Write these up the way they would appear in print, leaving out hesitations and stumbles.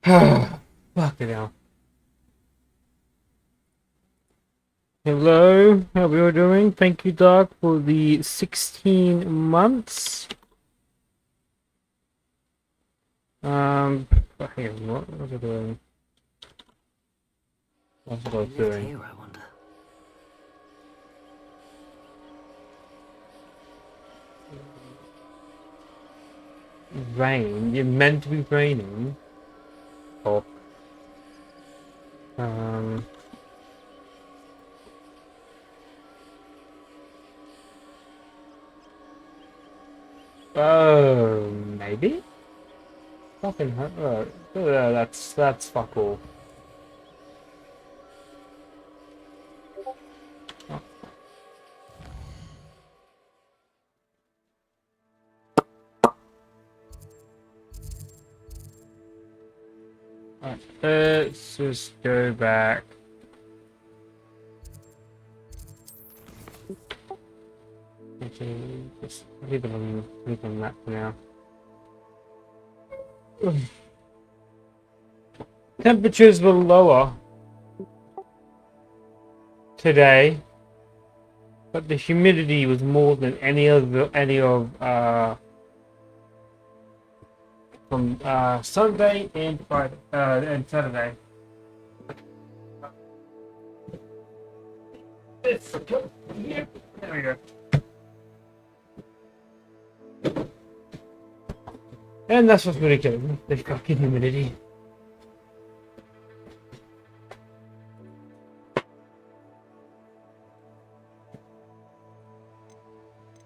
Fucking hell. Hello, how are we all doing? Thank you, Doc, for the 16 months. Hang on, what was I doing? What was I Lived doing? here, I wonder. Rain? It meant to be raining. Oh. Um. Oh, maybe? Fucking hell. That's fuck all. Alright, let's just go back. Actually, just leave it on that for now. Temperatures were lower today, but the humidity was more than any of from Sunday and Friday and Saturday. There we go. And that's what's really killing me, the fucking humidity.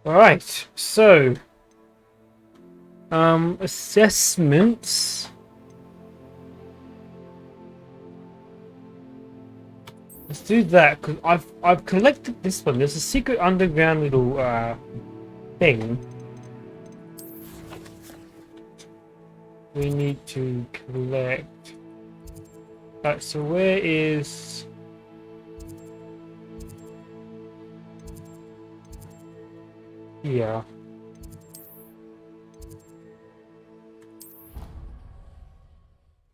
Alright, so assessments. Let's do that because I've collected this one. There's a secret underground little thing we need to collect. Right, so where is here?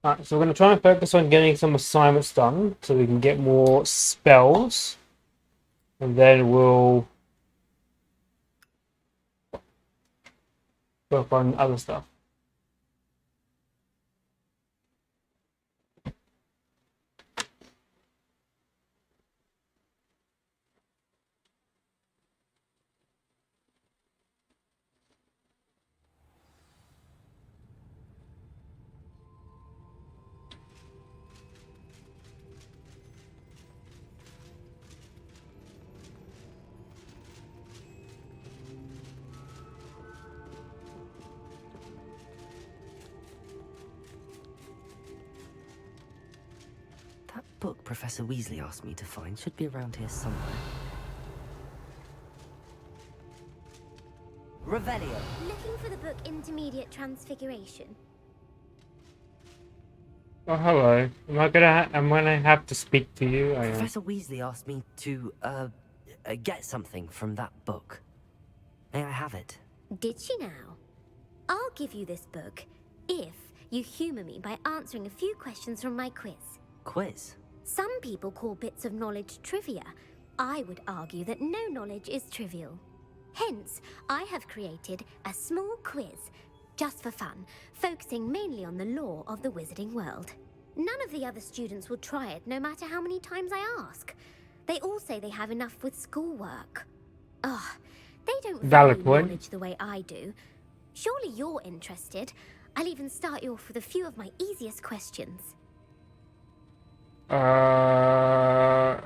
Alright, so we're going to try and focus on getting some assignments done so we can get more spells, and then we'll work on other stuff. That book Professor Weasley asked me to find should be around here somewhere. Revelio. Looking for the book Intermediate Transfiguration. Oh, hello. I'm gonna have to speak to you. I am. Professor Weasley asked me to, get something from that book. May I have it? Did she now? I'll give you this book if you humor me by answering a few questions from my quiz. Quiz? Some people call bits of knowledge trivia. I would argue that no knowledge is trivial. Hence, I have created a small quiz, just for fun, focusing mainly on the lore of the wizarding world. None of the other students will try it, no matter how many times I ask. They all say they have enough with schoolwork. Ugh, they don't value Valid point. knowledge the way I do. Surely you're interested. I'll even start you off with a few of my easiest questions. Yeah,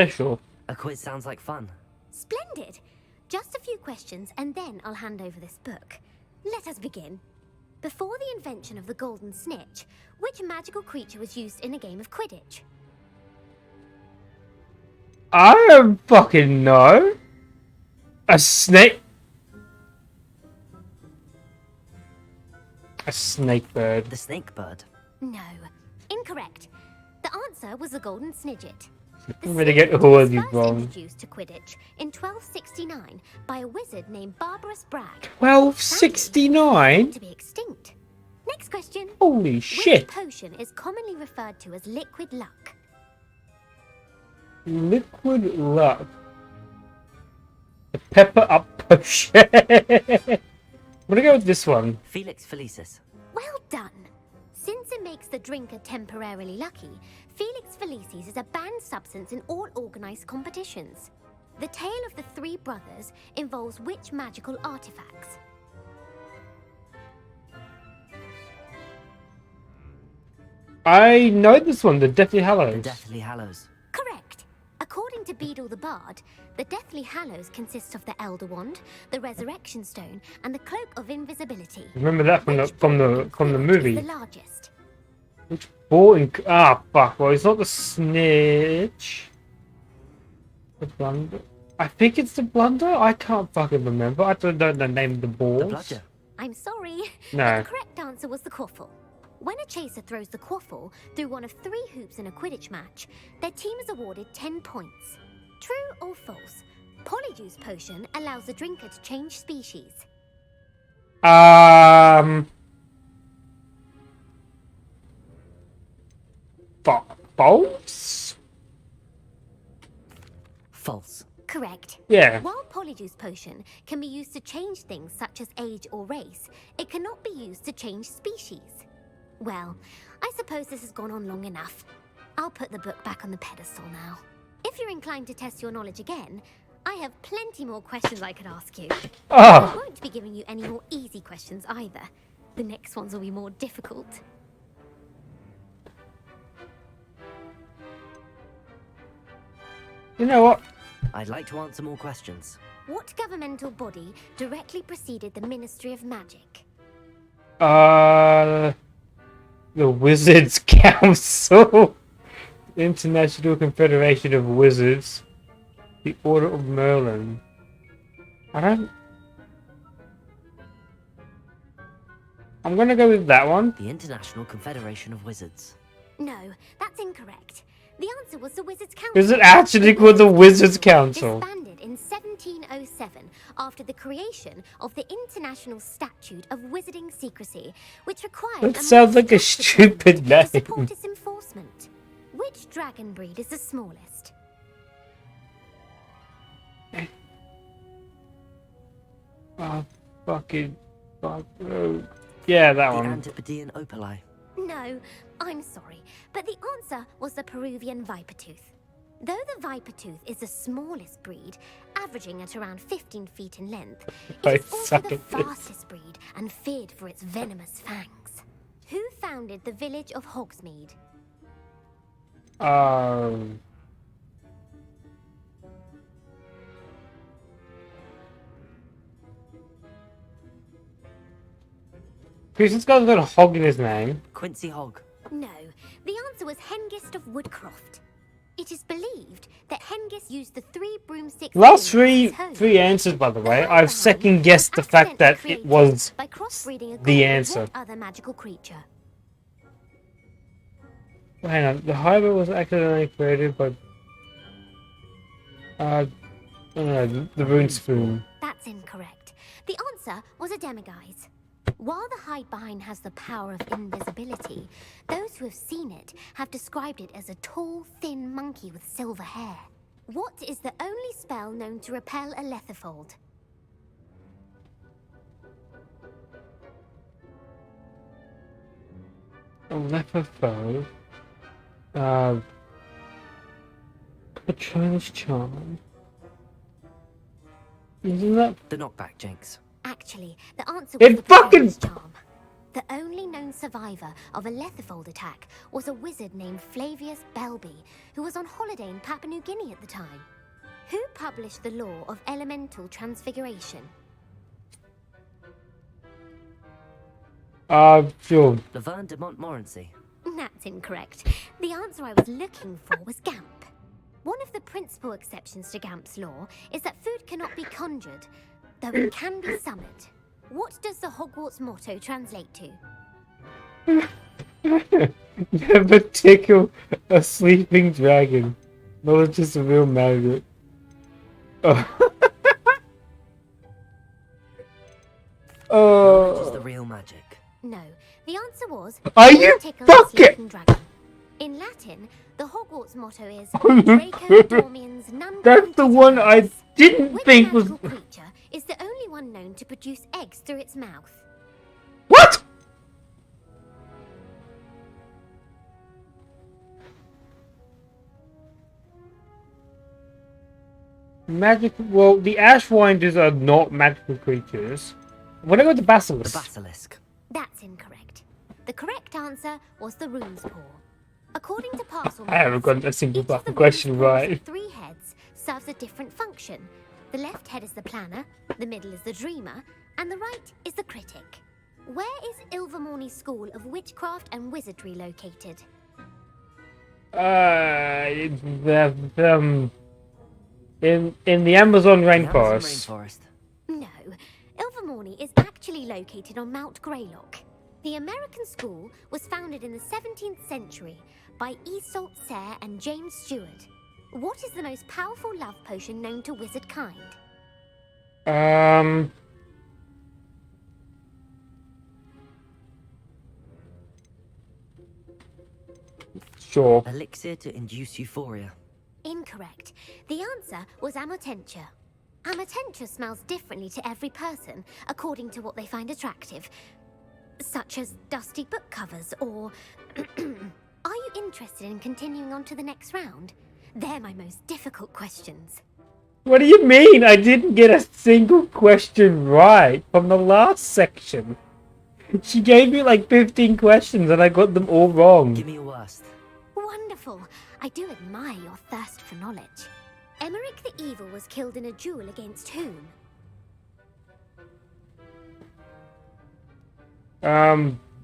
sure. A quiz sounds like fun. Splendid! Just a few questions, and then I'll hand over this book. Let us begin. Before the invention of the golden snitch, which magical creature was used in a game of Quidditch? I don't fucking know. A snake. A snake bird. The snake bird. No. Incorrect. The answer was the golden snidget. I'm gonna get all of these was wrong. introduced to Quidditch in 1269 by a wizard named Barbarous Bragg. 1269? To be extinct. Next Next question. Holy Which shit! potion is commonly referred to as liquid luck? Liquid luck. The pepper up potion. I'm gonna go with this one. Felix Felicis. Well done. Since it makes the drinker temporarily lucky, Felix Felicis is a banned substance in all organized competitions. The tale of the three brothers involves which magical artifacts? I know this one, the Deathly Hallows. The Deathly Hallows. Correct. According to Beedle the Bard, the Deathly Hallows consists of the Elder Wand, the Resurrection Stone, and the Cloak of Invisibility. Remember that from Which the ball in movie. Quidditch is the largest? Which ball in fuck. Well, it's not the snitch. The blunder. I think it's the blunder. I can't fucking remember. I don't know the name of the balls. The bludger. I'm sorry. No. But the correct answer was the quaffle. When a chaser throws the quaffle through one of 3 hoops in a Quidditch match, their team is awarded 10 points. True or false? Polyjuice potion allows the drinker to change species. False? False. Correct. Yeah. While Polyjuice potion can be used to change things such as age or race, it cannot be used to change species. Well, I suppose this has gone on long enough. I'll put the book back on the pedestal now. If you're inclined to test your knowledge again, I have plenty more questions I could ask you. I Oh, won't be giving you any more easy questions either. The next ones will be more difficult. you know what? I'd like to answer more questions. What governmental body directly preceded the Ministry of Magic? The Wizards Council. International Confederation of Wizards. The Order of Merlin. I'm gonna go with that one. The International Confederation of Wizards. No, that's incorrect. The answer was the Wizards Council. Is it actually called the Wizards Council? Disbanded in 1707 after the creation of the International Statute of Wizarding Secrecy, which required That sounds like a stupid to name. support its enforcement. Which dragon breed is the smallest? Oh, fucking fuck. Oh. Yeah, that The one. Antipodean Opali. No, I'm sorry, but the answer was the Peruvian viper tooth. Though the viper tooth is the smallest breed, averaging at around 15 feet in length, I it is also suck the at this. fastest breed and feared for its venomous fangs. Who founded the village of Hogsmeade? Christian's got a little hog in his name. Quincy Hogg. No, the answer was Hengist of Woodcroft. It is believed that Hengist used the 3 broomsticks. Last ring as his home. three answers, by the way. The I've Hellbound second guessed the was fact that accidentally it was. created by crossbreeding a the goblin with answer. what other magical creature? Hang on, the highway was accidentally created by. I don't know, the rune spoon. That's incorrect. The answer was a demiguise. While the hide behind has the power of invisibility, those who have seen it have described it as a tall, thin monkey with silver hair. What is the only spell known to repel a lethifold? A leper foe. Patronus charm. Isn't that? The knockback jinx. Actually, the answer was It the fucking- Patronus charm. The only known survivor of a lethifold attack was a wizard named Flavius Belby, who was on holiday in Papua New Guinea at the time. Who published the law of elemental transfiguration? Sure. Laverne de Montmorency. That's incorrect. The answer I was looking for was Gamp. One of the principal exceptions to Gamp's law is that food cannot be conjured, though it can be summoned. What does the Hogwarts motto translate to? Never tickle a sleeping dragon. No, it's just a real maggot. Oh. Knowledge is the real magic. No, the answer was Are you tickle the fucking? sleeping dragon. In Latin, the Hogwarts motto is Draco Dormiens Nunquam That's the one I Titillaris. didn't Which think was. magical creature is the only one known to produce eggs through its mouth? What? Magic. Well, the Ashwinders are not magical creatures. When I go to The Basilisk. basilisk. That's incorrect. The correct answer was the rune's paw. According to parcel I haven't maps, gotten a single each of the fucking question rune's paws right. with 3 heads serves a different function. The left head is the planner, the middle is the dreamer, and the right is the critic. Where is Ilvermorny School of Witchcraft and Wizardry located? In the Amazon The Amazon rainforest. rainforest. No, Ilvermorny is actually located on Mount Greylock. The American school was founded in the 17th century by Iseult Sayre and James Stewart. What is the most powerful love potion known to wizard kind? Sure. Elixir to induce euphoria. Incorrect. The answer was Amotentia. Amotentia smells differently to every person, according to what they find attractive, such as dusty book covers or... Are you interested in continuing on to the next round? They're my most difficult questions. What do you mean? I didn't get a single question right from the last section. She gave me like 15 questions and I got them all wrong. Give me your worst. Wonderful. I do admire your thirst for knowledge. Emmerich the Evil was killed in a duel against whom?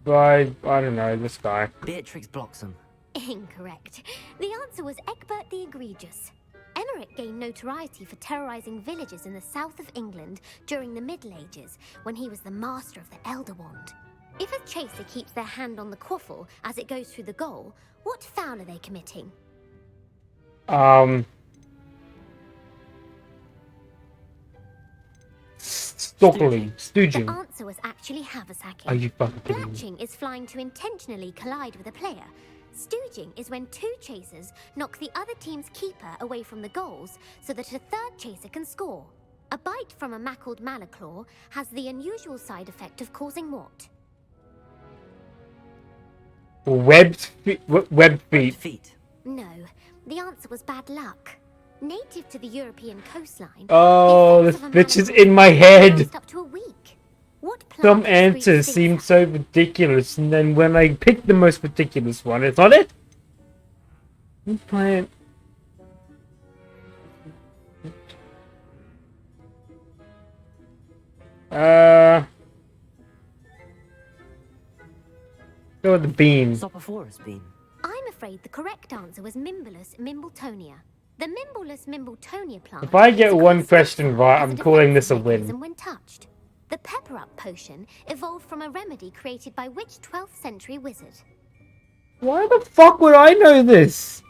By, I don't know, this guy. Beatrix Bloxham. Incorrect. The answer was Egbert the Egregious. Emmerich gained notoriety for terrorizing villages in the south of England during the Middle Ages, when he was the master of the Elder Wand. If a chaser keeps their hand on the quaffle as it goes through the goal, what foul are they committing? Stockling. The Stooging. answer was actually haversacking. Are you fucking kidding me? Blatching is flying to intentionally collide with a player. Stooging is when 2 chasers knock the other team's keeper away from the goals so that a third chaser can score. A bite from a mackled malaclaw has the unusual side effect of causing what? Webbed feet. Webbed feet. Feet. No, the answer was bad luck. Native to the European coastline, Oh, the this effects of a bitch is malaclaw in my can head. last up to a week. What plant Some excretes answers stink seem gas? so ridiculous, and then when I pick the most ridiculous one, it's not it. What plant? Go with the bean. Sopophorus bean. I'm afraid the correct answer was Mimbulus mimbletonia. The Mimbulus mimbletonia plant. If I get is one called question sulfur right, as I'm calling this a defensive win. mechanism when touched. The pepper up potion evolved from a remedy created by which 12th century wizard? Why the fuck would I know this?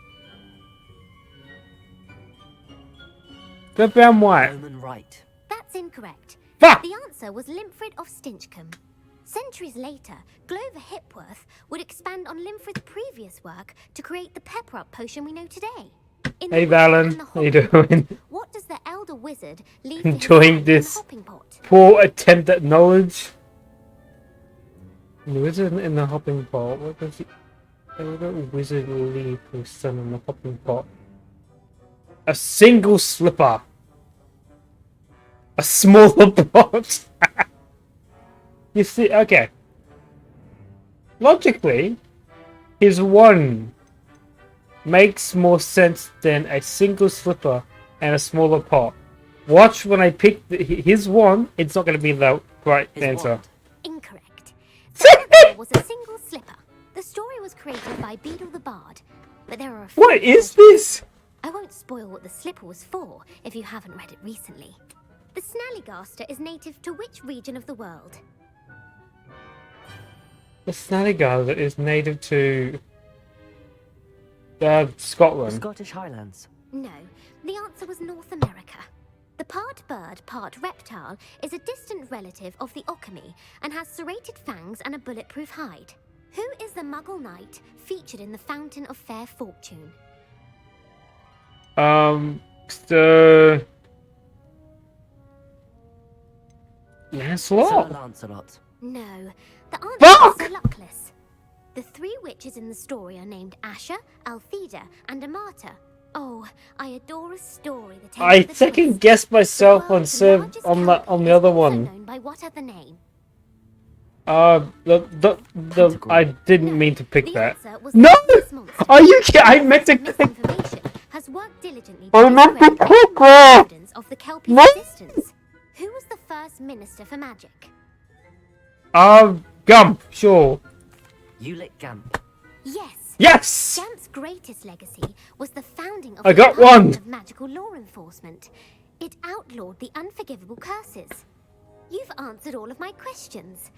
Go brown white. Roman right. That's incorrect. Fuck! The answer was Limfrid of Stinchcombe. Centuries later, Glover Hipworth would expand on Limfrid's previous work to create the pepper up potion we know today. In The Hey Witch Valen, and the how you Hopping Pot, doing? what does the elder wizard leave for his Enjoying son in the this. hopping pot? Poor attempt at knowledge. The wizard in the hopping pot. What does he? Elder wizard leave his son in the hopping pot. A single slipper. A smaller pot. You see, okay. Logically, his one makes more sense than a single slipper and a smaller pot. Watch when I pick his one, it's not going to be the right His answer. wand. Incorrect. The answer was a single slipper. The story was created by Beadle the Bard, but there are a few What is versions. this? I won't spoil what the slipper was for if you haven't read it recently. The Snallygaster is native to which region of the world? The Snallygaster is native to The Scotland. Scottish Highlands. No, the answer was North America. The part bird, part reptile is a distant relative of the Occamy and has serrated fangs and a bulletproof hide. Who is the Muggle knight featured in the Fountain of Fair Fortune? The Sir Lancelot. Lancelot. No, the answer Fuck! is Luckless. The three witches in the story are named Asher, Altheda, and Amata. Oh, I adore a story that ends I with a second twist. guessed myself The on world's Serv largest on kelpie the is other also one. known by what other name? The I didn't mean to pick The that. answer was No! the Loch Ness Monster. Are you kidding? I meant to click. Misinformation has worked diligently I to meant to discredit click that. evidence of the kelpie's No! existence. Who was the first minister for magic? Gump, sure. Ulick Gamp. Yes. Yes! Gamp's greatest legacy was the founding of I the got Department one. of Magical Law Enforcement. It outlawed the unforgivable curses. You've answered all of my questions.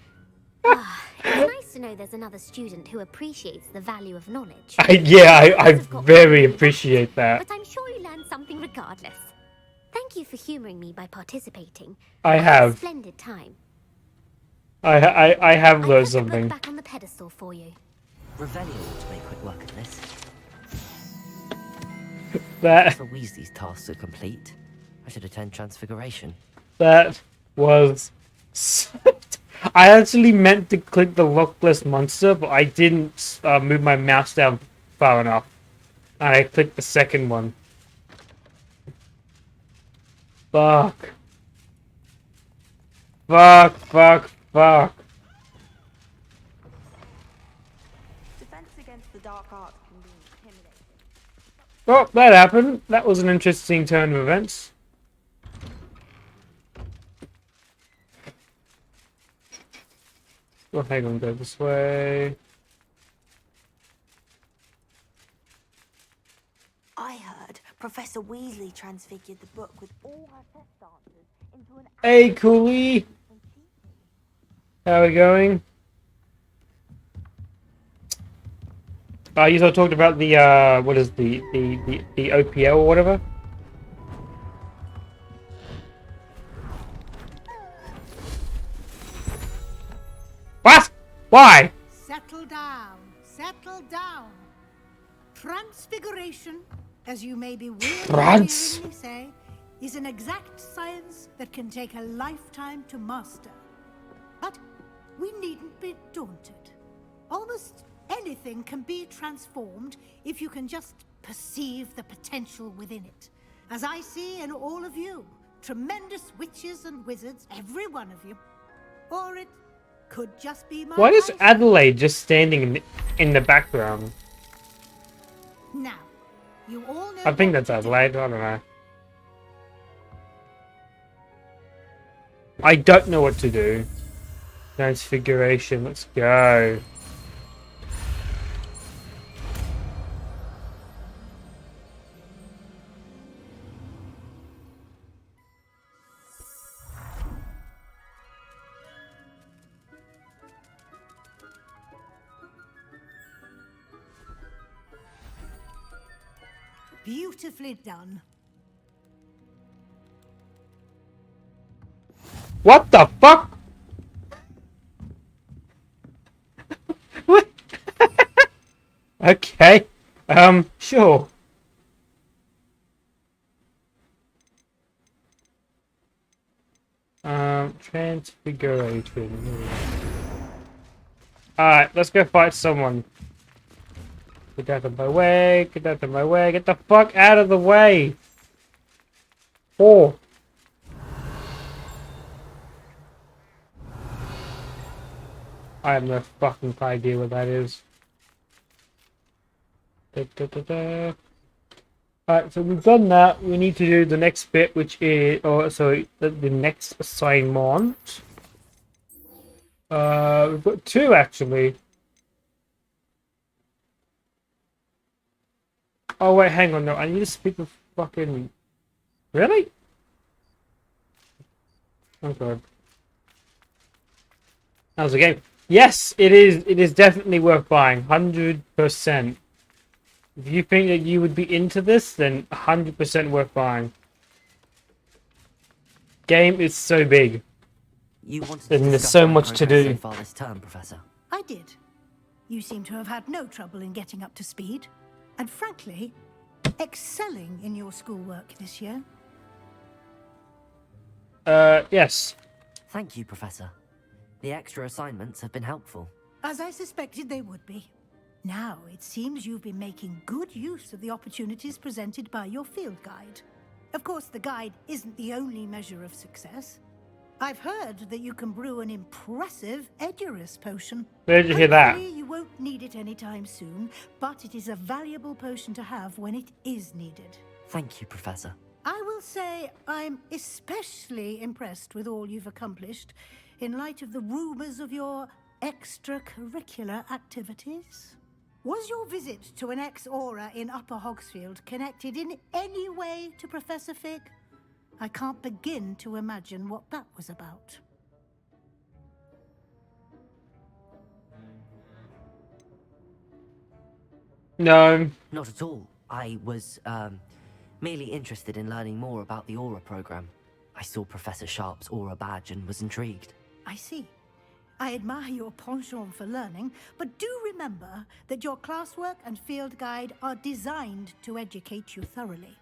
It's nice to know there's another student who appreciates the value of knowledge. I very appreciate that. But I'm sure you learned something regardless. Thank you for humoring me by participating. I had a have. splendid time. I have I learned put the book something. back on the pedestal for you. Revelio ought to make quick work of this. That For Weasley's tasks are complete. I should attend Transfiguration. that was. I actually meant to click the Lockless Monster, but I didn't move my mouse down far enough. And I clicked the second one. Fuck. Fuck. Defense against the dark arts can be intimidating. Oh, that happened. That was an interesting turn of events. Well, hang on, go this way. I heard Professor Weasley transfigured the book with all her test answers into an Hey, Cooley. How are we going? You all talked about the what is the OPL or whatever. What? Why? Settle down. Settle down. Transfiguration, as you may be weirdly say, is an exact science that can take a lifetime to master. But we needn't be daunted. Almost anything can be transformed if you can just perceive the potential within it. As I see in all of you, tremendous witches and wizards, every one of you. Or it could just be my Why is eyesight. Adelaide just standing in the background? Now, you all know I think what that's to do. Adelaide. I don't know. I don't know what to do. Transfiguration. Let's go. Beautifully done. What the fuck? What? Okay. Sure. Transfiguration. Alright, let's go fight someone. Get out of my way, get out of my way, get the fuck out of the way! Oh. I have no fucking idea what that is. Alright, so we've done that. We need to do the next bit, which is, the next assignment. We've got two actually. Oh wait, hang on, no, I need to speak with fucking... Really? Oh god. How's the game? Yes, it is definitely worth buying, 100%. If you think that you would be into this, then 100% worth buying. game is so big. You wanted And to there's discuss so my much to progress do. so far this term, Professor. I did. You seem to have had no trouble in getting up to speed. And frankly, excelling in your schoolwork this year. Yes. Thank you, Professor. The extra assignments have been helpful. As I suspected they would be. Now, it seems you've been making good use of the opportunities presented by your field guide. Of course, the guide isn't the only measure of success. I've heard that you can brew an impressive Edurus potion. Where did you hear that? Hopefully you won't need it anytime soon, but it is a valuable potion to have when it is needed. Thank you, Professor. I will say I'm especially impressed with all you've accomplished in light of the rumors of your extracurricular activities. Was your visit to an ex-aura in Upper Hogsfield connected in any way to Professor Fig? I can't begin to imagine what that was about. No. Not at all. I was, merely interested in learning more about the Aura program. I saw Professor Sharp's Aura badge and was intrigued. I see. I admire your penchant for learning, but do remember that your classwork and field guide are designed to educate you thoroughly.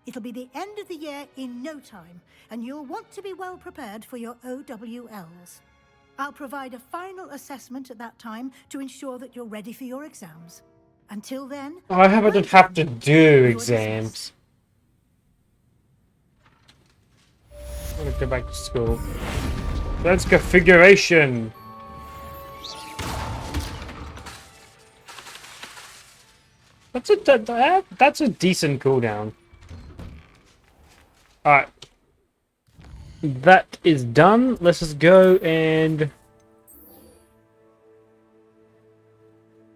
It'll be the end of the year in no time, and you'll want to be well prepared for your OWLs. I'll provide a final assessment at that time to ensure that you're ready for your exams. Until then... I don't have to do exams. I'm gonna go back to school. That's configuration. That's a decent cooldown. Alright. That is done. Let's just go and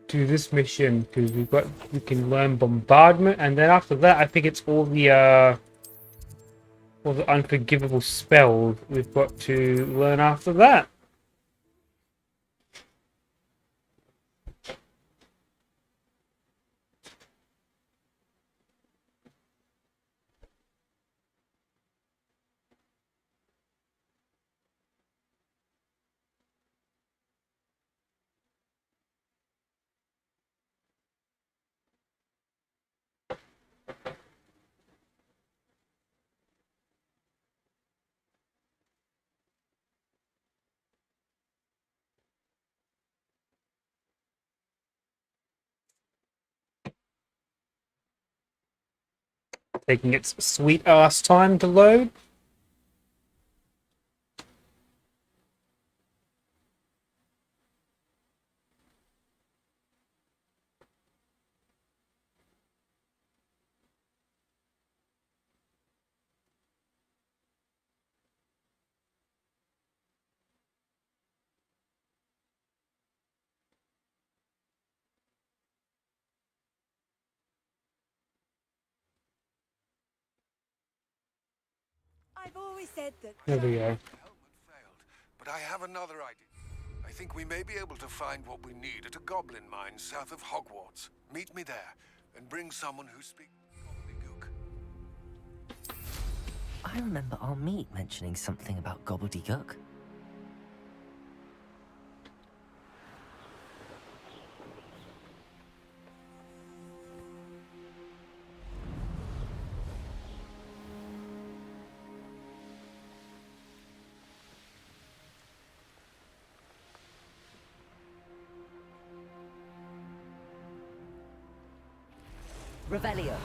do this mission because we can learn bombardment, and then after that I think it's all the unforgivable spells we've got to learn after that. Taking its sweet ass time to load. I've always said that. There we go. Helmet failed, but I have another idea. I think we may be able to find what we need at a goblin mine south of Hogwarts. Meet me there, and bring someone who speaks gobbledygook. I remember our meet mentioning something about gobbledygook. Revelio.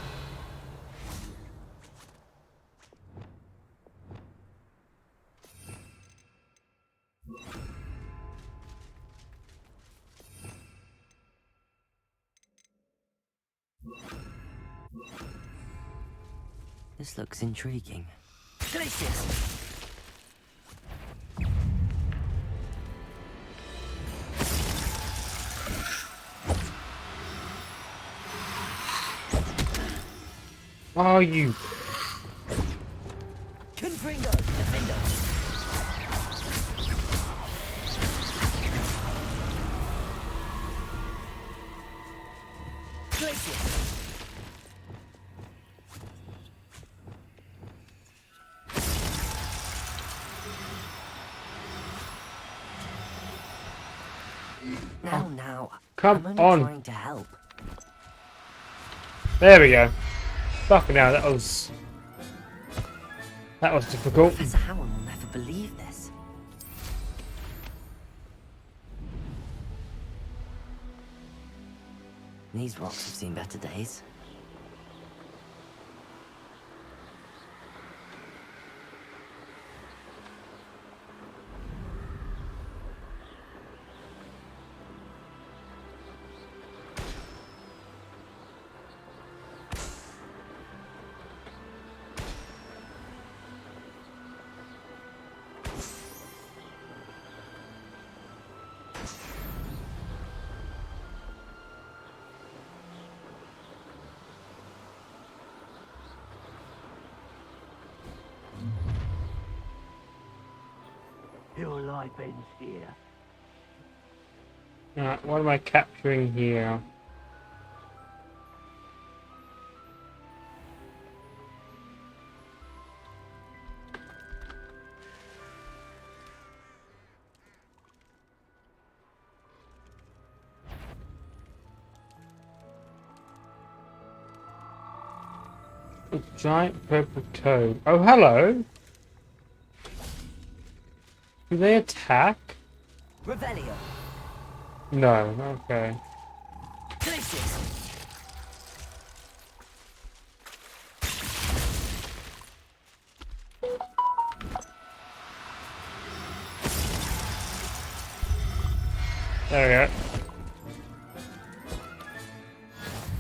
This looks intriguing. Delicious! Oh, you. Confringo, Defendo. Glacius. Now, Come I'm only on. trying to help. There we go. Fucking hell, that was difficult. Professor Howard will never believe this. These rocks have seen better days. Your life ends here. Alright, what am I capturing here? A giant purple toad. Oh, hello! Do they attack? Revelio. No, okay. Glacius. There we go.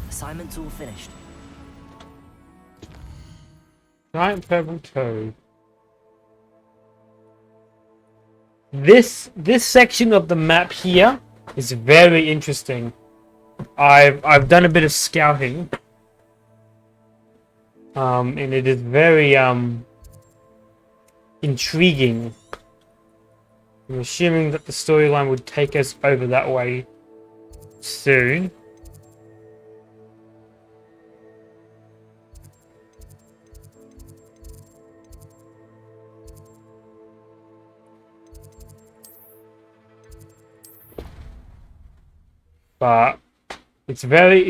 Assignment's all finished. Giant purple toad. This section of the map here is very interesting. I've done a bit of scouting. And it is very intriguing. I'm assuming that the storyline would take us over that way soon. But it's a very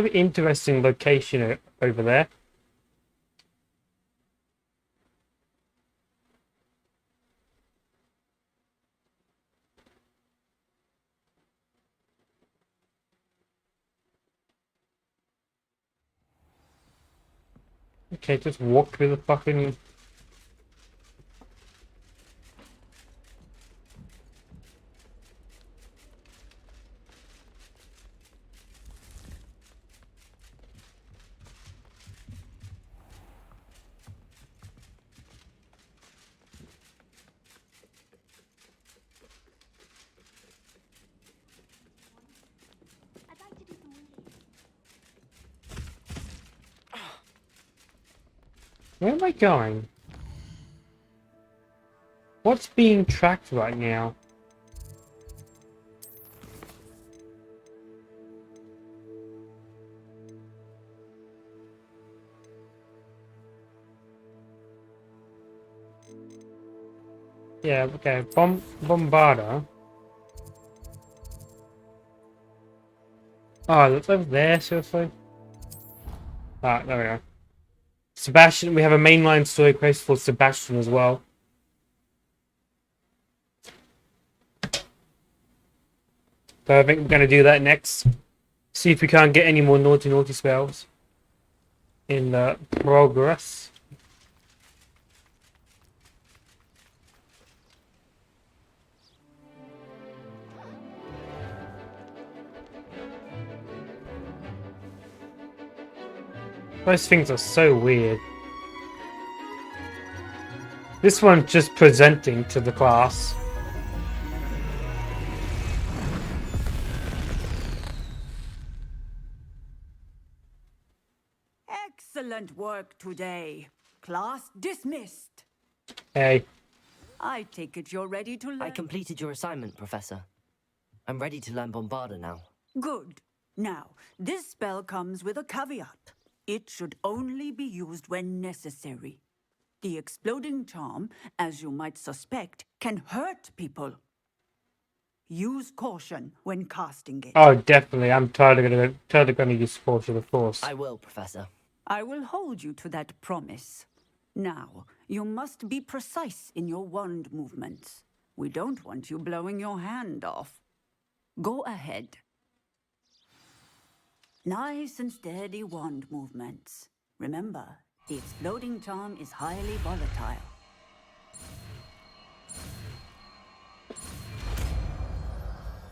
interesting location over there. Okay, just walk through the fucking... I'd like to do some reading. Where am I going? What's being tracked right now? Yeah, okay. Bombarder. Oh, that's over there, seriously? Ah, there we go. Sebastian, we have a mainline story quest for Sebastian as well. So I think we're going to do that next. See if we can't get any more naughty spells in the progress. Those things are so weird. This one's just presenting to the class. Excellent work today. Class dismissed. Hey. I take it you're ready to learn. I completed your assignment, Professor. I'm ready to learn Bombarder now. Good. Now, this spell comes with a caveat. It should only be used when necessary. The exploding charm, as you might suspect, can hurt people. Use caution when casting it. Oh, definitely. I'm totally gonna use Force of Force. I will, Professor. I will hold you to that promise. Now, you must be precise in your wand movements. We don't want you blowing your hand off. Go ahead. Nice and steady wand movements. Remember, the exploding charm is highly volatile.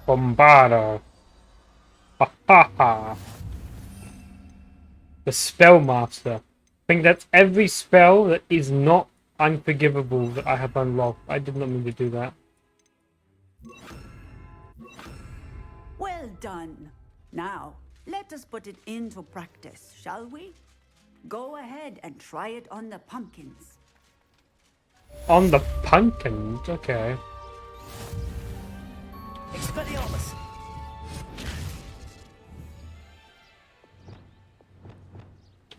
Bombardo. Ha ha ha. The Spellmaster. I think that's every spell that is not unforgivable that I have unlocked. I did not mean to do that. Well done. Now, let us put it into practice, shall we? Go ahead and try it on the pumpkins. On the pumpkins? Okay. Expelliarmus!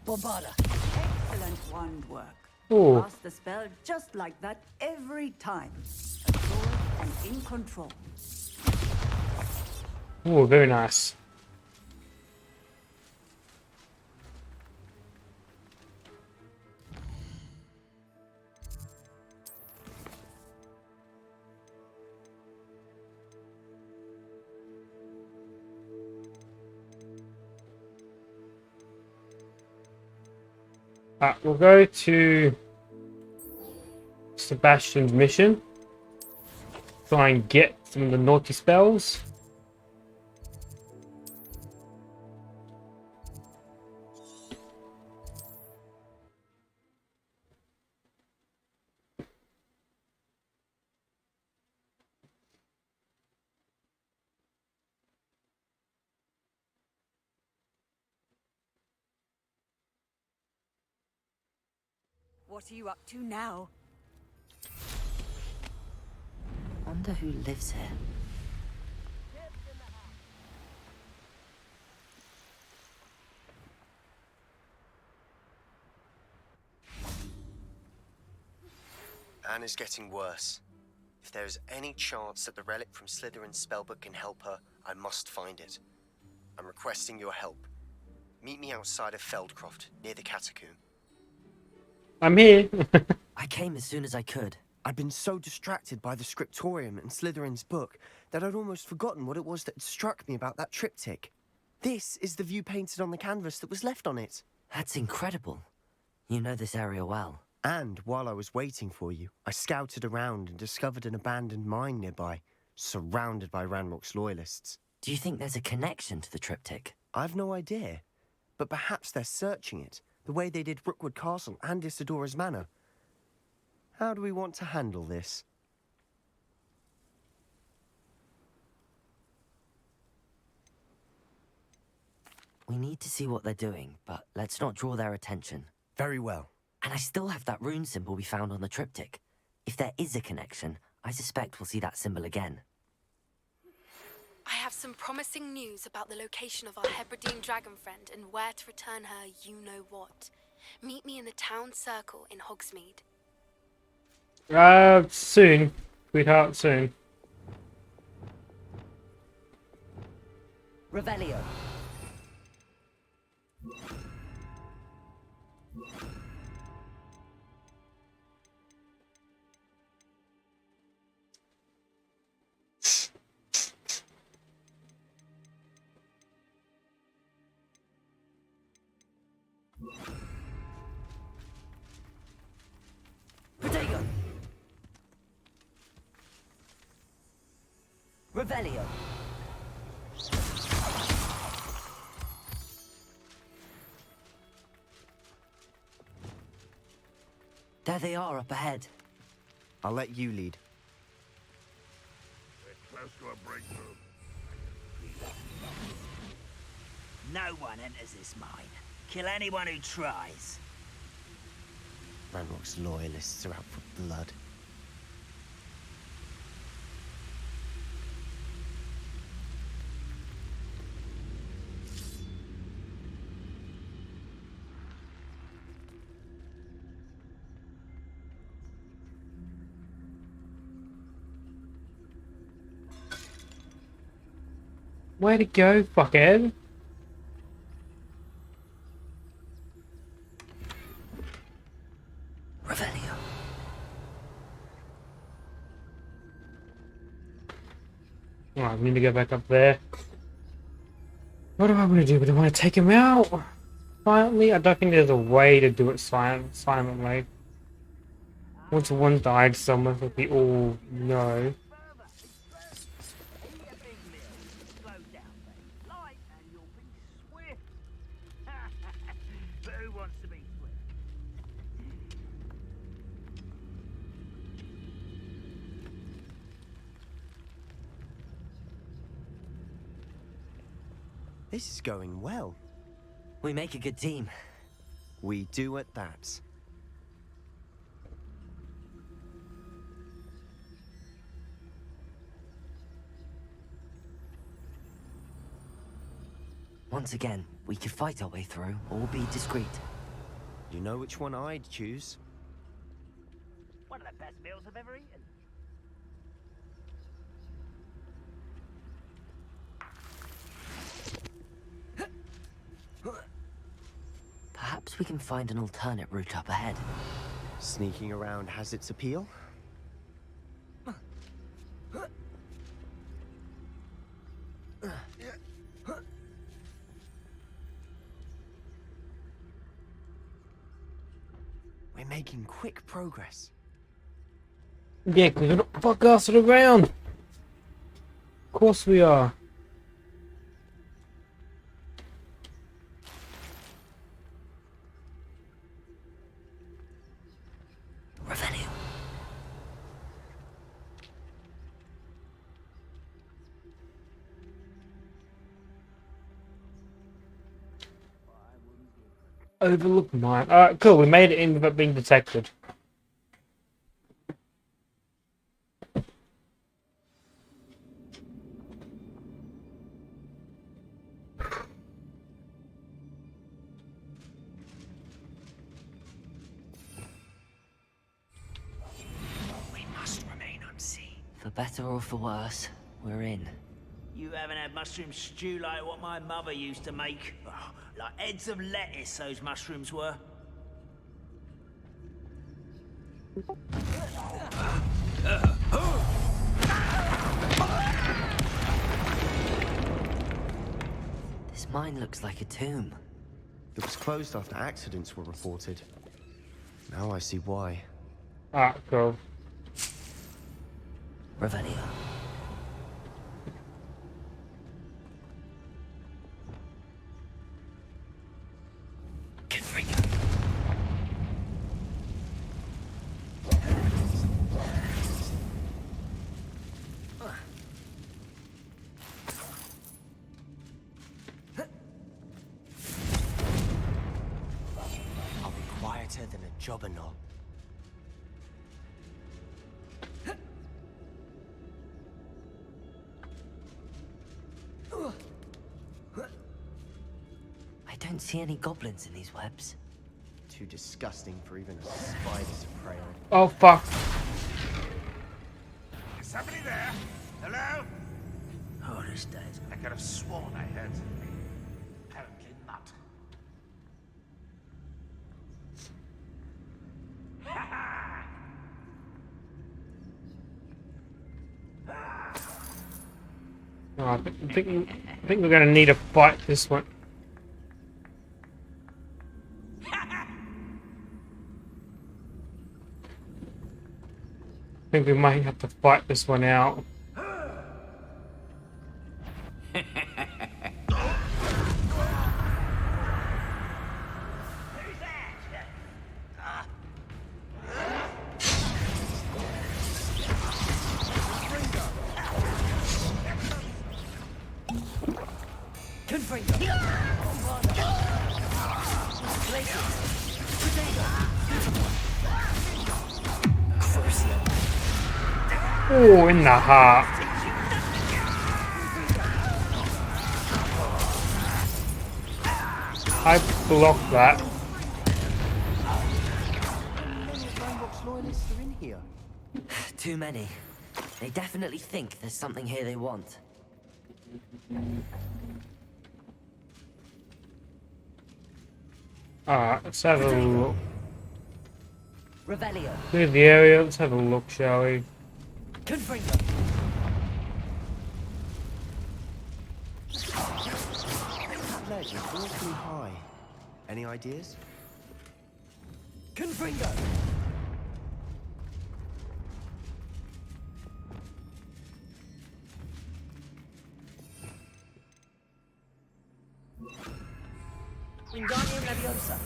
Bombarda! Excellent wand work. Ooh. Cast the spell just like that every time. Absorbed and in control. Ooh, very nice. We'll go to Sebastian's mission. Try and get some of the naughty spells. What are you up to now? Wonder who lives here. Anne is getting worse. If there is any chance that the relic from Slytherin's spellbook can help her, I must find it. I'm requesting your help. Meet me outside of Feldcroft, near the catacomb. I'm here. I came as soon as I could. I'd been so distracted by the scriptorium and Slytherin's book that I'd almost forgotten what it was that struck me about that triptych. This is the view painted on the canvas that was left on it. That's incredible. You know this area well. And while I was waiting for you, I scouted around and discovered an abandoned mine nearby, surrounded by Ranrock's loyalists. Do you think there's a connection to the triptych? I've no idea, but perhaps they're searching it, the way they did Rookwood Castle and Isidora's Manor. How do we want to handle this? We need to see what they're doing, but let's not draw their attention. Very well. And I still have that rune symbol we found on the triptych. If there is a connection, I suspect we'll see that symbol again. I have some promising news about the location of our Hebridean dragon friend and where to return her you-know-what. Meet me in the town circle in Hogsmeade. Soon. Sweetheart, soon. Revelio. Protego. Revelio. There they are up ahead. I'll let you lead. We're close to a breakthrough. No one enters this mine. Kill anyone who tries. Ranrock's loyalists are out for blood. Where'd it go, fuckhead? Revelio. Alright, we need to go back up there. What do I want to do? Do I want to take him out? Silently? I don't think there's a way to do it silently. Once one died, someone would be all know. But who wants to be swift? This is going well. We make a good team. We do at that. Once again, we could fight our way through, or be discreet. You know which one I'd choose? One of the best meals I've ever eaten. Perhaps we can find an alternate route up ahead. Sneaking around has its appeal. We're making quick progress. Yeah, because we're not fuck ass around. Of course we are. Revelio. Overlook mine. Alright, cool. We made it in without being detected. We must remain unseen. For better or for worse, we're in. You haven't had mushroom stew like what my mother used to make. Oh, like heads of lettuce, those mushrooms were. This mine looks like a tomb. It was closed after accidents were reported. Now I see why. Alright, cool. Revelio. I'll be quieter than a jobberknoll. I don't see any goblins in these webs. Too disgusting for even a spider to prey on. Oh fuck. Is somebody there? Hello? Oh, this days. I could have sworn I heard something. Apparently not. Oh, I think we're gonna need to fight this one. I think we might have to fight this one out. Oh, in the heart. I blocked that. Loyalists are in here. Too many. They definitely think there's something here they want. Alright, let's have a look. Revelio. Clear the area, let's have a look, shall we? Confringo. That ledge is awfully high. Any ideas? Confringo. Wingardium Leviosa.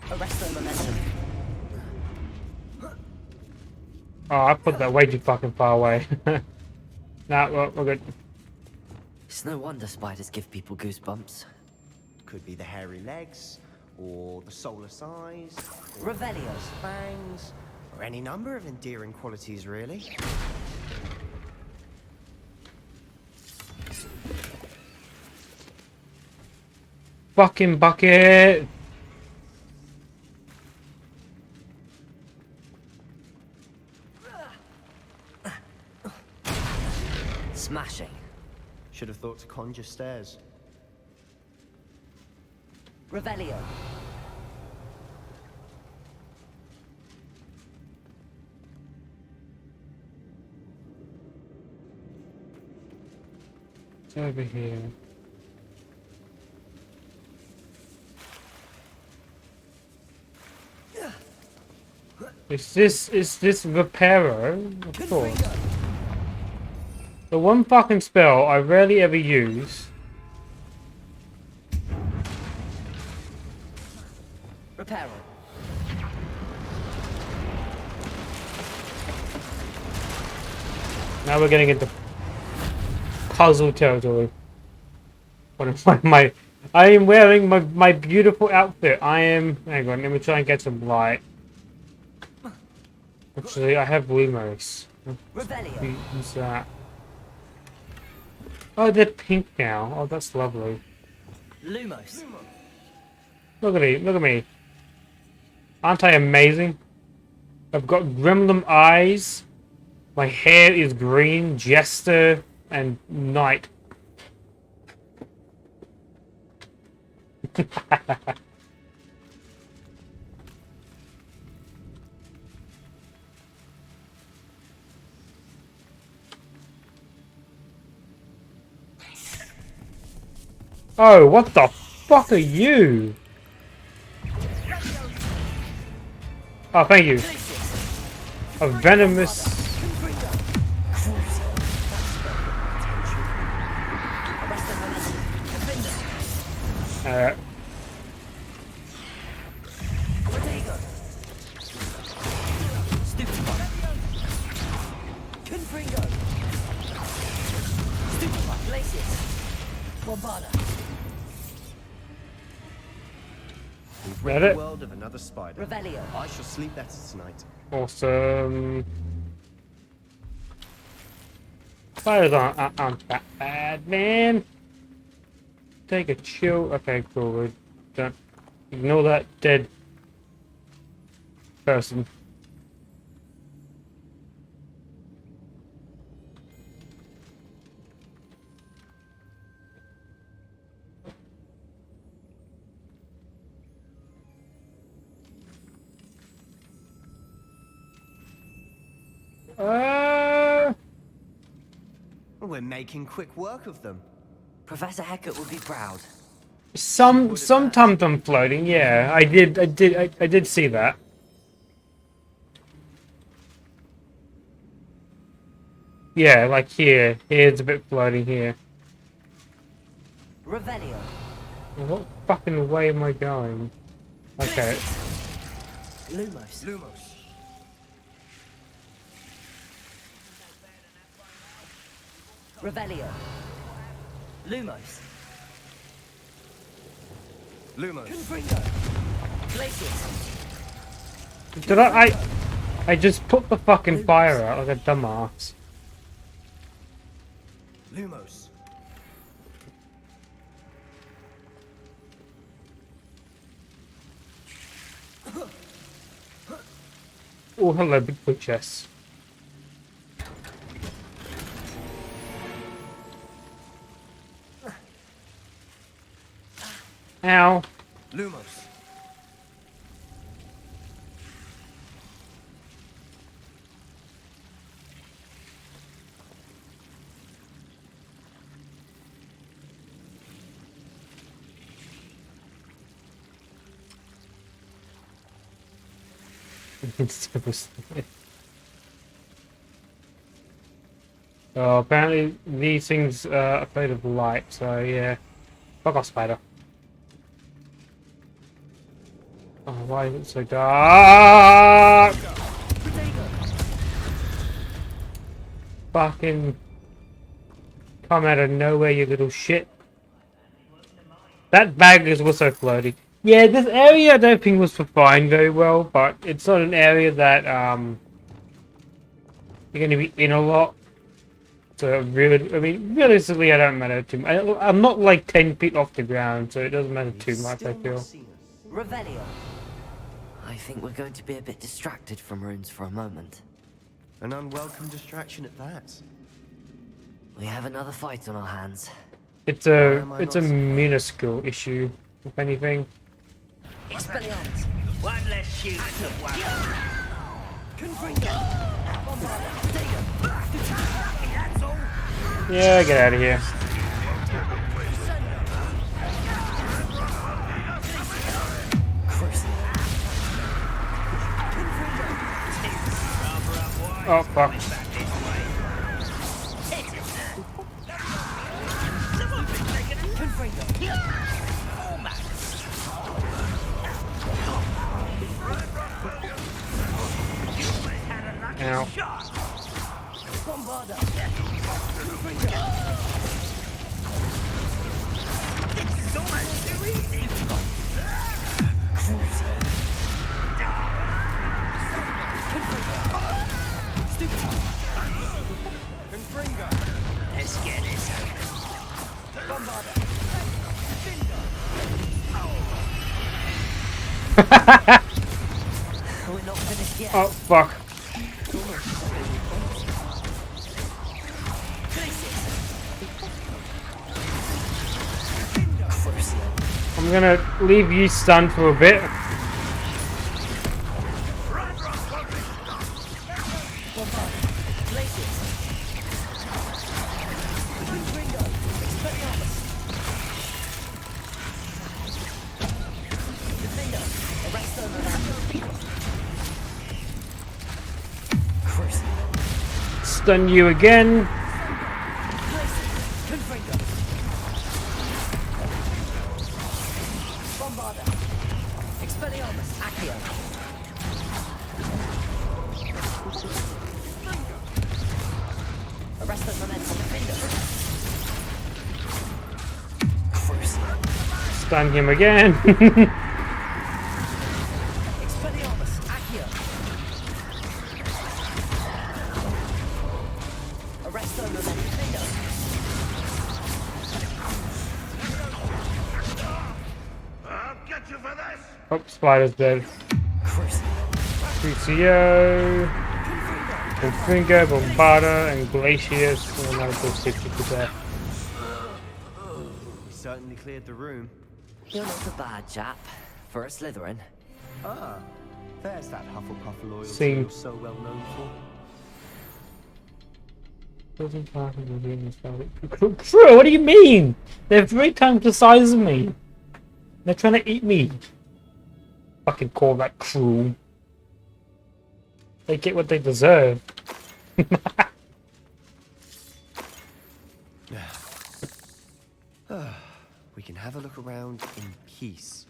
Arresto Momentum. Oh, I put that way too fucking far away. Nah, we're good. It's no wonder spiders give people goosebumps. Could be the hairy legs, or the soulless eyes, or Revelios. fangs, or any number of endearing qualities, really. Fucking bucket! Smashing. Should have thought to conjure stairs. Revelio. It's over here. Is this repairer? Of course. The one fucking spell I rarely ever use. Reparo. Now we're getting into puzzle territory. What am my I am wearing my beautiful outfit. I am. Hang on, let me try and get some light. Actually, I have Lumos. Who's that? Oh, they're pink now. Oh, that's lovely. Lumos. Look at me, look at me. Aren't I amazing? I've got gremlin eyes. My hair is green, jester, and knight. Oh, what the fuck are you? Oh, thank you. A venomous... Alright. We've rid the world of another spider. Revelio. I shall sleep better tonight. Awesome. Spiders aren't that bad, man. Take a chill. Okay, cool. We don't ignore that dead person. We're making quick work of them. Professor Hecat would be proud. Sometimes I'm floating. Yeah, I did see that. Yeah, like here. Here's a bit floating here. Revelio. What fucking way am I going? Okay. Lumos. Lumos. Revelio. Lumos. Lumos. Confringo. Glacius. Did I just put the fucking fire out like a dumbass. Lumos. Oh, hello, Bigfoot chest. Ow. Lumos. Oh, apparently these things are afraid of light, so yeah. Fuck off, spider. Oh, why is it so dark? Fucking come out of nowhere, you little shit. That bag is also floating. Yeah, this area I don't think was defined very well, but it's not an area that you're going to be in a lot. So really, I mean, realistically, I don't matter too much. I'm not like 10 feet off the ground, so it doesn't matter too much, I feel. Revelio. I think we're going to be a bit distracted from runes for a moment. An unwelcome distraction at that. We have another fight on our hands. It's a minuscule issue, if anything. Expelliarmus. One less shoot to one. That's all. Yeah, get out of here. Oh, fuck. Ow. Let's get this. We're not finished yet. Oh, fuck. I'm gonna leave you stunned for a bit. Stun you again. Stun him again. I'll get you for this. Oh, Spider's dead. PCO, Finger, Bombarda, and Glacius, and that'll go 60 to death. We certainly cleared the room. You're not a bad chap for a Slytherin. Ah, there's that Hufflepuff loyalty Sing. you're so well known for. True, what do you mean? They're 3 times the size of me. They're trying to eat me. Fucking call that cruel. They get what they deserve. We can have a look around in peace.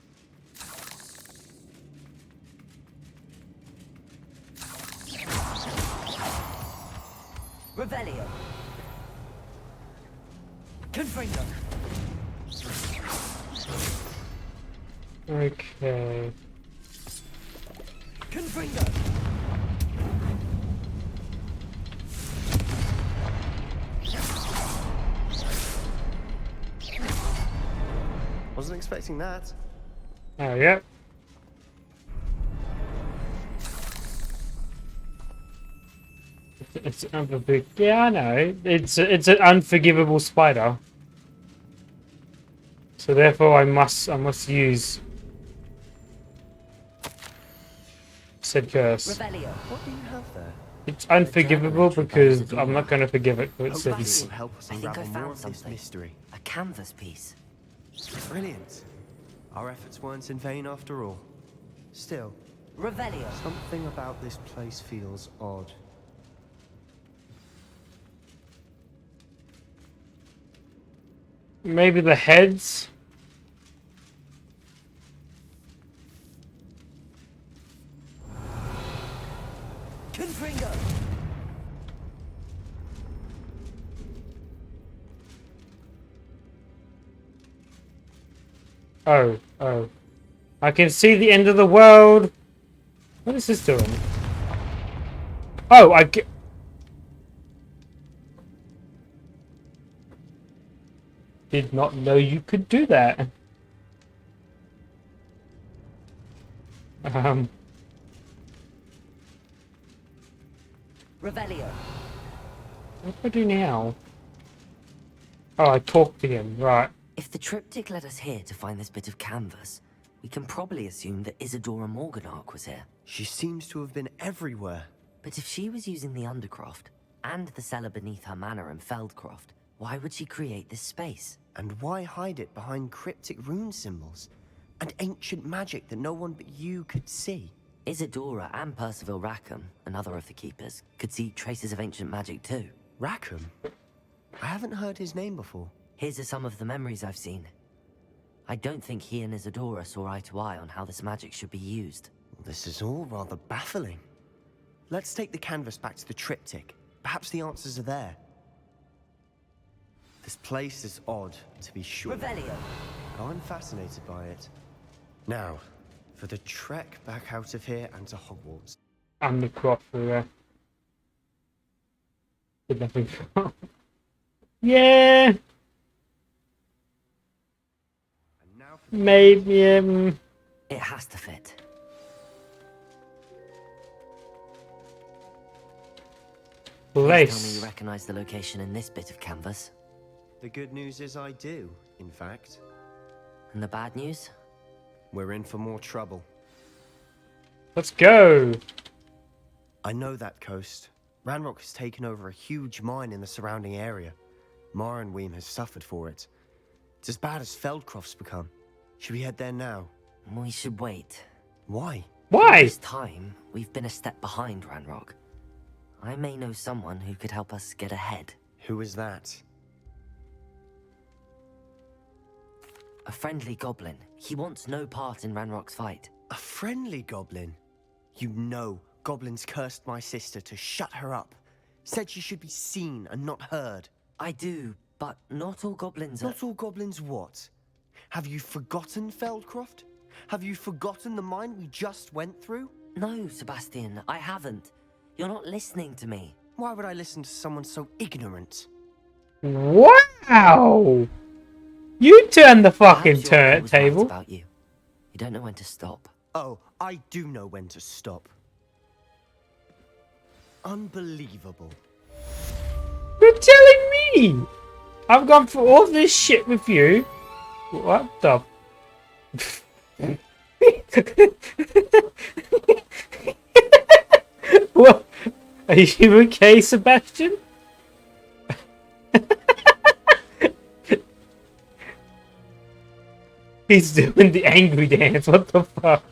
Revelio. Confringo. Okay. Confringo. Wasn't expecting that. Oh, yeah. It's unforgivable. Yeah, I know. It's an unforgivable spider. So therefore I must use said curse. Revelio. What do you have there? It's unforgivable entry by because Isadora. I'm not going to forgive it. But it Hopefully it says will help us I think I unravel more found of this something. mystery. A canvas piece. Brilliant. Our efforts weren't in vain after all. Still, Revelio. something about this place feels odd. maybe the heads. Confringo. Oh. I can see the end of the world. What is this doing? Oh, I get. Did not know you could do that. Revelio. What do I do now? Oh, I talk to him, right. If the triptych led us here to find this bit of canvas, we can probably assume that Isadora Morganark was here. She seems to have been everywhere. But if she was using the Undercroft, and the cellar beneath her manor in Feldcroft, why would she create this space? And why hide it behind cryptic rune symbols? And ancient magic that no one but you could see? Isadora and Percival Rackham, another of the Keepers, could see traces of ancient magic too. Rackham? I haven't heard his name before. His are some of the memories I've seen. I don't think he and Isadora saw eye to eye on how this magic should be used. This is all rather baffling. Let's take the canvas back to the triptych. Perhaps the answers are there. This place is odd, to be sure. Revelio. I'm fascinated by it. Now, for the trek back out of here and to Hogwarts. And the crop for did nothing. Yeah. And now for Maybe It has to fit. Please tell me place. you recognize the location in this bit of canvas. the good news is I do, in fact. And the bad news? We're in for more trouble. Let's go. I know that coast. Ranrock has taken over a huge mine in the surrounding area. Morinweem has suffered for it. It's as bad as Feldcroft's become. Should we head there now? We should wait. Why? Why? This time, we've been a step behind Ranrock. I may know someone who could help us get ahead. Who is that? A friendly goblin. He wants no part in Ranrock's fight. A friendly goblin? You know goblins cursed my sister to shut her up. Said she should be seen and not heard. I do, but not all goblins are... Not all goblins what? Have you forgotten Feldcroft? Have you forgotten the mine we just went through? No, Sebastian, I haven't. You're not listening to me. Why would I listen to someone so ignorant? Wow. You turned the fucking Perhaps your uncle was right turntable. about you. You don't know when to stop. Oh, I do know when to stop. Unbelievable. You're telling me? I've gone through all this shit with you. What the? What? Are you okay, Sebastian? He's doing the angry dance. What the fuck?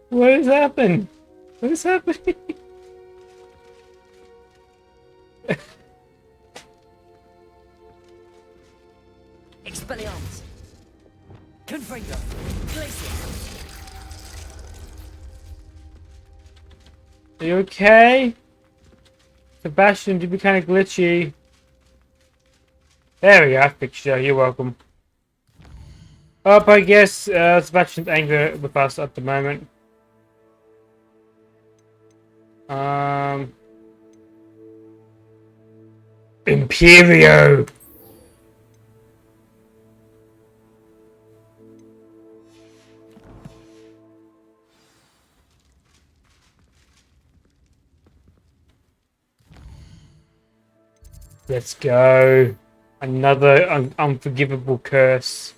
What has happened? What is happening? Expelliarmus! Confringo! Glacius! Are you okay? Sebastian, did be kind of glitchy. There we go, I fixed you. You're welcome. Up, I guess Sebastian's angry with us at the moment. Imperio! Let's go. Another unforgivable curse.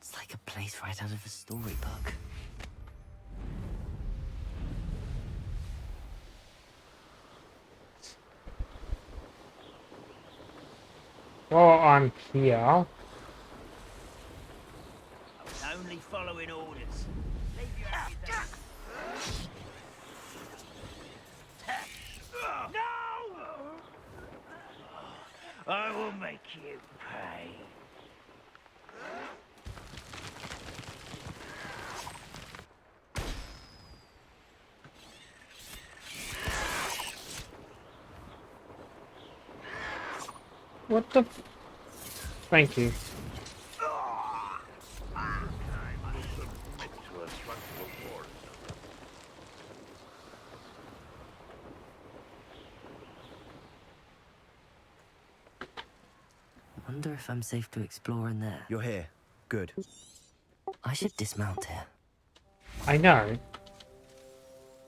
It's like a place right out of a storybook. While I'm here, I was only following orders. Leave your happy face. No! I will make you pay. what the? Thank you. I wonder if I'm safe to explore in there. You're here. Good. I should dismount here. I know.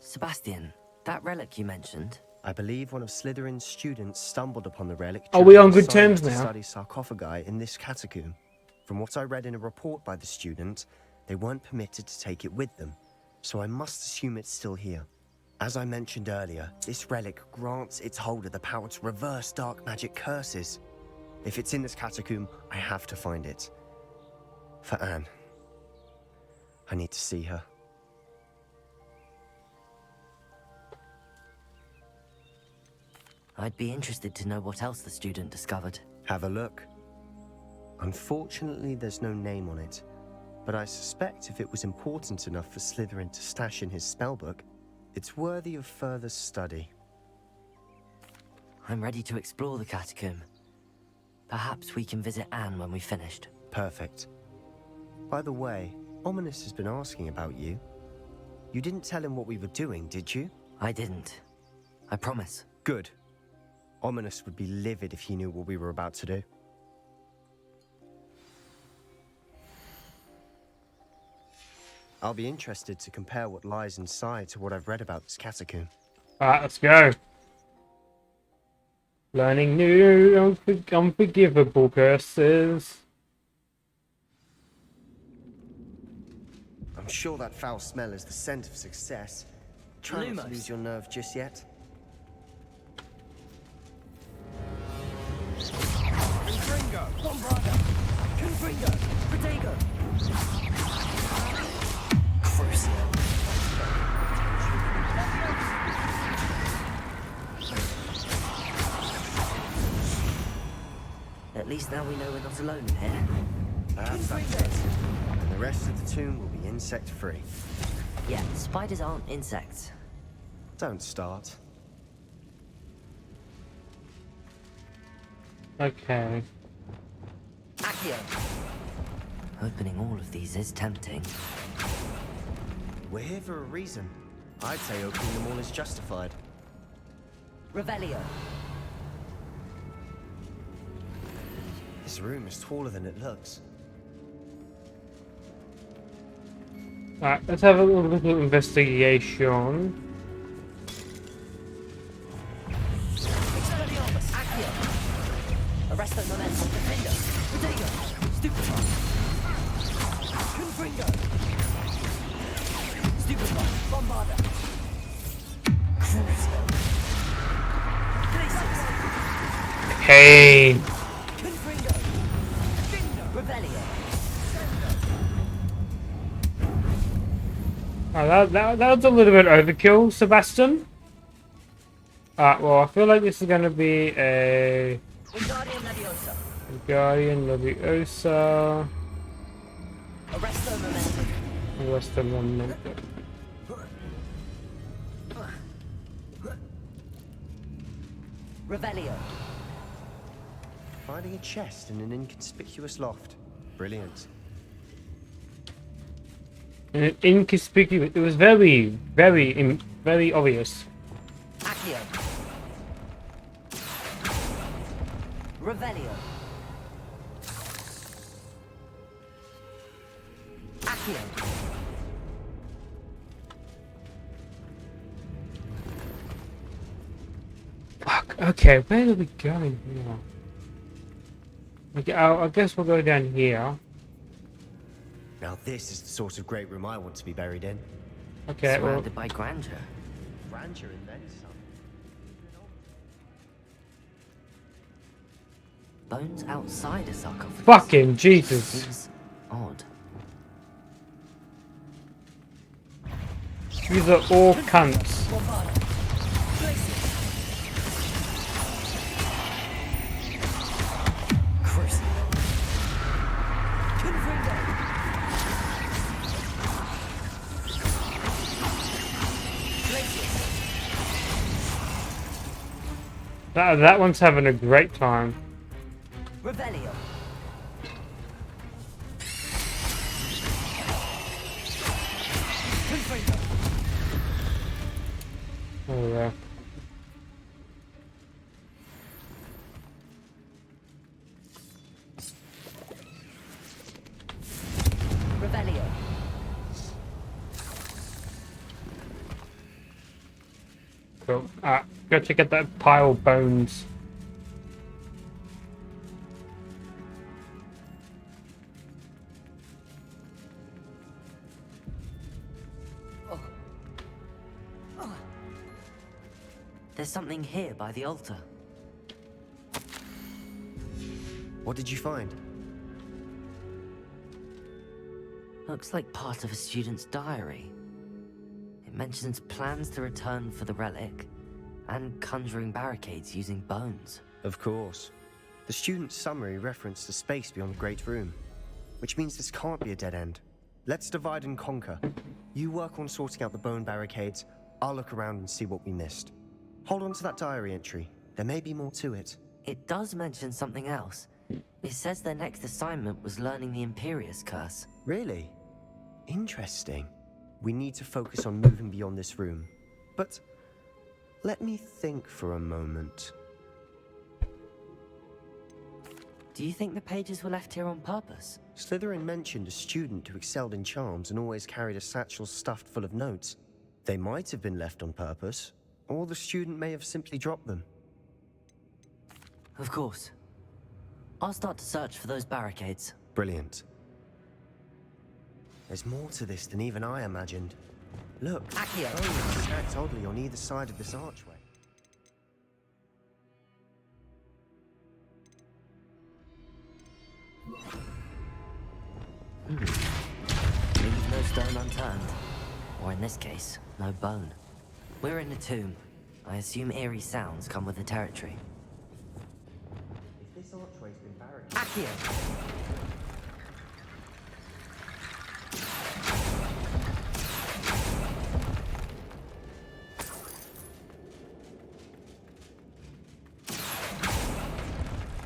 Sebastian, that relic you mentioned. I believe one of Slytherin's students stumbled upon the relic. Are we on during good assignment terms to now? Study sarcophagi in this catacomb. From what I read in a report by the student, they weren't permitted to take it with them, so I must assume it's still here. As I mentioned earlier, this relic grants its holder the power to reverse dark magic curses. If it's in this catacomb, I have to find it. For Anne. I need to see her. I'd be interested to know what else the student discovered. Have a look. Unfortunately, there's no name on it, but I suspect if it was important enough for Slytherin to stash in his spellbook, it's worthy of further study. I'm ready to explore the catacomb. Perhaps we can visit Anne when we've finished. Perfect. By the way, Ominous has been asking about you. You didn't tell him what we were doing, did you? I didn't. I promise. Good. Ominous would be livid if he knew what we were about to do. I'll be interested to compare what lies inside to what I've read about this catacomb. Alright, let's go. Learning new unforgivable curses. I'm sure that foul smell is the scent of success. Try not to lose your nerve just yet. Confringo! Bombarda! Confringo! Protego! Crucial. At least now we know we're not alone in here. Perhaps that's it. And the rest of the tomb will be insect-free. Yeah, spiders aren't insects. Don't start. Okay. Accio! Opening all of these is tempting. We're here for a reason. I'd say opening them all is justified. Revelio. This room is taller than it looks. Alright, let's have a little investigation. Expelliarmus. Accio. Arresto momentum. Defender. Protego. Stupefy. Confringo. Stupefy. Bombarda. Crucial. Glacius. Pain. Confringo. Revelio. Oh, that was a little bit overkill, Sebastian. Well, I feel like this is going to be a Wingardium Leviosa. Guardian Leviosa. Arresto momentum. What's the one? Revelio. Finding a chest in an inconspicuous loft. Brilliant. Inconspicuous. It was very obvious. Accio. Revelio. Accio. Fuck. Okay, where are we going here? Okay, I guess we'll go down here. Now this is the sort of great room I want to be buried in. Okay, well, Surrounded by grandeur. Grandeur and then some. Bones outside a sarcophagus. fucking Jesus. Seems odd. These are all cunts. That one's having a great time. Revelio. Oh yeah. Revelio. Cool. Go check out that pile of bones. There's something here by the altar. What did you find? Looks like part of a student's diary. It mentions plans to return for the relic and conjuring barricades using bones. Of course. The student's summary referenced a space beyond the Great Room, which means this can't be a dead end. Let's divide and conquer. You work on sorting out the bone barricades, I'll look around and see what we missed. Hold on to that diary entry. There may be more to it. It does mention something else. It says their next assignment was learning the Imperius Curse. Really? Interesting. We need to focus on moving beyond this room. But let me think for a moment. Do you think the pages were left here on purpose? Slytherin mentioned a student who excelled in charms and always carried a satchel stuffed full of notes. They might have been left on purpose, or the student may have simply dropped them. Of course. I'll start to search for those barricades. Brilliant. There's more to this than even I imagined. Look, Accio. bones stacked oddly on either side of this archway. Leave no stone unturned. Or in this case, no bone. We're in a tomb. I assume eerie sounds come with the territory. If this archway's been barricaded... Accio!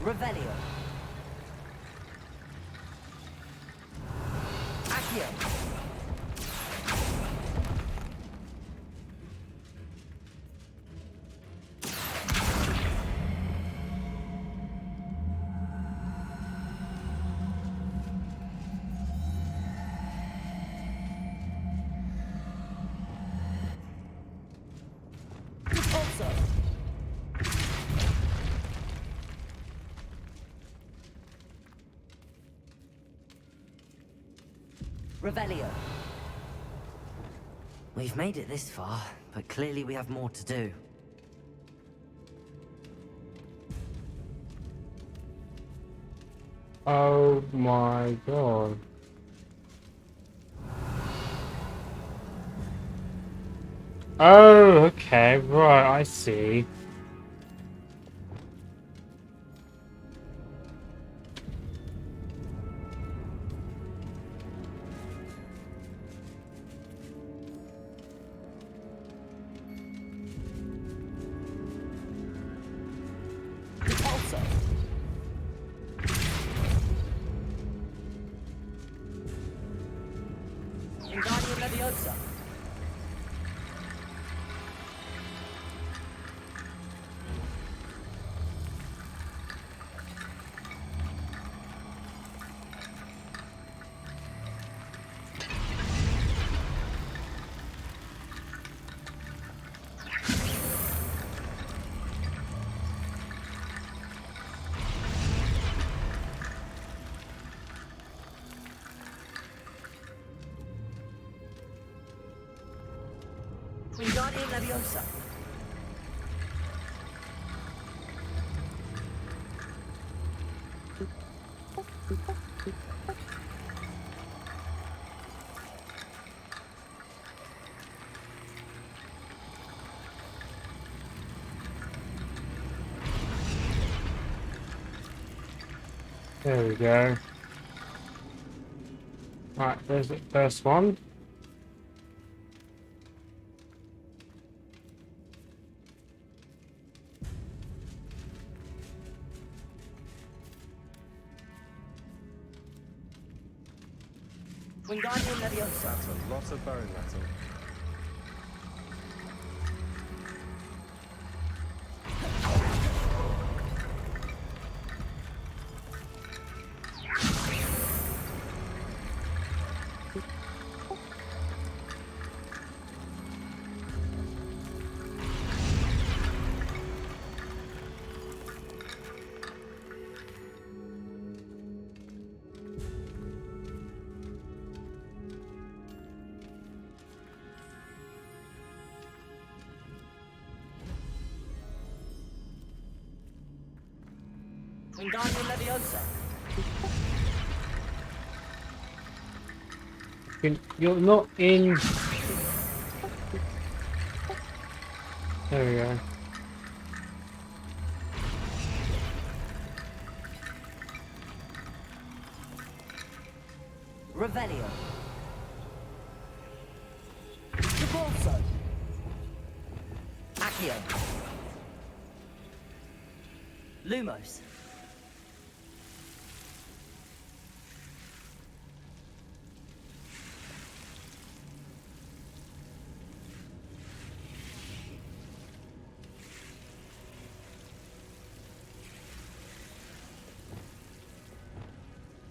Revelio. Accio. Revelio. We've made it this far, but clearly we have more to do. Oh my god. Oh, okay, right, I see. Wingardium Leviosa. There we go. Right, there's the first one. Wingardium Leviosa. That's a lot of bone metal. Wingardium Leviosa. You're not in. There we go. Revelio. Repulso. Accio. Lumos.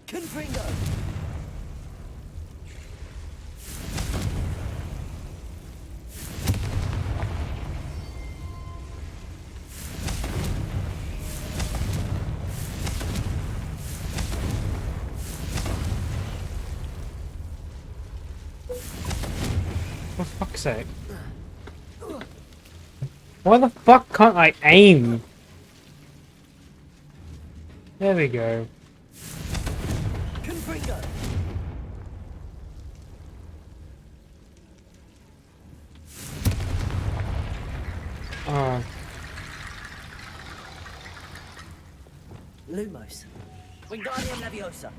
Confringo. For fuck's sake. Why the fuck can't I aim? There we go. Confringo. Lumos. Wingardium Leviosa.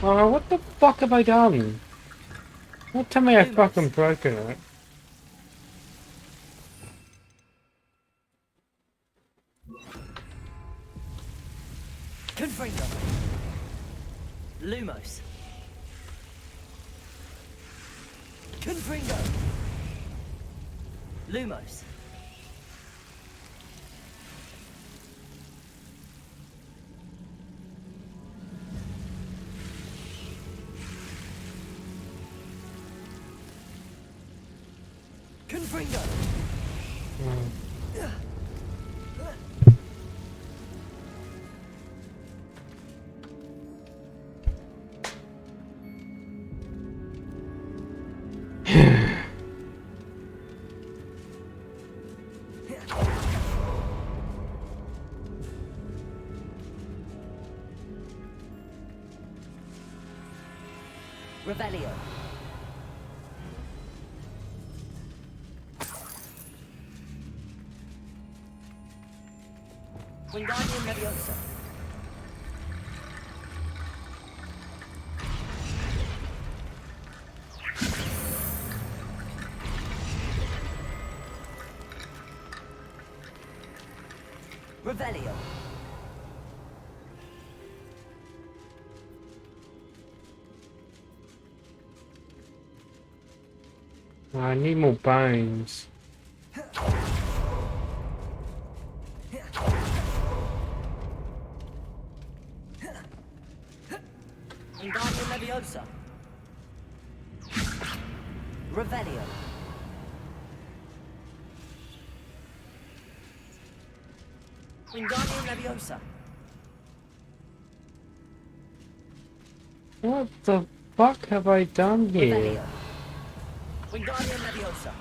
Oh, what the fuck have I done? Don't tell me I've fucking broken it. Confringo. Lumos. Confringo. Lumos. Confringo. Revelio. Wingardium Leviosa. Revelio. I need more bones. Wingardium Leviosa. Revelio. Wingardium Leviosa. What the fuck have I done here? Wingardium Leviosa.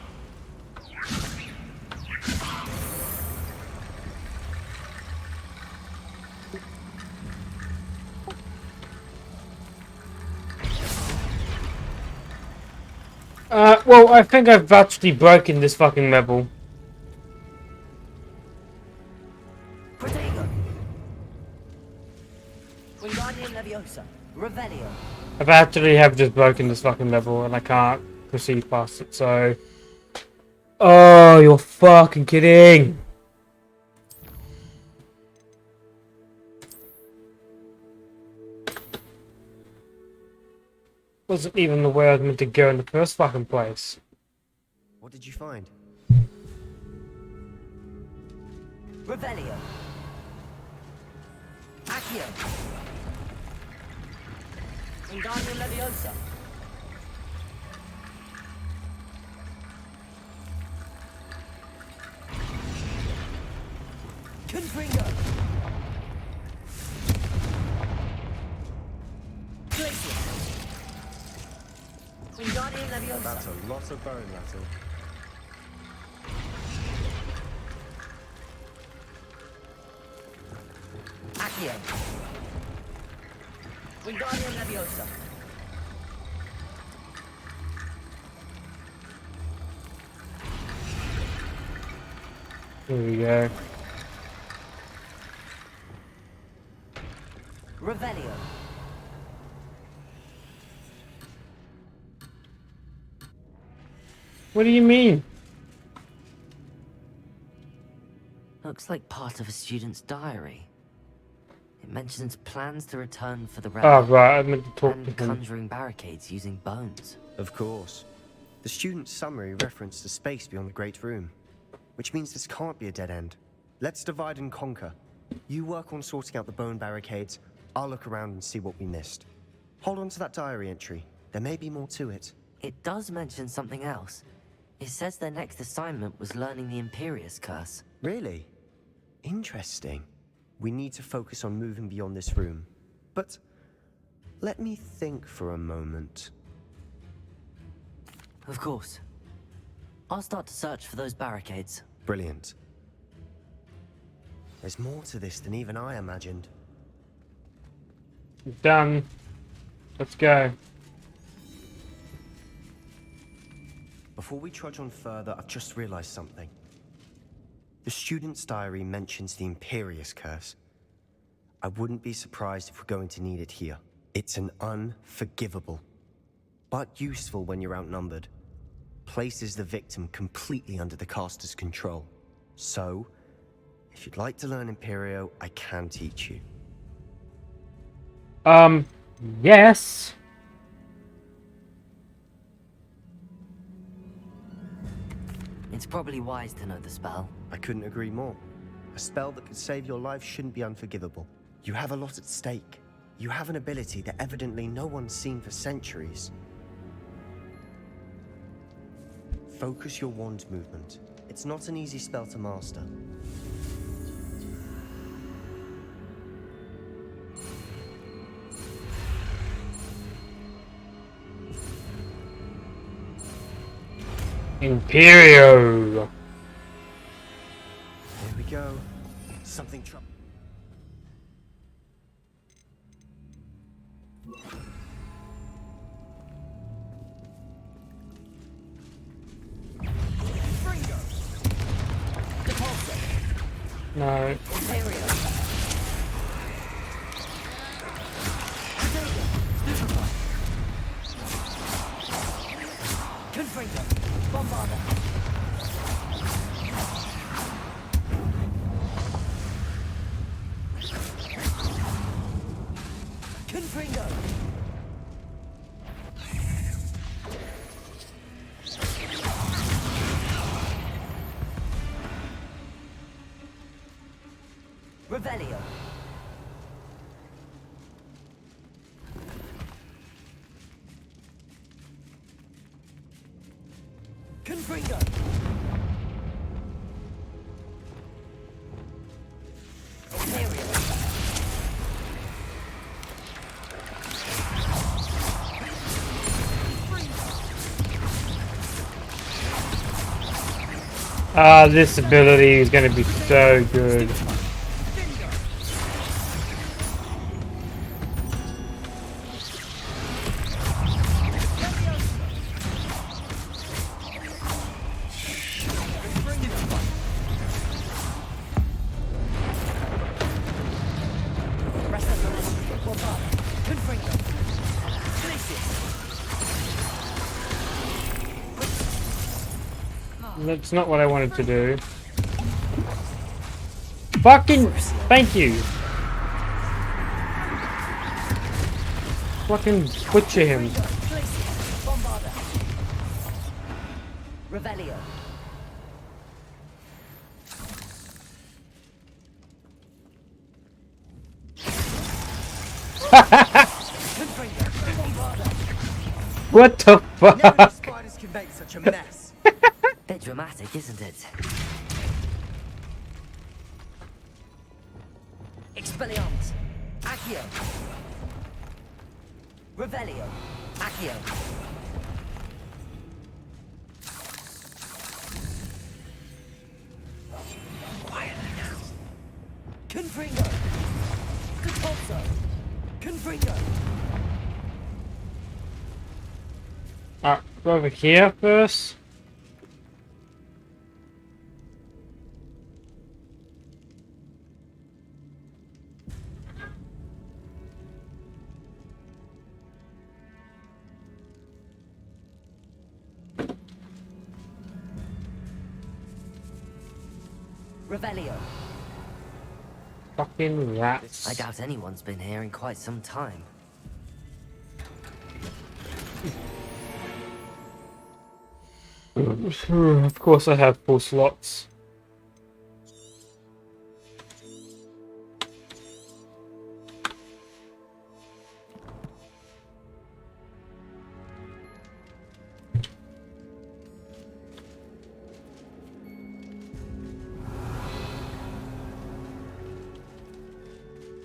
Well, I think I've actually broken this fucking level. Protego. Wingardium Leviosa. Revelio. I've actually have just broken this fucking level and I can't proceed past it, so... Oh, you're fucking kidding! Wasn't even the way I was meant to go in the first fucking place. What did you find? Revelio. Accio. Wingardium Leviosa. Confringo. Glacier. Wingardium Leviosa. That's a lot of bone rattle. Accio. Wingardium Leviosa. Here we go. Revelio. What do you mean? Looks like part of a student's diary. It mentions plans to return for the Oh, relic right, I meant to talk to and him. conjuring barricades using bones. Of course. The student's summary referenced a space beyond the Great Room, which means this can't be a dead end. Let's divide and conquer. You work on sorting out the bone barricades, I'll look around and see what we missed. Hold on to that diary entry. There may be more to it. It does mention something else. It says their next assignment was learning the Imperius Curse. Really? Interesting. We need to focus on moving beyond this room. But let me think for a moment. Of course. I'll start to search for those barricades. Brilliant. There's more to this than even I imagined. Done. Let's go. Before we trudge on further, I've just realized something. The student's diary mentions the Imperius Curse. I wouldn't be surprised if we're going to need it here. It's an unforgivable, but useful when you're outnumbered. Places the victim completely under the caster's control. So, if you'd like to learn Imperio, I can teach you. Yes. It's probably wise to know the spell. I couldn't agree more. A spell that could save your life shouldn't be unforgivable. You have a lot at stake. You have an ability that evidently no one's seen for centuries. Focus your wand movement. It's not an easy spell to master. Imperio. Here we go. Something trouble. No. Revelio. Confringo. Ah, this ability is going to be so good. That's not what I wanted to do. Fucking thank you. Fucking butcher him. Revelio. What the fuck? Spiders can make such a mess. Bit dramatic, isn't it? Expelliarmus. Accio. Revelio. Accio. Quietly now. Confringo. Compulso. Confringo. Go over here first. Revelio. Fucking rats. I doubt anyone's been here in quite some time. Of course I have full slots.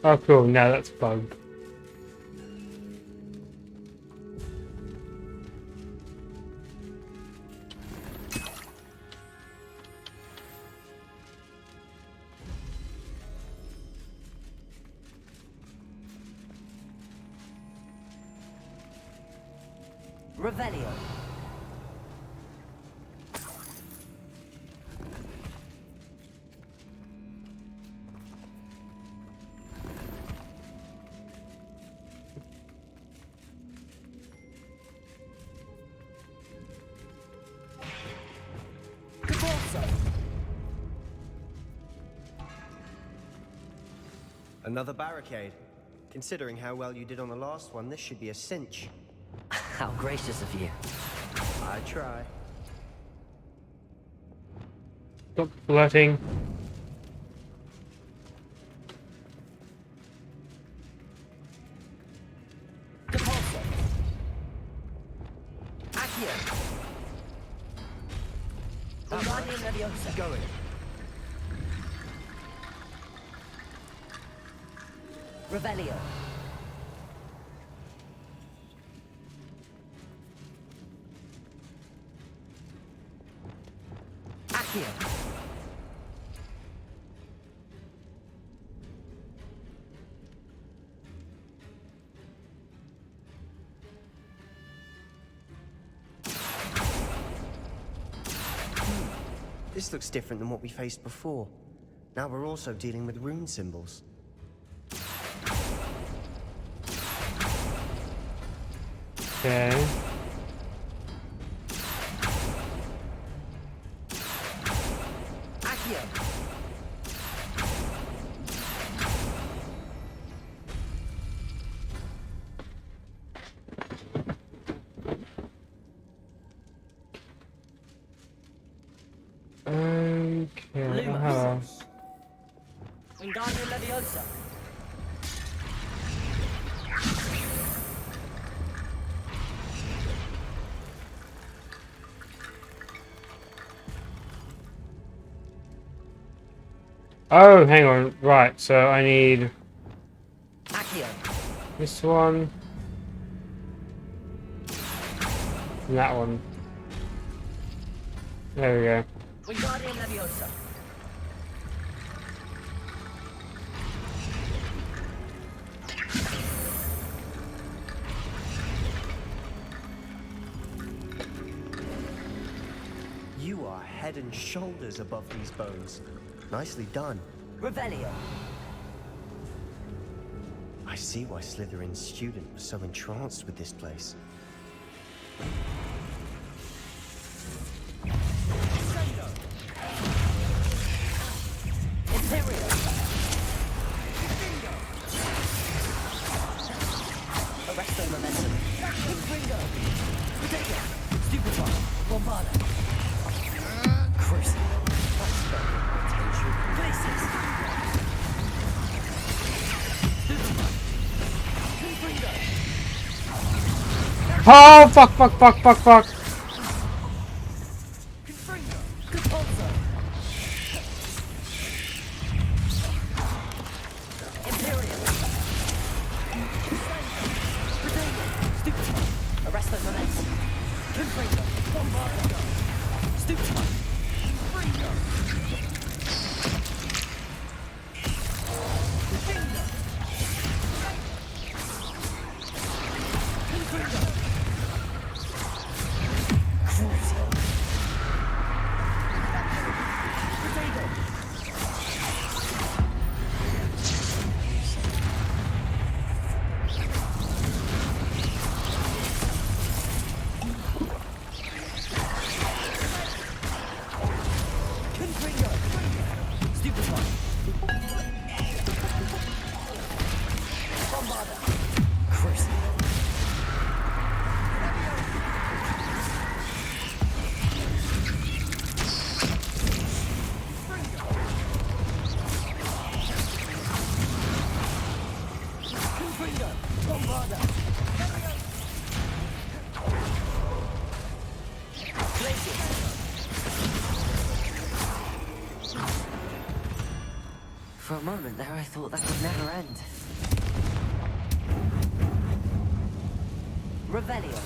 Oh cool, now that's bugged. Revelio. Another barricade. Considering how well you did on the last one, this should be a cinch. How gracious of you. I try. Stop flirting. Compulso. Accio. Wingardium Leviosa. Going. Revelio. Accio. This looks different than what we faced before. Now we're also dealing with rune symbols. Okay. Accio. Okay. Wingardium Leviosa. Oh, hang on. Right, so I need Accio. this one. And that one. There we go. Wingardium Leviosa. You are head and shoulders above these bones. Nicely done. Revelio. I see why Slytherin's student was so entranced with this place. Imperial. Arresto momentum. Ringo. Potato. Stupefy. Bombarda. Crucible. Potential places. Oh, fuck, fuck, fuck, fuck, fuck. Arresto momentum. Confringo. Bombarda. Stupefy. For a moment there, I thought that would never end. Revelio.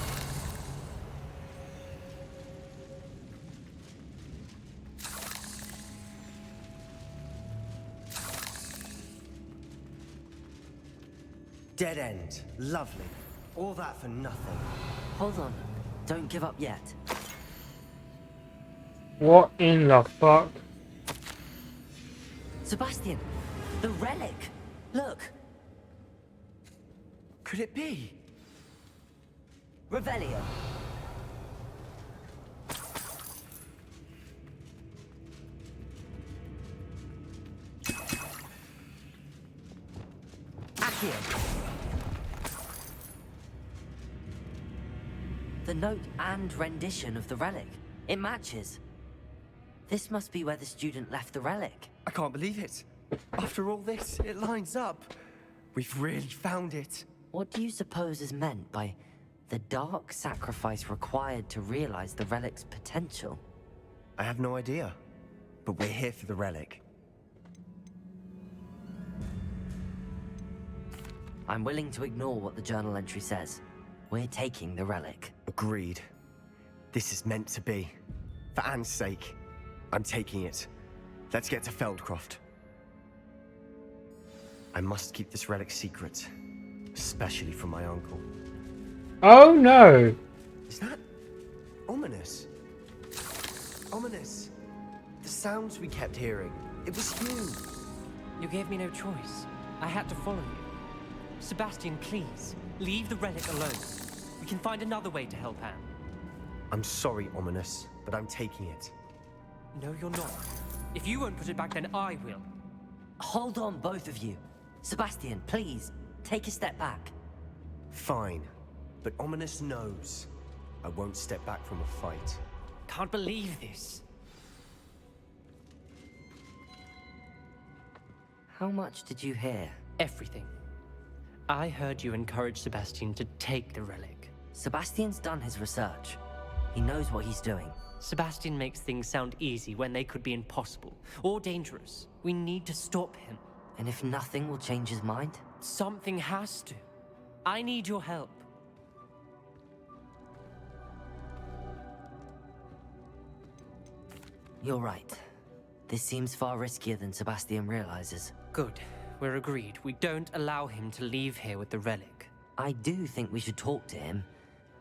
Dead end. Lovely. All that for nothing. Hold on. Don't give up yet. What in the fuck? Sebastian, the relic. Look. Could it be? Revelio. Accio. The note and rendition of the relic. It matches. This must be where the student left the relic. I can't believe it. After all this, it lines up. We've really found it. What do you suppose is meant by the dark sacrifice required to realize the relic's potential? I have no idea. But we're here for the relic. I'm willing to ignore what the journal entry says. We're taking the relic. Agreed. This is meant to be. For Anne's sake, I'm taking it. Let's get to Feldcroft. I must keep this relic secret, especially from my uncle. Oh no! Is that ominous? Ominous. The sounds we kept hearing. It was you. You gave me no choice. I had to follow you. Sebastian, please, leave the relic alone. We can find another way to help Anne. I'm sorry, Ominous, but I'm taking it. No, you're not. If you won't put it back, then I will. Hold on, both of you. Sebastian, please, take a step back. Fine, but Ominous knows I won't step back from a fight. Can't believe this. How much did you hear? Everything. I heard you encourage Sebastian to take the relic. Sebastian's done his research. He knows what he's doing. Sebastian makes things sound easy when they could be impossible or dangerous. We need to stop him. And if nothing will change his mind? Something has to. I need your help. You're right. This seems far riskier than Sebastian realizes. Good. We're agreed. We don't allow him to leave here with the relic. I do think we should talk to him,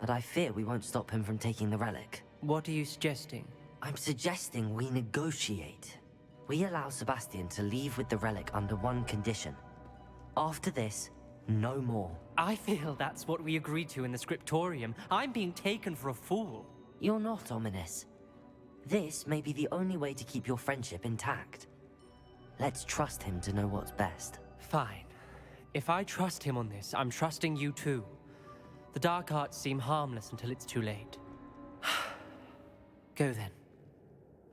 but I fear we won't stop him from taking the relic. What are you suggesting? I'm suggesting we negotiate. We allow Sebastian to leave with the relic under one condition. After this, no more. I feel that's what we agreed to in the scriptorium. I'm being taken for a fool. You're not, Ominous. This may be the only way to keep your friendship intact. Let's trust him to know what's best. Fine. If I trust him on this, I'm trusting you too. The dark arts seem harmless until it's too late. Go then.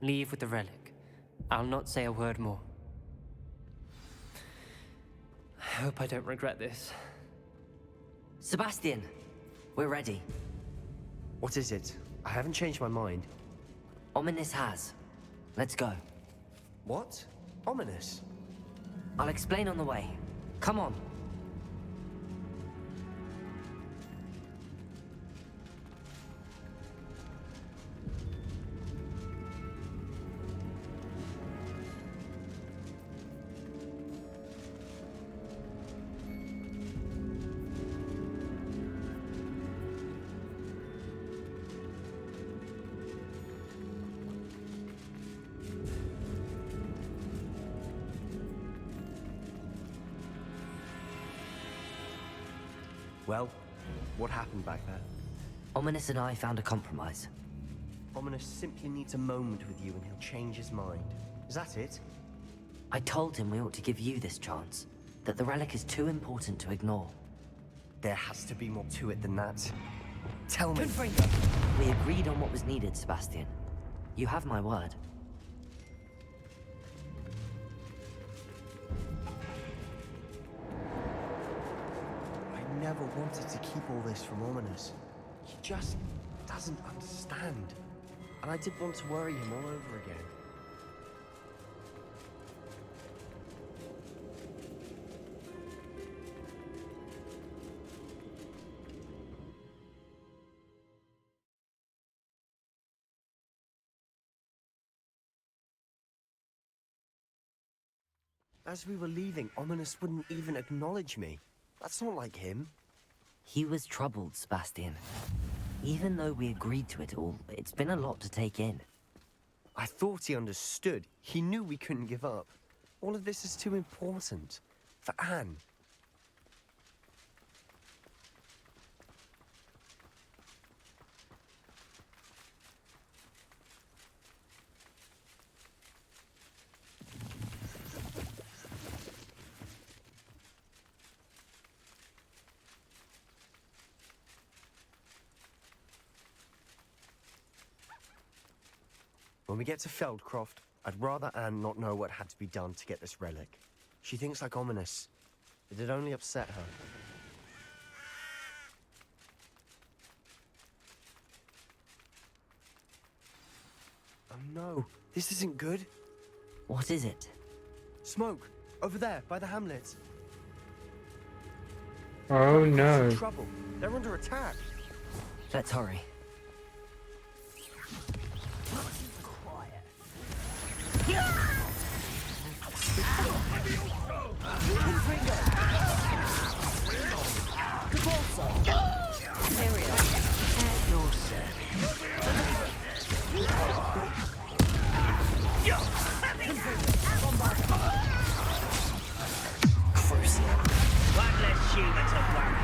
Leave with the relic. I'll not say a word more. I hope I don't regret this. Sebastian, we're ready. What is it? I haven't changed my mind. Ominous has. Let's go. What? Ominous? I'll explain on the way. Come on. Well, what happened back there? Ominous and I found a compromise. Ominous simply needs a moment with you and he'll change his mind. Is that it? I told him we ought to give you this chance, that the relic is too important to ignore. There has to be more to it than that. Tell me. We agreed on what was needed, Sebastian. You have my word. I never wanted to keep all this from Ominous. He just doesn't understand. And I didn't want to worry him all over again. As we were leaving, Ominous wouldn't even acknowledge me. That's not like him. He was troubled, Sebastian. Even though we agreed to it all, it's been a lot to take in. I thought he understood. He knew we couldn't give up. All of this is too important. For Anne. When we get to Feldcroft, I'd rather Anne not know what had to be done to get this relic. She thinks like Ominous. It'd only upset her. Oh no, this isn't good. What is it? Smoke! Over there, by the hamlet. Oh no. Trouble. They're under attack. Let's hurry. One less human to worry.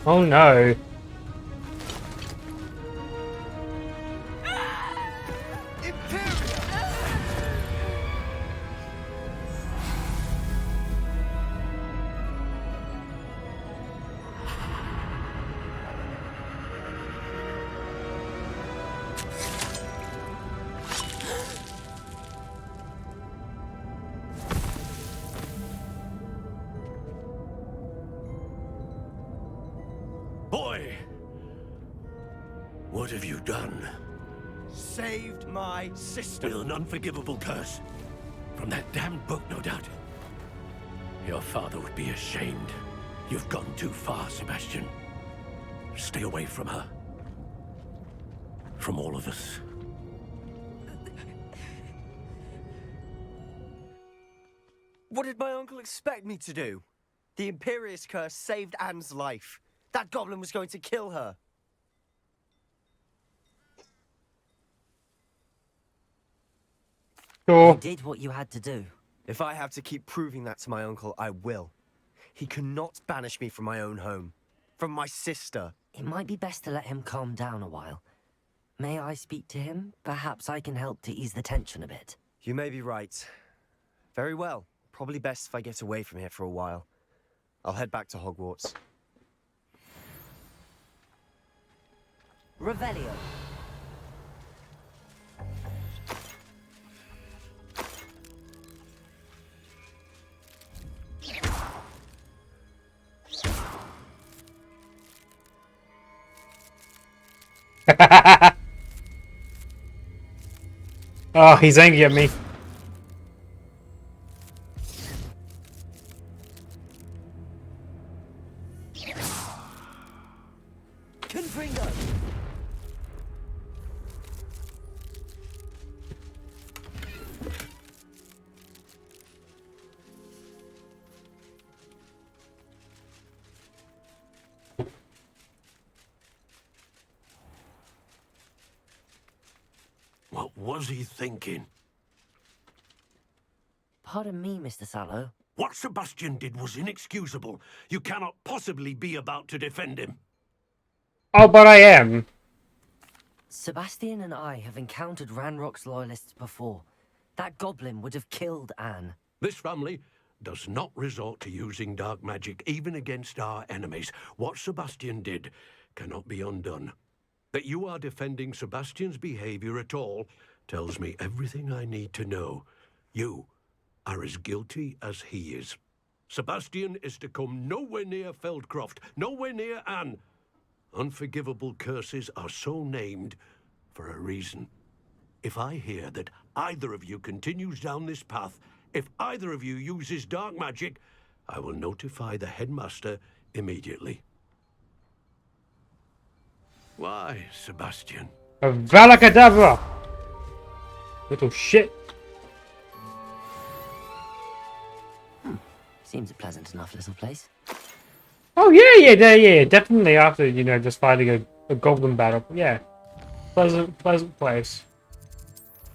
Oh no. Boy! What have you done? Saved my sister. With an unforgivable curse. From that damned book, no doubt. Your father would be ashamed. You've gone too far, Sebastian. Stay away from her. From all of us. What did my uncle expect me to do? The Imperius curse saved Anne's life. That goblin was going to kill her. You did what you had to do. If I have to keep proving that to my uncle, I will. He cannot banish me from my own home. From my sister. It might be best to let him calm down a while. May I speak to him? Perhaps I can help to ease the tension a bit. You may be right. Very well. Probably best if I get away from here for a while. I'll head back to Hogwarts. Revelio. Oh, he's angry at me. Confringo. What was he thinking? Pardon me, Mr. Sallow. What Sebastian did was inexcusable. You cannot possibly be about to defend him. Oh, but I am. Sebastian and I have encountered Ranrock's loyalists before. That goblin would have killed Anne. This family does not resort to using dark magic even against our enemies. What Sebastian did cannot be undone. That you are defending Sebastian's behavior at all tells me everything I need to know. You are as guilty as he is. Sebastian is to come nowhere near Feldcroft, nowhere near Anne. Unforgivable curses are so named for a reason. If I hear that either of you continues down this path, if either of you uses dark magic, I will notify the headmaster immediately. Why, Sebastian? Avada Kedavra! Little shit. Seems a pleasant enough little place. Oh yeah, definitely after, you know, just fighting a goblin battle. Yeah. Pleasant place.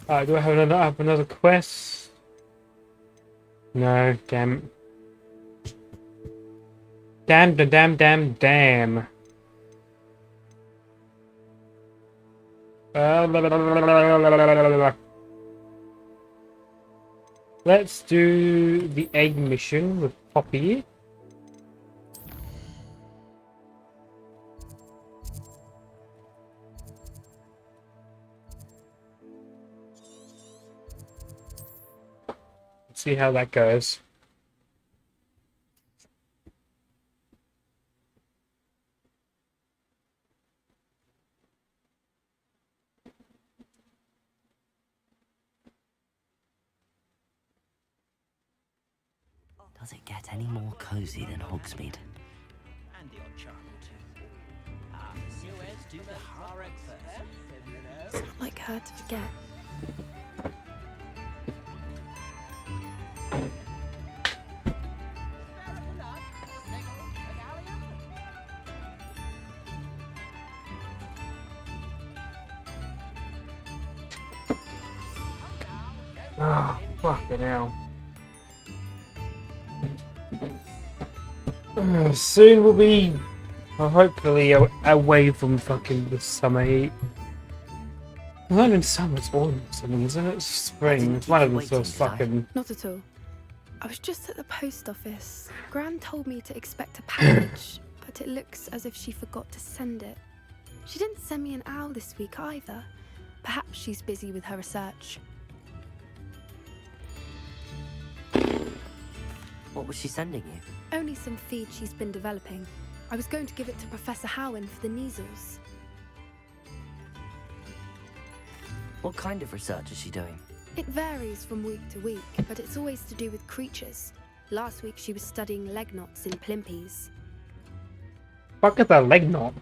Alright, do I have another quest? No, damn. Damn. Let's do the egg mission with Poppy. Let's see how that goes. Does it get any more cozy than Hogsmeade? And the odd charm or two. AUS do the hard first. It's not like her to forget. Oh, fucking hell. Soon we'll be Well, hopefully away from fucking the summer heat. Not in summer, it's autumn, something, isn't it? It's spring. It's one of them sort of fucking. Not at all. I was just at the post office. Gran told me to expect a package, but it looks as if she forgot to send it. She didn't send me an owl this week either. Perhaps she's busy with her research. What was she sending you? Only some feed she's been developing. I was going to give it to Professor Howen for the measles. What kind of research is she doing? It varies from week to week, but it's always to do with creatures. Last week she was studying leg knots in plimpies. Fuck at that leg knot.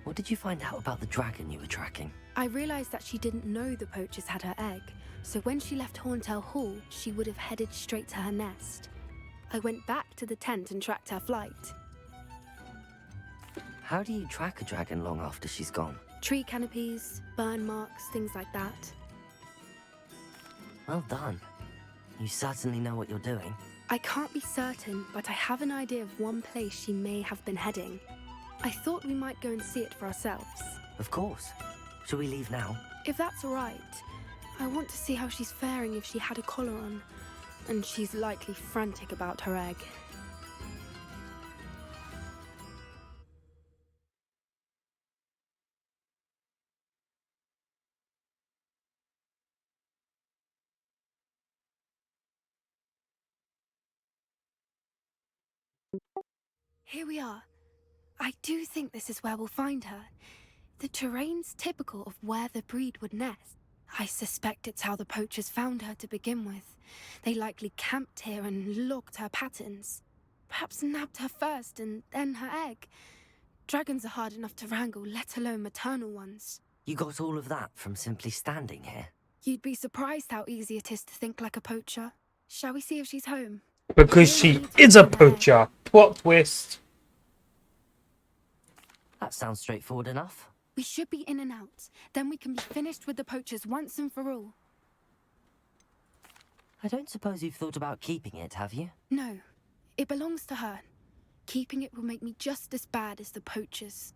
What did you find out about the dragon you were tracking? I realized that she didn't know the poachers had her egg, so when she left Horntail Hall, she would have headed straight to her nest. I went back to the tent and tracked her flight. How do you track a dragon long after she's gone? Tree canopies, burn marks, things like that. Well done. You certainly know what you're doing. I can't be certain, but I have an idea of one place she may have been heading. I thought we might go and see it for ourselves. Of course. Shall we leave now? If that's all right. I want to see how she's faring if she had a collar on. And she's likely frantic about her egg. Here we are. I do think this is where we'll find her. The terrain's typical of where the breed would nest. I suspect it's how the poachers found her to begin with. They likely camped here and logged her patterns. Perhaps nabbed her first and then her egg. Dragons are hard enough to wrangle, let alone maternal ones. You got all of that from simply standing here? You'd be surprised how easy it is to think like a poacher. Shall we see if she's home? Because she is a poacher. Plot twist. That sounds straightforward enough. We should be in and out. Then we can be finished with the poachers once and for all. I don't suppose you've thought about keeping it, have you? No. It belongs to her. Keeping it will make me just as bad as the poachers.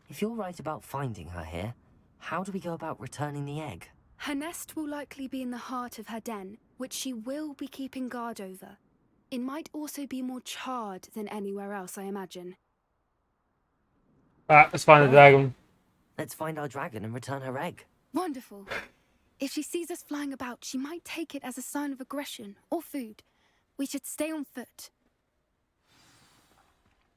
If you're right about finding her here, how do we go about returning the egg? Her nest will likely be in the heart of her den, which she will be keeping guard over. It might also be more charred than anywhere else, I imagine. Let's find the dragon. Let's find our dragon and return her egg. Wonderful. If she sees us flying about, she might take it as a sign of aggression or food. We should stay on foot.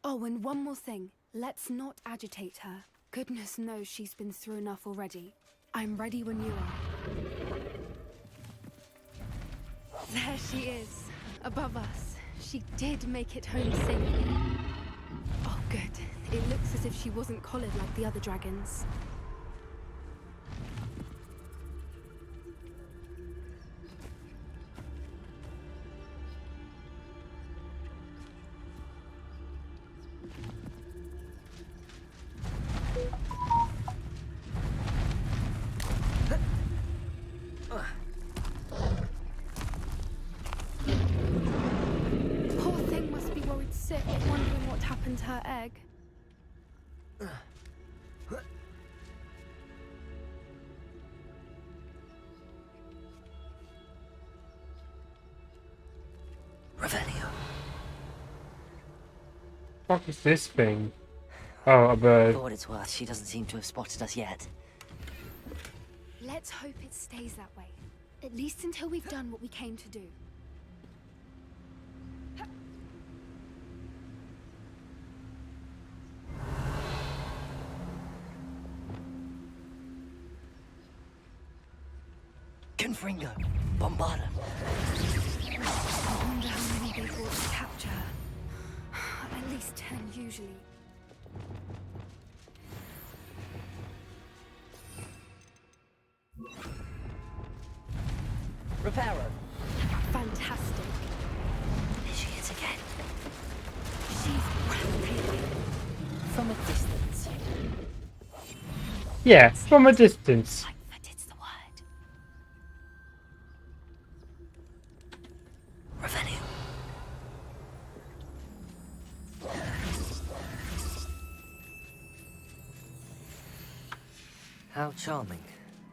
Oh, and one more thing. Let's not agitate her. Goodness knows she's been through enough already. I'm ready when you are. There she is, above us. She did make it home safely. Oh, good. It looks as if she wasn't collared like the other dragons. Poor thing must be worried sick, wondering what happened to her egg. Revelio. What is this thing? Oh, a bird. For what it's worth, she doesn't seem to have spotted us yet. Let's hope it stays that way. At least until we've done what we came to do. Confringo, Bombarda. I wonder how many they brought to capture her. At least 10 usually. Reparo. Fantastic. There she is again. She's breathtaking. From a distance. Yeah, from a distance. But it's the word. Revelio. How charming.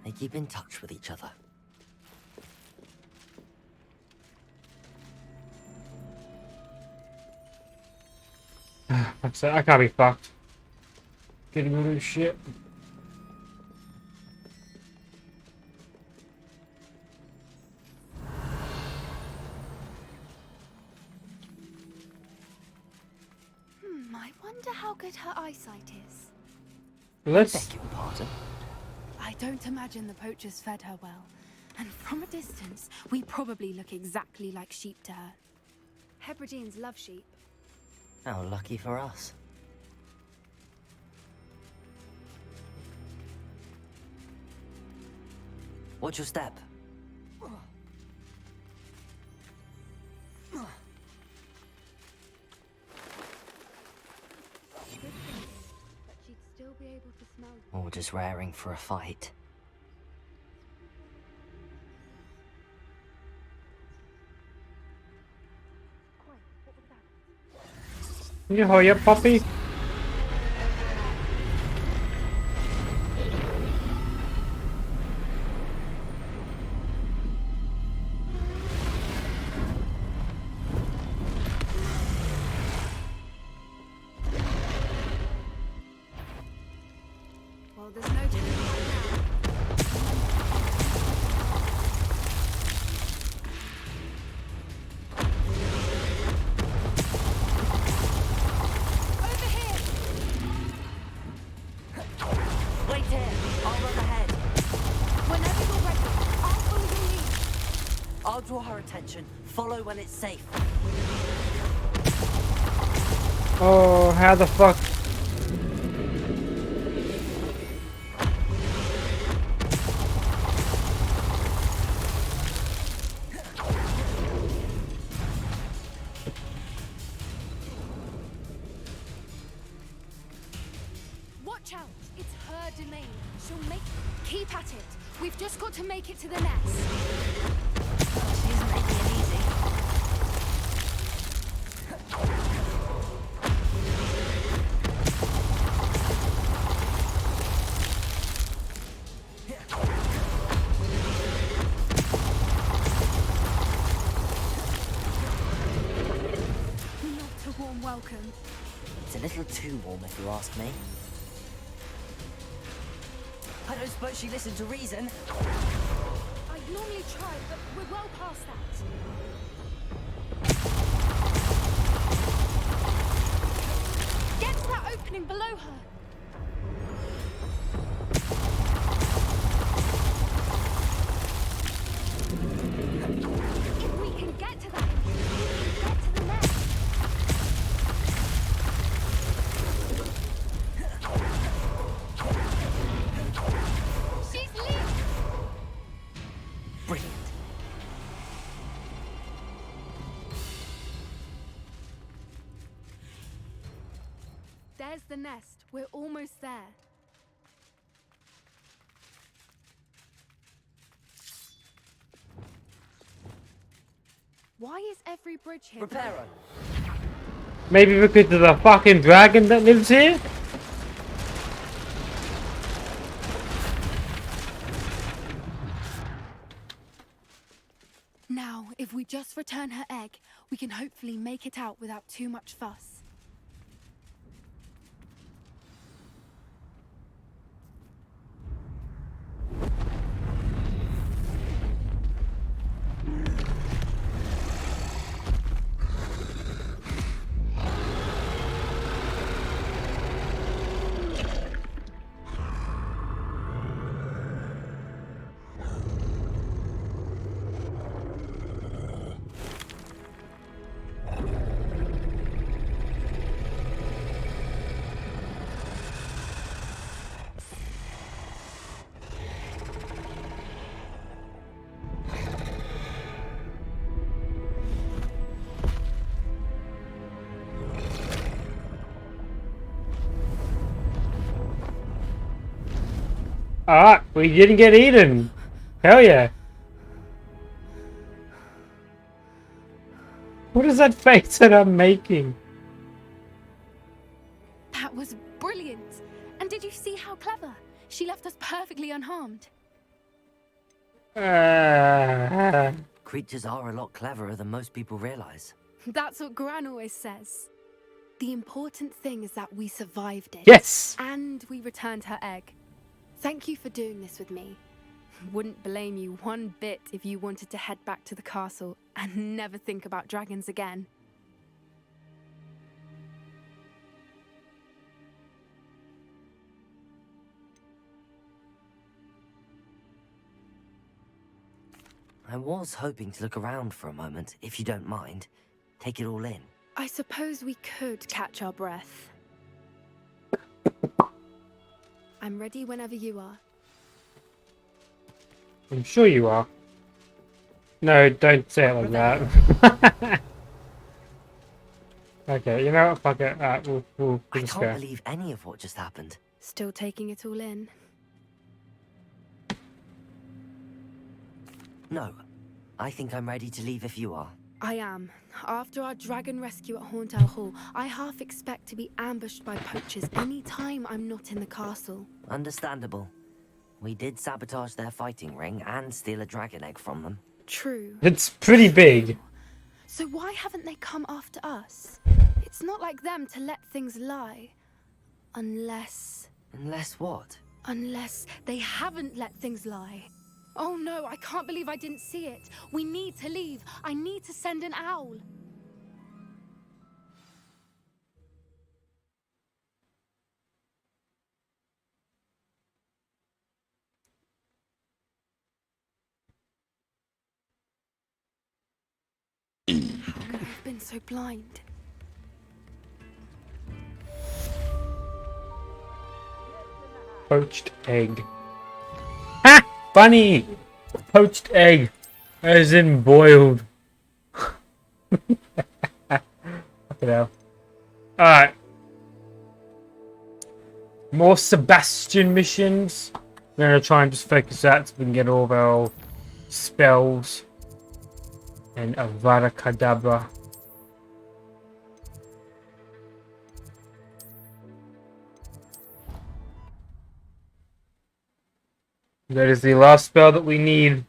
They keep in touch with each other. That's it. I can't be fucked. Getting rid of this shit. I wonder how good her eyesight is. Let's. Beg your pardon? I don't imagine the poachers fed her well. And from a distance, we probably look exactly like sheep to her. Hebrideans love sheep. How lucky for us. Watch your step. But she'd still be able to smell you. Or just raring for a fight. Can you hurry up, puppy? Well, there's no turning back now. Over here! Wait here! I'll run ahead. Whenever you're ready, I'll follow your lead. I'll draw her attention. Follow when it's safe. Oh, how the fuck? Watch out! It's her domain. She'll make... Keep at it. We've just got to make it to the nest. She's making it easy. Not a warm welcome. It's a little too warm if you ask me. I don't suppose she listened to reason. I'd normally try, but we're well past that. Get to that opening below her. If we can get to that entrance, we can get to the nest. She's leaving. Brilliant. There's the nest. We're almost there. Why is every bridge here? Reparo. Maybe because of the fucking dragon that lives here? Now, if we just return her egg, we can hopefully make it out without too much fuss. Alright, we didn't get eaten. Hell yeah. What is that face that I'm making? That was brilliant. And did you see how clever? She left us perfectly unharmed. Creatures are a lot cleverer than most people realize. That's what Gran always says. The important thing is that we survived it. Yes! And we returned her egg. Thank you for doing this with me. Wouldn't blame you one bit if you wanted to head back to the castle and never think about dragons again. I was hoping to look around for a moment, if you don't mind. Take it all in. I suppose we could catch our breath. I'm ready whenever you are. I'm sure you are. No, don't say it like that. Okay, you know what? Fuck it. We'll I just can't go. believe any of what just happened. Still taking it all in. No, I think I'm ready to leave if you are. I am. After our dragon rescue at Hauntow Hall, I half expect to be ambushed by poachers any time I'm not in the castle. Understandable. We did sabotage their fighting ring and steal a dragon egg from them. True. It's pretty big. So why haven't they come after us? It's not like them to let things lie. Unless... Unless what? Unless they haven't let things lie. Oh no, I can't believe I didn't see it. We need to leave. I need to send an owl. How could I have been so blind? Poached egg. Ha! Funny! Poached egg. As in boiled. Fucking hell. Alright. More Sebastian missions. We're gonna try and just focus that so we can get all of our spells. And Avada Kedavra. That is the last spell that we need.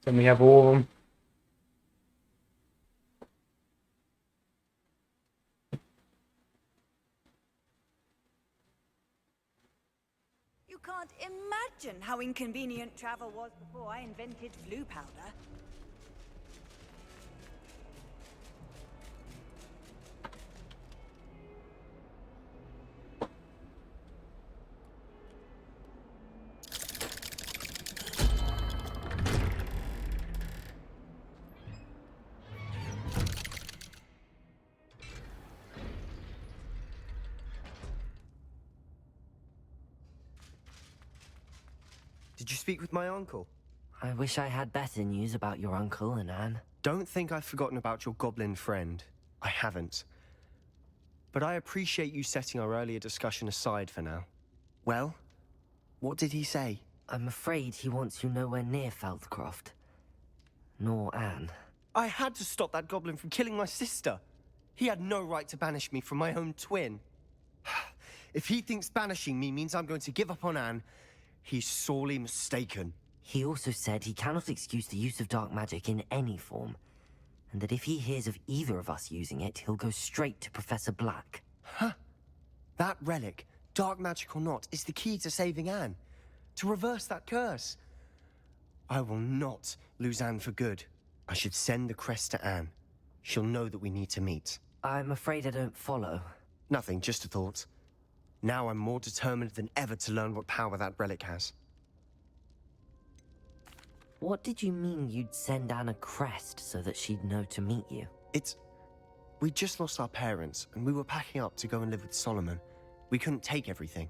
Then we have all of them. You can't imagine how inconvenient travel was before I invented flu powder. Did you speak with my uncle? I wish I had better news about your uncle and Anne. Don't think I've forgotten about your goblin friend. I haven't. But I appreciate you setting our earlier discussion aside for now. Well, what did he say? I'm afraid he wants you nowhere near Feldcroft. Nor Anne. I had to stop that goblin from killing my sister. He had no right to banish me from my own twin. If he thinks banishing me means I'm going to give up on Anne, he's sorely mistaken. He also said he cannot excuse the use of dark magic in any form, and that if he hears of either of us using it, he'll go straight to Professor Black. Huh? That relic, dark magic or not, is the key to saving Anne. To reverse that curse. I will not lose Anne for good. I should send the crest to Anne. She'll know that we need to meet. I'm afraid I don't follow. Nothing, just a thought. Now I'm more determined than ever to learn what power that relic has. What did you mean you'd send Anne a crest so that she'd know to meet you? We just lost our parents, and we were packing up to go and live with Solomon. We couldn't take everything.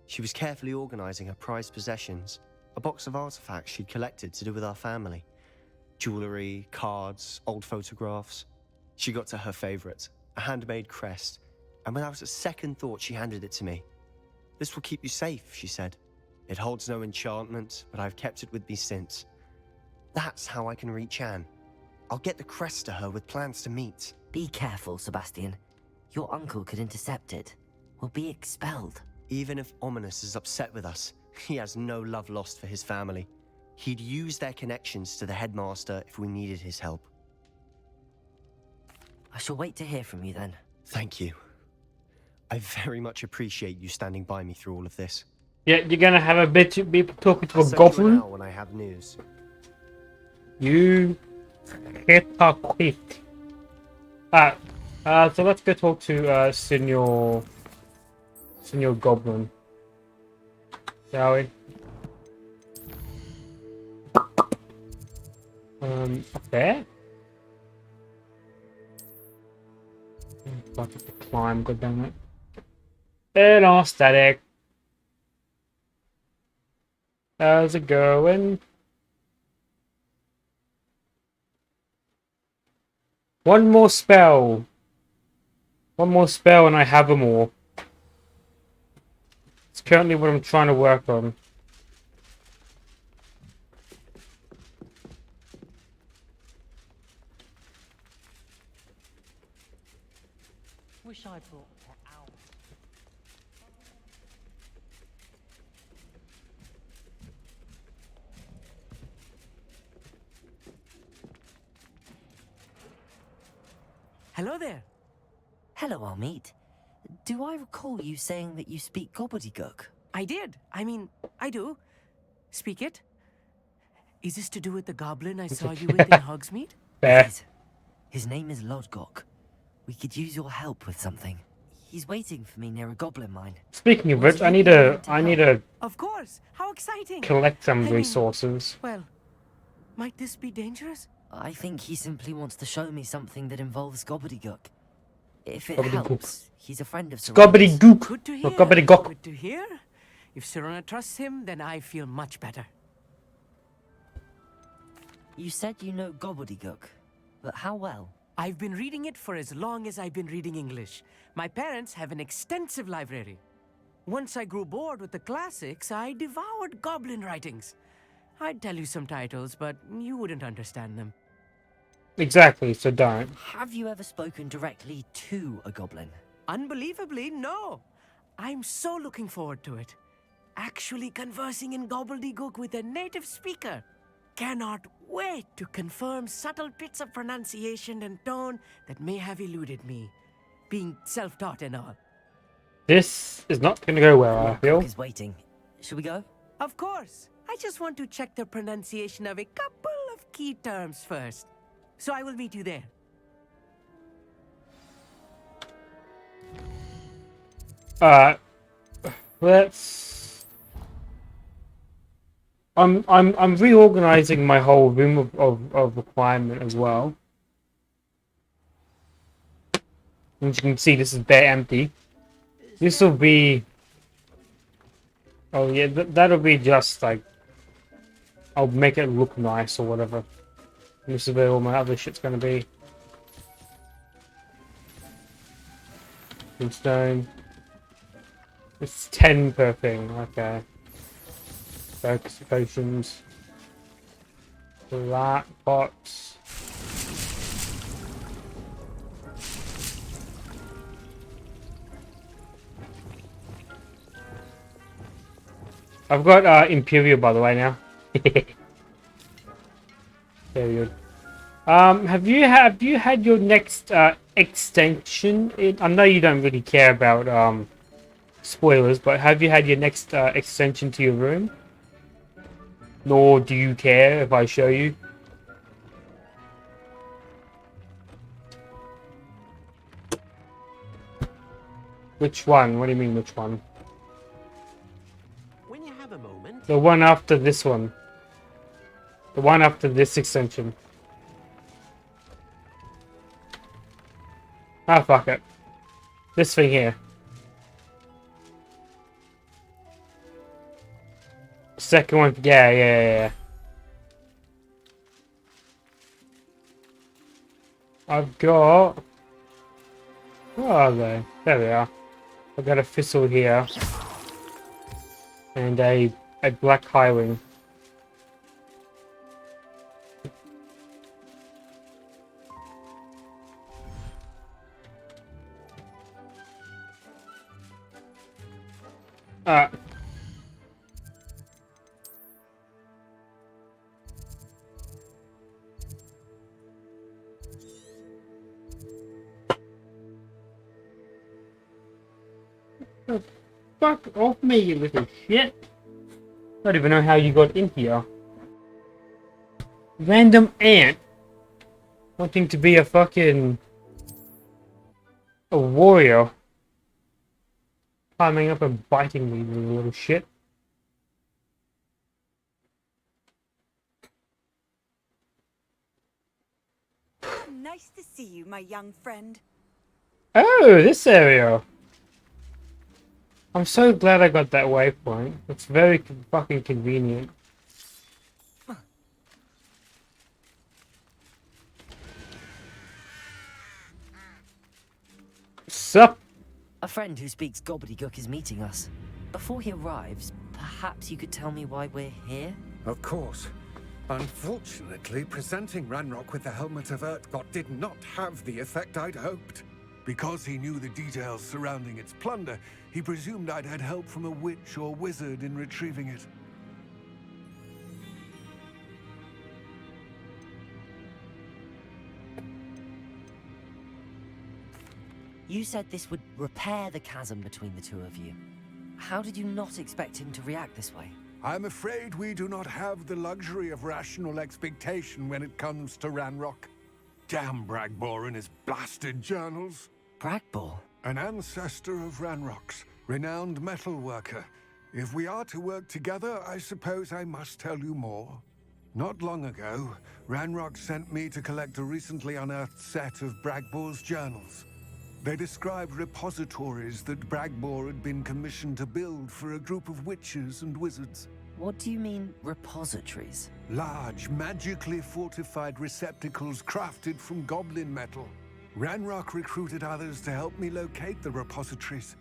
She was carefully organizing her prized possessions, a box of artifacts she'd collected to do with our family. Jewelry, cards, old photographs. She got to her favorite, a handmade crest, and without a second thought she handed it to me. This will keep you safe, she said. It holds no enchantment, but I've kept it with me since. That's how I can reach Anne. I'll get the crest to her with plans to meet. Be careful, Sebastian. Your uncle could intercept it. will be expelled. Even if Ominous is upset with us, he has no love lost for his family. He'd use their connections to the headmaster if we needed his help. I shall wait to hear from you then. Thank you. I very much appreciate you standing by me through all of this. Yeah, you're gonna have a bit to be talking to I'll a send you an goblin? hour when I have news. You hypocrite. Alright, so let's go talk to Senior Goblin. Shall we? Up there? Fuck it, to climb, god damn it. Hello, static. How's it going? One more spell. One more spell and I have them all. It's currently what I'm trying to work on. Wish I brought pet owl. Hello there. Hello, Almeet. Do I recall you saying that you speak gobbledygook? I did. I mean, I do. Speak it. Is this to do with the goblin I saw you with in Hogsmeade? Fair. His name is Lodgok. We could use your help with something. He's waiting for me near a goblin mine. Speaking of which, I need to Of course. How exciting. collect some I mean, resources. well, might this be dangerous? I think he simply wants to show me something that involves gobbledygook. If it Gobbledygook. helps, he's a friend of Serena's. Gobbledygook. Good to Or hear. gobbledygook. Good to hear. If Serena trusts him, then I feel much better. You said you know gobbledygook, but how well? I've been reading it for as long as I've been reading English. My parents have an extensive library. Once I grew bored with the classics, I devoured goblin writings. I'd tell you some titles, but you wouldn't understand them. Exactly, so don't. Have you ever spoken directly to a goblin? Unbelievably, no. I'm so looking forward to it. Actually conversing in gobbledygook with a native speaker. Cannot wait to confirm subtle bits of pronunciation and tone that may have eluded me, being self-taught and all. This is not going to go well, I feel. Is waiting. Should we go? Of course. I just want to check the pronunciation of a couple of key terms first. So I will meet you there. Let's. I'm reorganizing my whole room of requirement as well. As you can see, this is bare empty. This will be. Oh yeah, that'll be just like. I'll make it look nice or whatever. This is where all my other shit's gonna be. Stone. It's 10 per thing, okay. Focus potions. Black box. I've got Imperial by the way now. Very good. Have you had your next extension? I know you don't really care about spoilers, but have you had your next extension to your room? Nor do you care if I show you? Which one? What do you mean, which one? When you have a moment. The one after this one. The one after this extension. Ah, fuck it. This thing here. Second one, yeah. I've got... Where are they? There they are. I've got a thistle here. And a black highwing. Uh. Fuck off me, you little shit. I don't even know how you got in here. Random ant wanting to be a fucking warrior. Climbing up and biting me, you little shit. Nice to see you, my young friend. Oh, this area. I'm so glad I got that waypoint. It's very fucking convenient. Sup? A friend who speaks gobbledygook is meeting us. Before he arrives, perhaps you could tell me why we're here? Of course. Unfortunately, presenting Ranrock with the Helmet of Urtkot did not have the effect I'd hoped. Because he knew the details surrounding its plunder, he presumed I'd had help from a witch or wizard in retrieving it. You said this would repair the chasm between the two of you. How did you not expect him to react this way? I'm afraid we do not have the luxury of rational expectation when it comes to Ranrock. Damn Bragbor and his blasted journals. Bragbor? An ancestor of Ranrock's, renowned metal worker. If we are to work together, I suppose I must tell you more. Not long ago, Ranrock sent me to collect a recently unearthed set of Bragbor's journals. They described repositories that Bragbor had been commissioned to build for a group of witches and wizards. What do you mean, repositories? Large, magically fortified receptacles crafted from goblin metal. Ranrock recruited others to help me locate the repositories.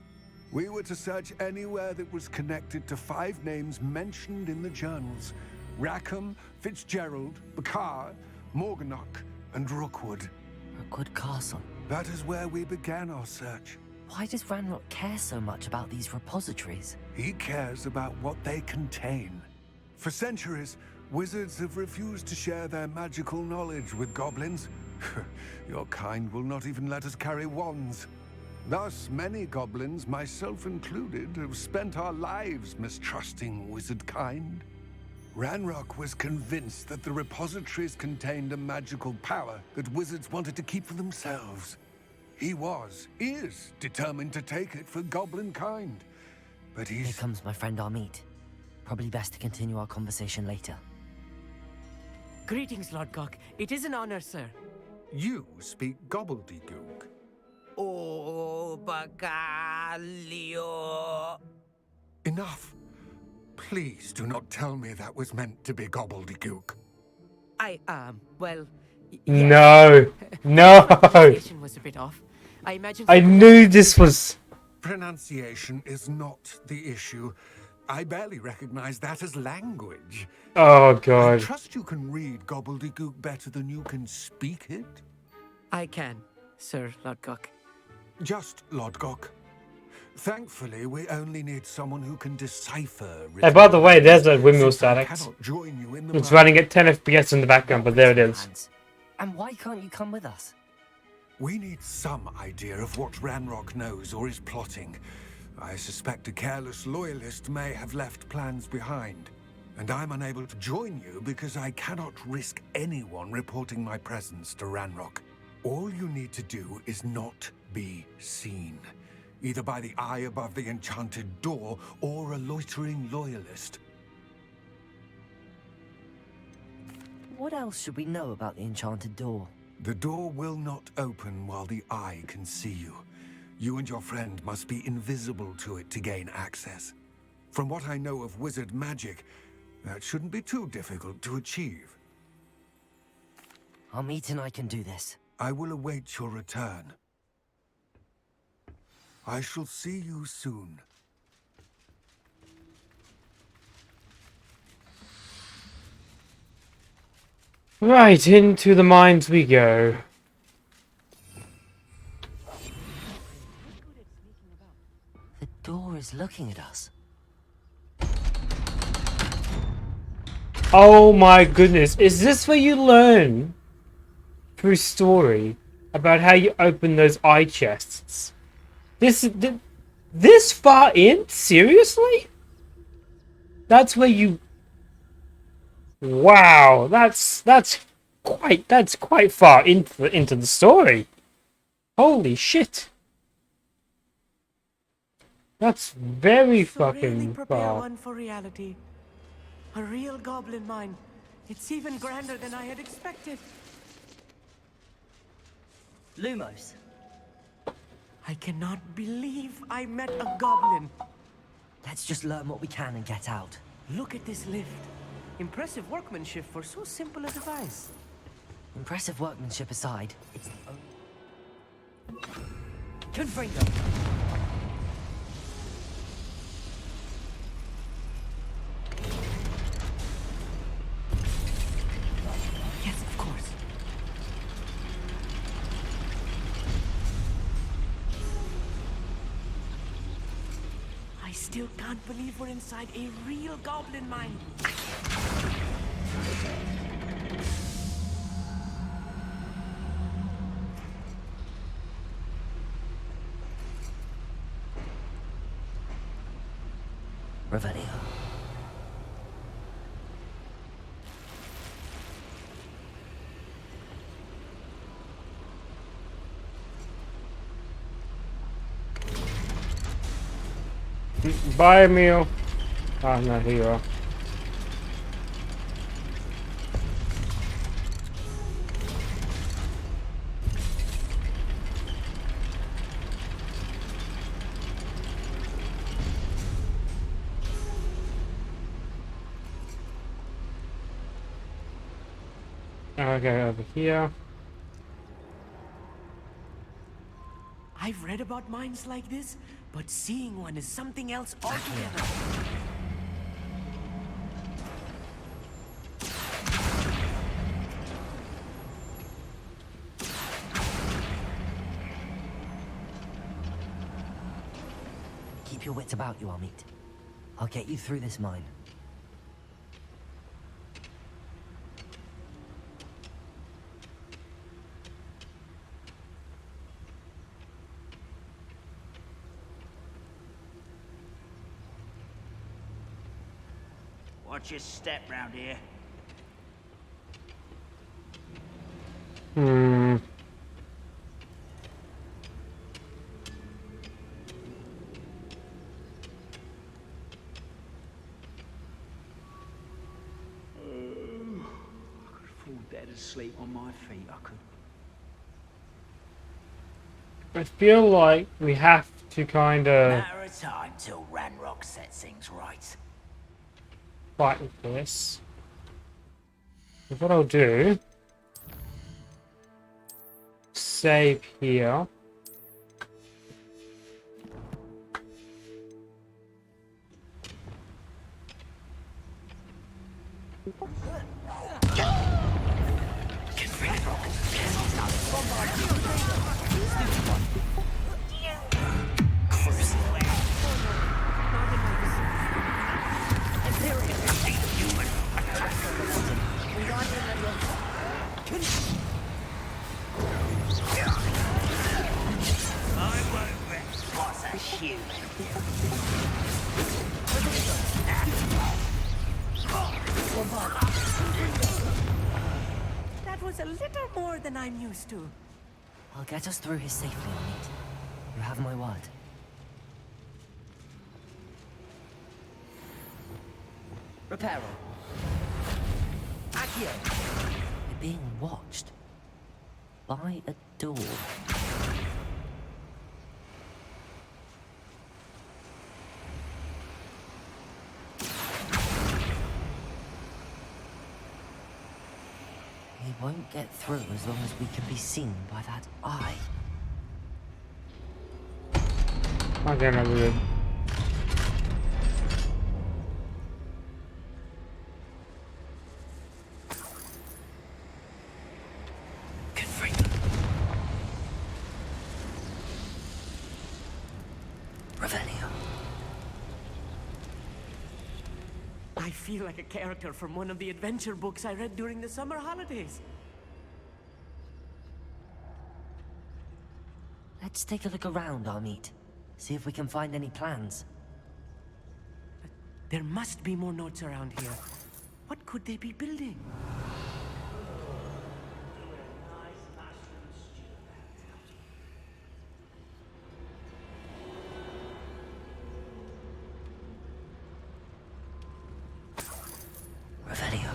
We were to search anywhere that was connected to 5 names mentioned in the journals. Rackham, Fitzgerald, Bakar, Morganach, and Rookwood. Rookwood Castle. That is where we began our search. Why does Ranrock care so much about these repositories? He cares about what they contain. For centuries, wizards have refused to share their magical knowledge with goblins. Your kind will not even let us carry wands. Thus, many goblins, myself included, have spent our lives mistrusting wizard kind. Ranrock was convinced that the repositories contained a magical power that wizards wanted to keep for themselves. He is determined to take it for goblin kind. But Here comes my friend Amit. Probably best to continue our conversation later. Greetings, Lord Gok. It is an honor, sir. You speak gobbledygook. Oh, Bagalio. Enough. Please do not tell me that was meant to be gobbledygook. Well... No. No. Pronunciation was a bit off. I imagine... I knew this was... Pronunciation is not the issue. I barely recognize that as language. Oh, God. I trust you can read gobbledygook better than you can speak it? I can, Sir Lodgok. Just Lodgok. Thankfully, we only need someone who can decipher... Hey, by the way, there's a windmill statics. It's running at 10 FPS in the background, but there it is. And why can't you come with us? We need some idea of what Ranrock knows or is plotting. I suspect a careless loyalist may have left plans behind. And I'm unable to join you because I cannot risk anyone reporting my presence to Ranrock. All you need to do is not be seen. Either by the eye above the enchanted door or a loitering loyalist. What else should we know about the enchanted door? The door will not open while the eye can see you. You and your friend must be invisible to it to gain access. From what I know of wizard magic, that shouldn't be too difficult to achieve. Amit and I can do this. I will await your return. I shall see you soon. Right, into the mines we go. The door is looking at us. Oh my goodness. Is this where you learn through story about how you open those eye chests? This far in? Seriously? That's where you... Wow, that's quite far into the story. Holy shit. That's very So really fucking prepare far. one for reality. A real goblin mine. It's even grander than I had expected. Lumos. I cannot believe I met a goblin. Let's just learn what we can and get out. Look at this lift. Impressive workmanship for so simple a device. Impressive workmanship aside, it's the only... Confringo! Yes, of course. I still can't believe we're inside a real goblin mine. Revelio. Buy a meal. Ah, no, here you are. Okay, over here. I've read about mines like this, but seeing one is something else altogether. Keep your wits about you, Amit. I'll get you through this mine. Watch your step round here. I could fall dead asleep on my feet, I could. I feel like we have to kind of Matter of time till Ranrock sets things right. fight with this. So what I'll do, save here. That was a little more than I'm used to. I'll get us through here safely, Amit. You have my word. Reparo. Accio. We're being watched. By a door. We won't get through as long as we can be seen by that eye. Okay, no, we're good. Revelio. I feel like a character from one of the adventure books I read during the summer holidays. Let's take a look around, Amit. See if we can find any plans. There must be more notes around here. What could they be building? Revelio.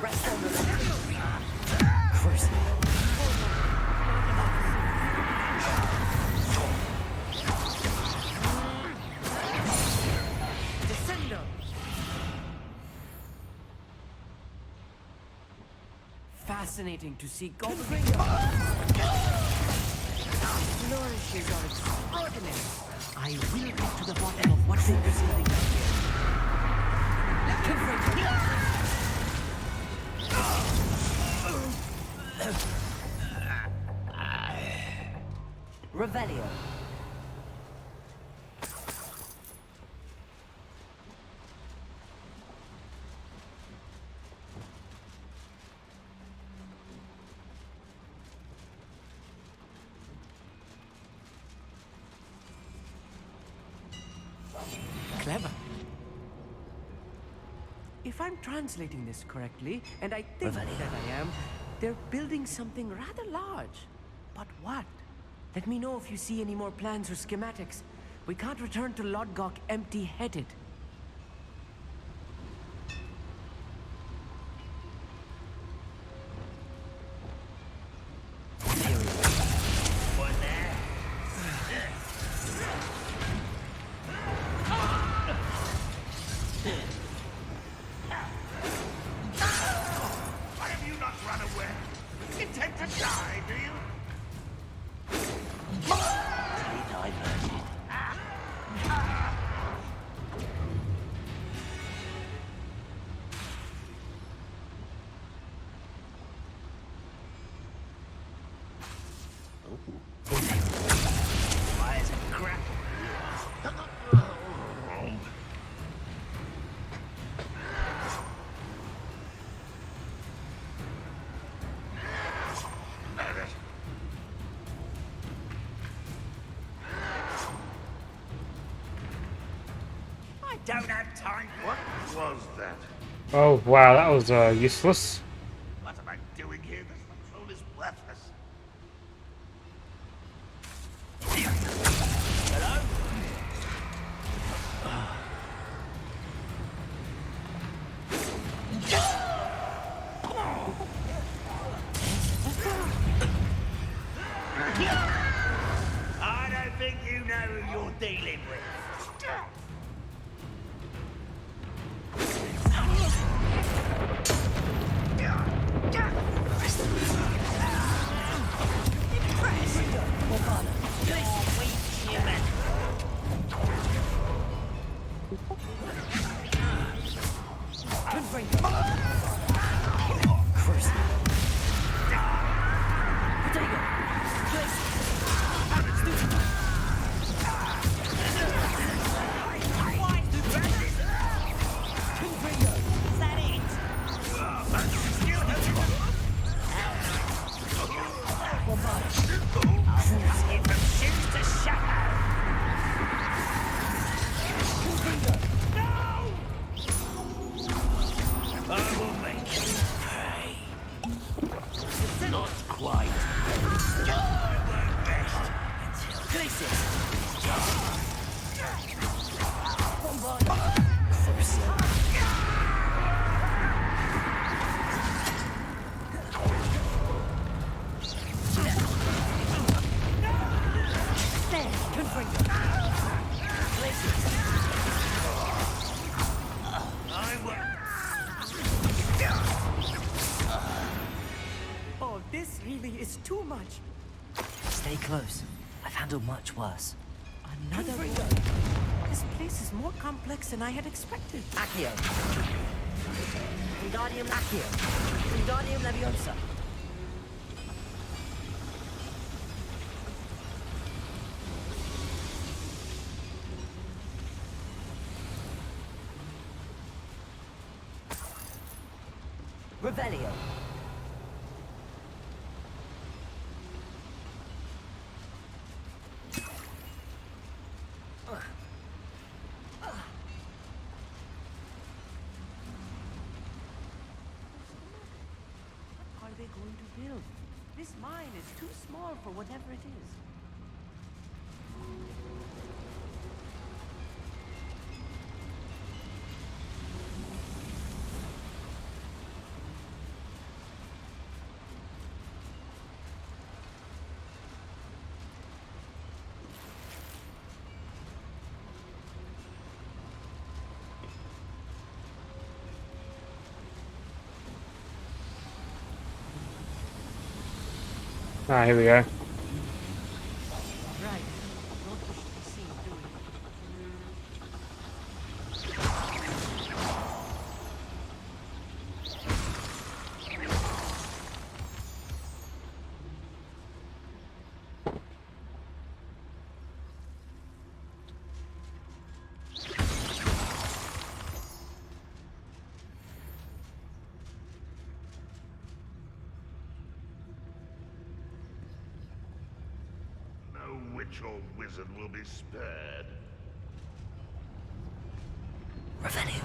Arrest them. First. Descendo. Fascinating to see Goblin. Flourishes are extraordinary. I will get to the bottom of what they are building out here. Revelio. Clever. If I'm translating this correctly, and I think that I am, they're building something rather large. But what? Let me know if you see any more plans or schematics. We can't return to Lodgok empty-headed. Why have you not run away? Intent to die, do you? Why is it grapple? I don't have time. What was that? Oh wow, that was useless. What am I doing here? This patrol is worthless. Hello? I don't think you know who you're dealing with. too much. Stay close. I've handled much worse. Another one. This place is more complex than I had expected. Accio. Wingardium Accio. Wingardium Leviosa. Revelio. What are they going to build? This mine is too small for whatever it is. Ah, here we go. Right. Don't wish to be seen doing it. No witch or wizard will be spared. Revelio.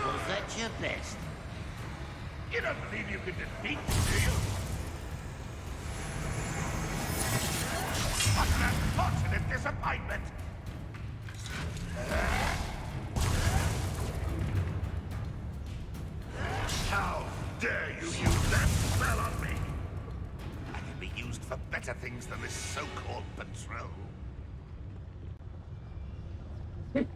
Was that your best? You don't believe you can defeat me, do you? What an unfortunate disappointment! How dare you use that spell on me? I can be used for better things than this so-called patrol. At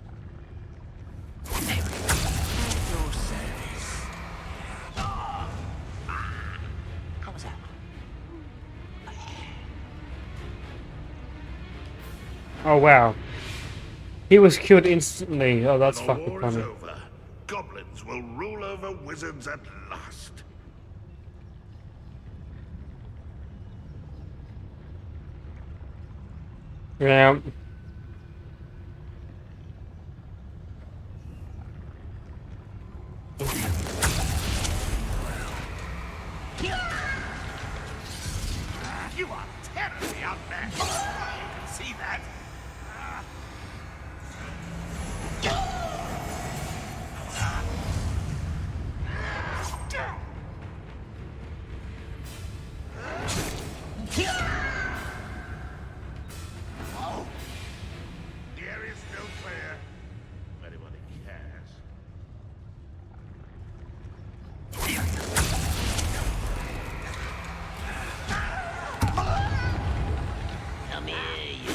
your service. How was that? Oh wow. He was killed instantly. Oh, that's When the fucking war funny. is over, goblins will rule over wizards at last. Yeah. You are terribly outmatched. You can see that. The area is still clear. If anybody cares. Come here, you.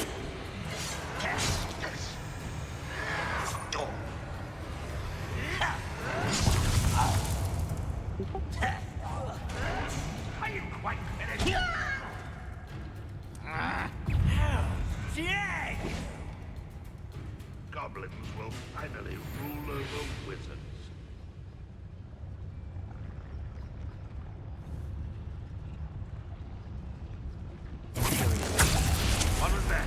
Are you quite finished? Jag! Goblins will finally rule over wizards. What was that?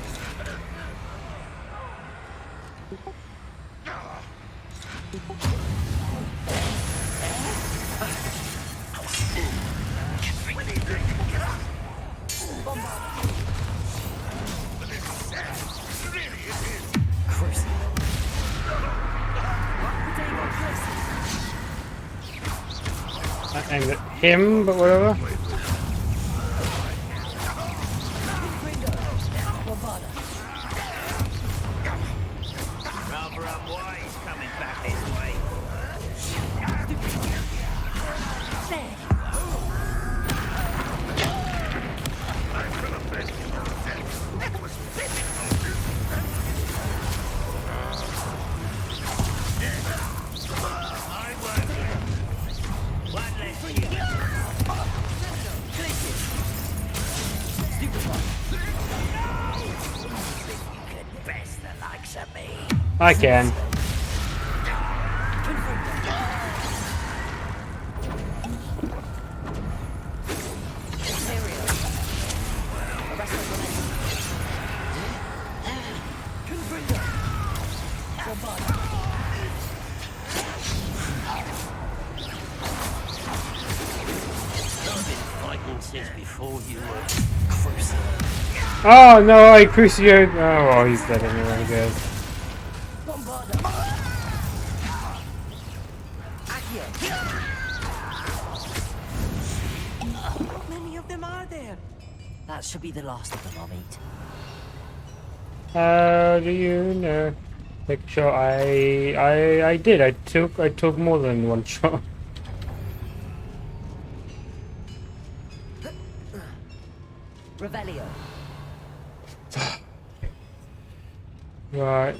What do you think? Really, it is. Chris. I aimed at him, but whatever. Rather unwise coming back this way. I feel a bit. I can. Before you were Crucio. Oh no, I Crucio. Oh, well, he's dead anyway, I guess. How many of them are there? That should be the last of them, I'll meet. How do you know? Take a shot. I did. I took more than one shot. Revelio. Right.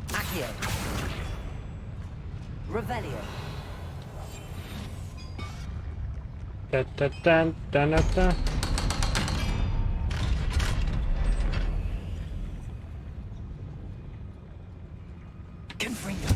Accio. Revelio. Da da da da da da. Confringo.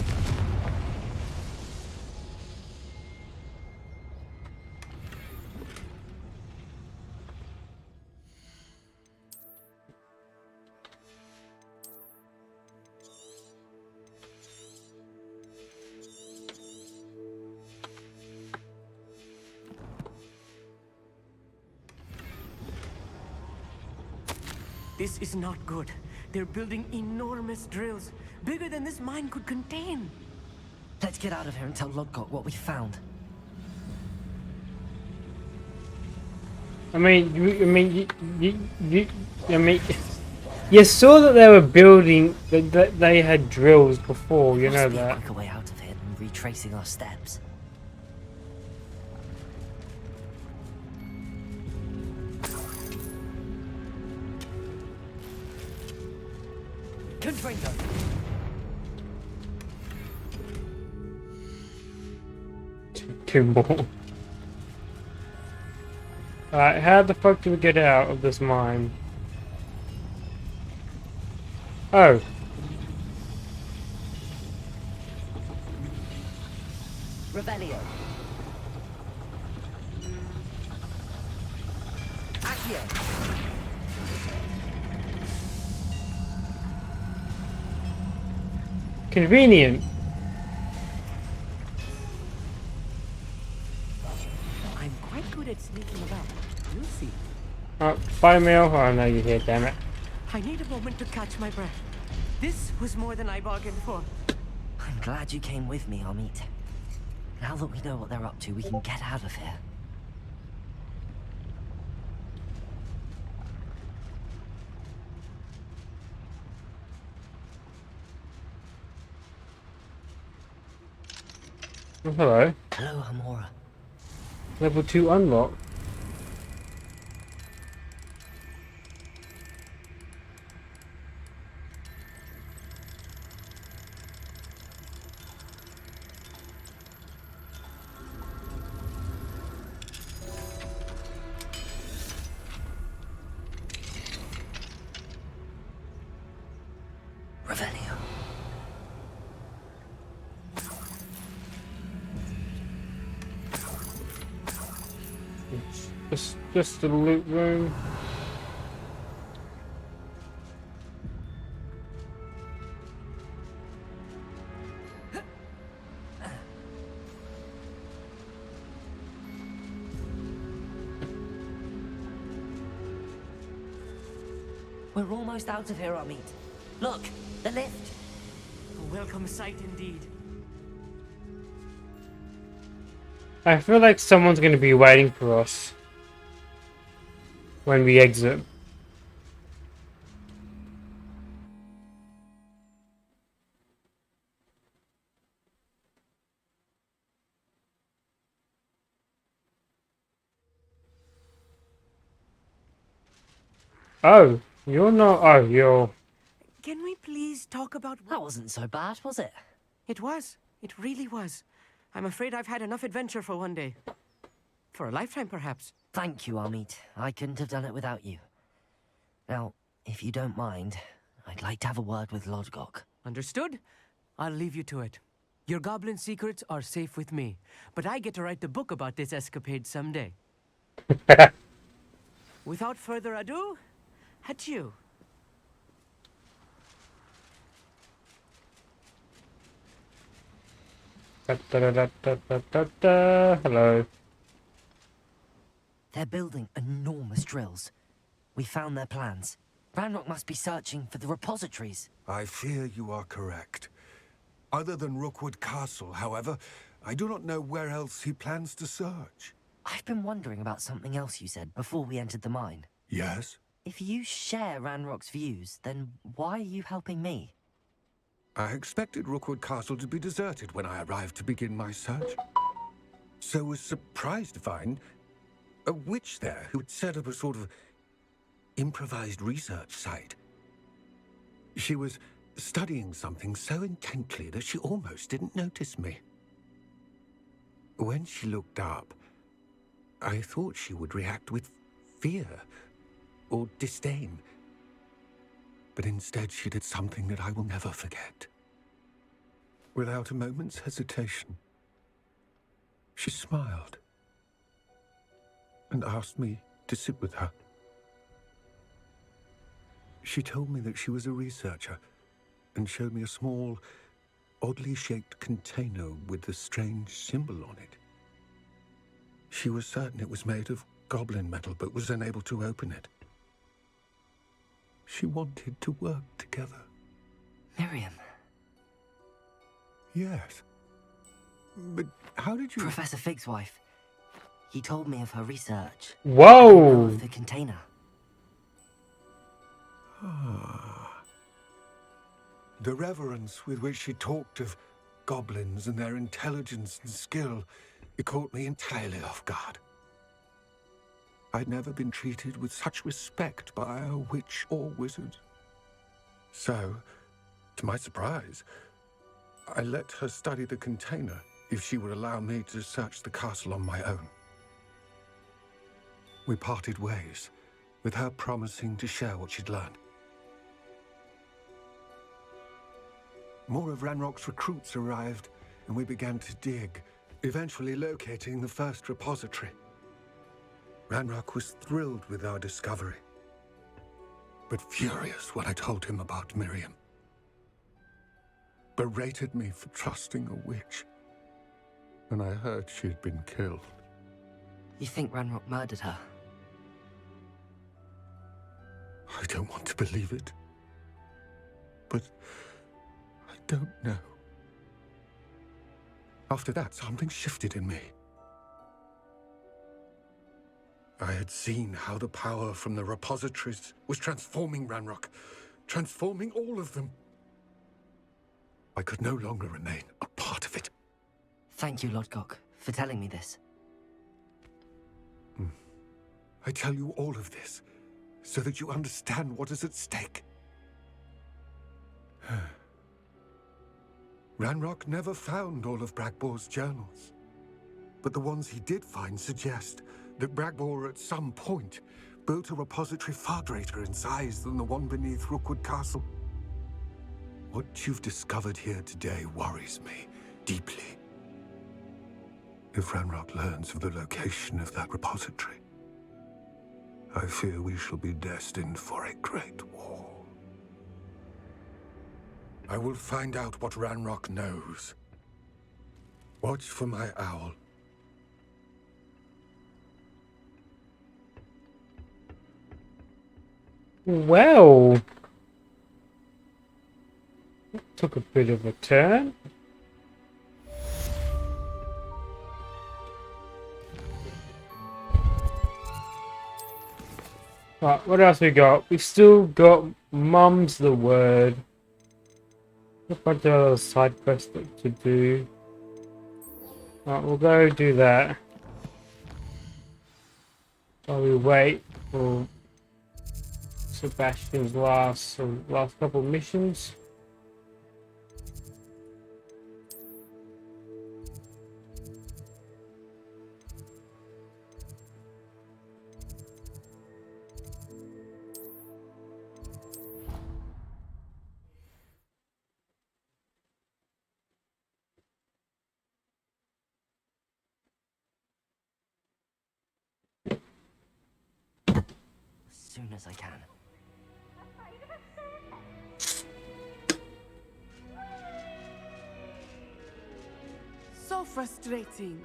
This is not good. They're building enormous drills, bigger than this mine could contain. Let's get out of here and tell Lodgok what we found. I mean, you saw that they were building, that they had drills before, you know that. Must be a quicker way out of here than retracing our steps. Confringo. Two more. Alright, how the fuck do we get out of this mine? Oh. Revelio. Accio. Convenient. I'm quite good at sneaking about. You'll see. Oh, bye, Meal. Oh, no, you're here, damn it. I need a moment to catch my breath. This was more than I bargained for. I'm glad you came with me, Amit. Now that we know what they're up to, we can get out of here. Oh, hello. Hello, Amora. Level 2 unlocked. Revelio. It's just a loot room. We're almost out of here, Amit. Look, the lift. A welcome sight indeed. I feel like someone's going to be waiting for us when we exit. Oh, you're not. Oh, you're. Can we please talk about... That wasn't so bad, was it? It was. It really was. I'm afraid I've had enough adventure for one day. For a lifetime, perhaps. Thank you, Amit. I couldn't have done it without you. Now, if you don't mind, I'd like to have a word with Lodgok. Understood? I'll leave you to it. Your goblin secrets are safe with me, but I get to write the book about this escapade someday. Without further ado, adieu. Hello. They're building enormous drills. We found their plans. Ranrock must be searching for the repositories. I fear you are correct. Other than Rookwood Castle, however, I do not know where else he plans to search. I've been wondering about something else you said before we entered the mine. Yes? If you share Ranrock's views, then why are you helping me? I expected Rookwood Castle to be deserted when I arrived to begin my search. So was surprised to find a witch there who had set up a sort of improvised research site. She was studying something so intently that she almost didn't notice me. When she looked up, I thought she would react with fear or disdain. But instead she did something that I will never forget. Without a moment's hesitation, she smiled and asked me to sit with her. She told me that she was a researcher and showed me a small, oddly shaped container with a strange symbol on it. She was certain it was made of goblin metal, but was unable to open it. She wanted to work together. Miriam. Yes. But how did you... Professor Fig's wife. He told me of her research. Whoa! I know of the container. Ah. The reverence with which she talked of goblins and their intelligence and skill, it caught me entirely off guard. I'd never been treated with such respect by a witch or wizard. So, to my surprise, I let her study the container if she would allow me to search the castle on my own. We parted ways, with her promising to share what she'd learned. More of Ranrock's recruits arrived, and we began to dig, eventually locating the first repository. Ranrock was thrilled with our discovery, but furious when I told him about Miriam. Berated me for trusting a witch, and I heard she'd been killed. You think Ranrock murdered her? I don't want to believe it, but I don't know. After that, something shifted in me. I had seen how the power from the repositories was transforming Ranrock, transforming all of them. I could no longer remain a part of it. Thank you, Lodgok, for telling me this. I tell you all of this so that you understand what is at stake. Ranrock never found all of Bragbor's journals, but the ones he did find suggest that Bragbor at some point built a repository far greater in size than the one beneath Rookwood Castle. What you've discovered here today worries me deeply. If Ranrock learns of the location of that repository, I fear we shall be destined for a great war. I will find out what Ranrock knows. Watch for my owl. Well, took a bit of a turn. Right, what else we got? We still got Mum's the Word. A bunch of other side quests to do. Right, we'll go do that. While we wait for Sebastian's last couple missions. soon as I can. So frustrating.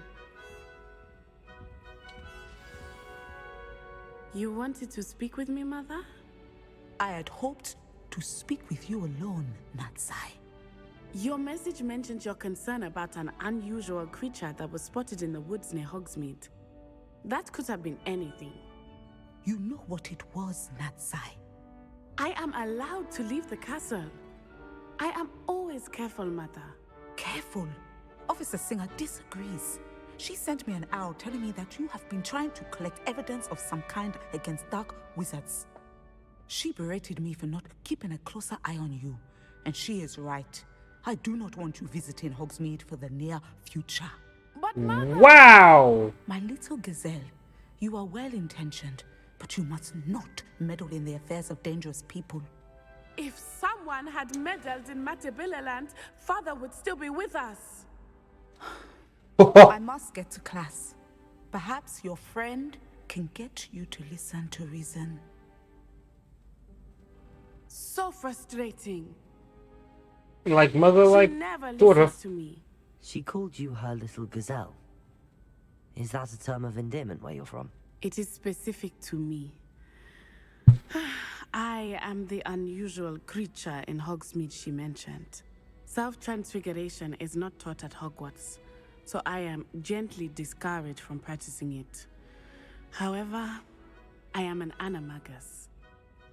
You wanted to speak with me, Mother? I had hoped to speak with you alone, Natsai. Your message mentioned your concern about an unusual creature that was spotted in the woods near Hogsmeade. That could have been anything. You know what it was, Natsai. I am allowed to leave the castle. I am always careful, Mother. Careful? Officer Singer disagrees. She sent me an owl telling me that you have been trying to collect evidence of some kind against dark wizards. She berated me for not keeping a closer eye on you, and she is right. I do not want you visiting Hogsmeade for the near future. But Mother... Wow! My little gazelle, you are well-intentioned, but you must not meddle in the affairs of dangerous people. If someone had meddled in Matabeleland, Father would still be with us. I must get to class. Perhaps your friend can get you to listen to reason. So frustrating. Like mother, She like never daughter. listens to me. She called you her little gazelle. Is that a term of endearment where you're from? It is specific to me. I am the unusual creature in Hogsmeade she mentioned. Self-transfiguration is not taught at Hogwarts, so I am gently discouraged from practicing it. However, I am an animagus,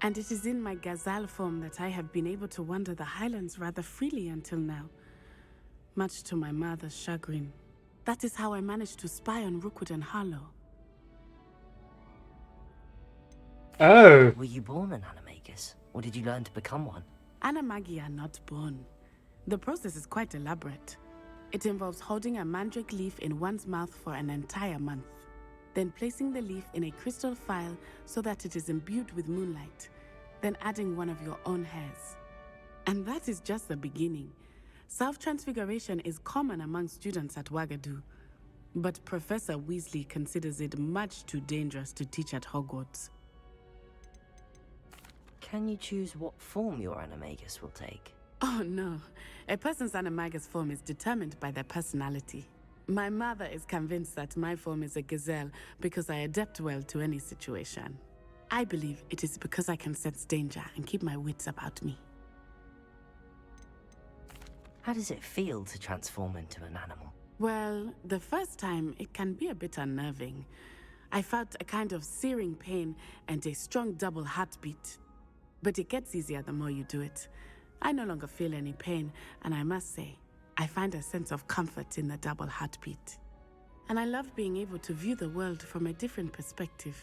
and it is in my gazelle form that I have been able to wander the Highlands rather freely until now, much to my mother's chagrin. That is how I managed to spy on Rookwood and Harlow. Oh. Were you born an animagus, or did you learn to become one? Animagi are not born. The process is quite elaborate. It involves holding a mandrake leaf in one's mouth for an entire month, then placing the leaf in a crystal phial so that it is imbued with moonlight, then adding one of your own hairs. And that is just the beginning. Self-transfiguration is common among students at Wagadu, but Professor Weasley considers it much too dangerous to teach at Hogwarts. Can you choose what form your animagus will take? Oh no, a person's animagus form is determined by their personality. My mother is convinced that my form is a gazelle because I adapt well to any situation. I believe it is because I can sense danger and keep my wits about me. How does it feel to transform into an animal? Well, the first time it can be a bit unnerving. I felt a kind of searing pain and a strong double heartbeat. But it gets easier the more you do it. I no longer feel any pain, and I must say, I find a sense of comfort in the double heartbeat. And I love being able to view the world from a different perspective.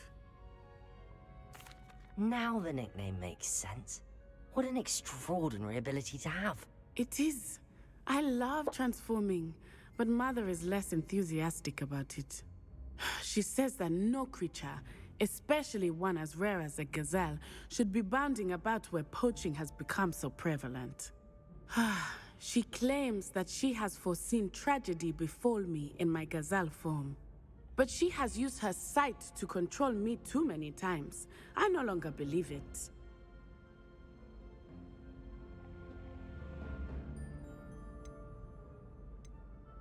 Now the nickname makes sense. What an extraordinary ability to have. It is. I love transforming, but Mother is less enthusiastic about it. She says that no creature, especially one as rare as a gazelle, should be bounding about where poaching has become so prevalent. She claims that she has foreseen tragedy befall me in my gazelle form. But she has used her sight to control me too many times. I no longer believe it.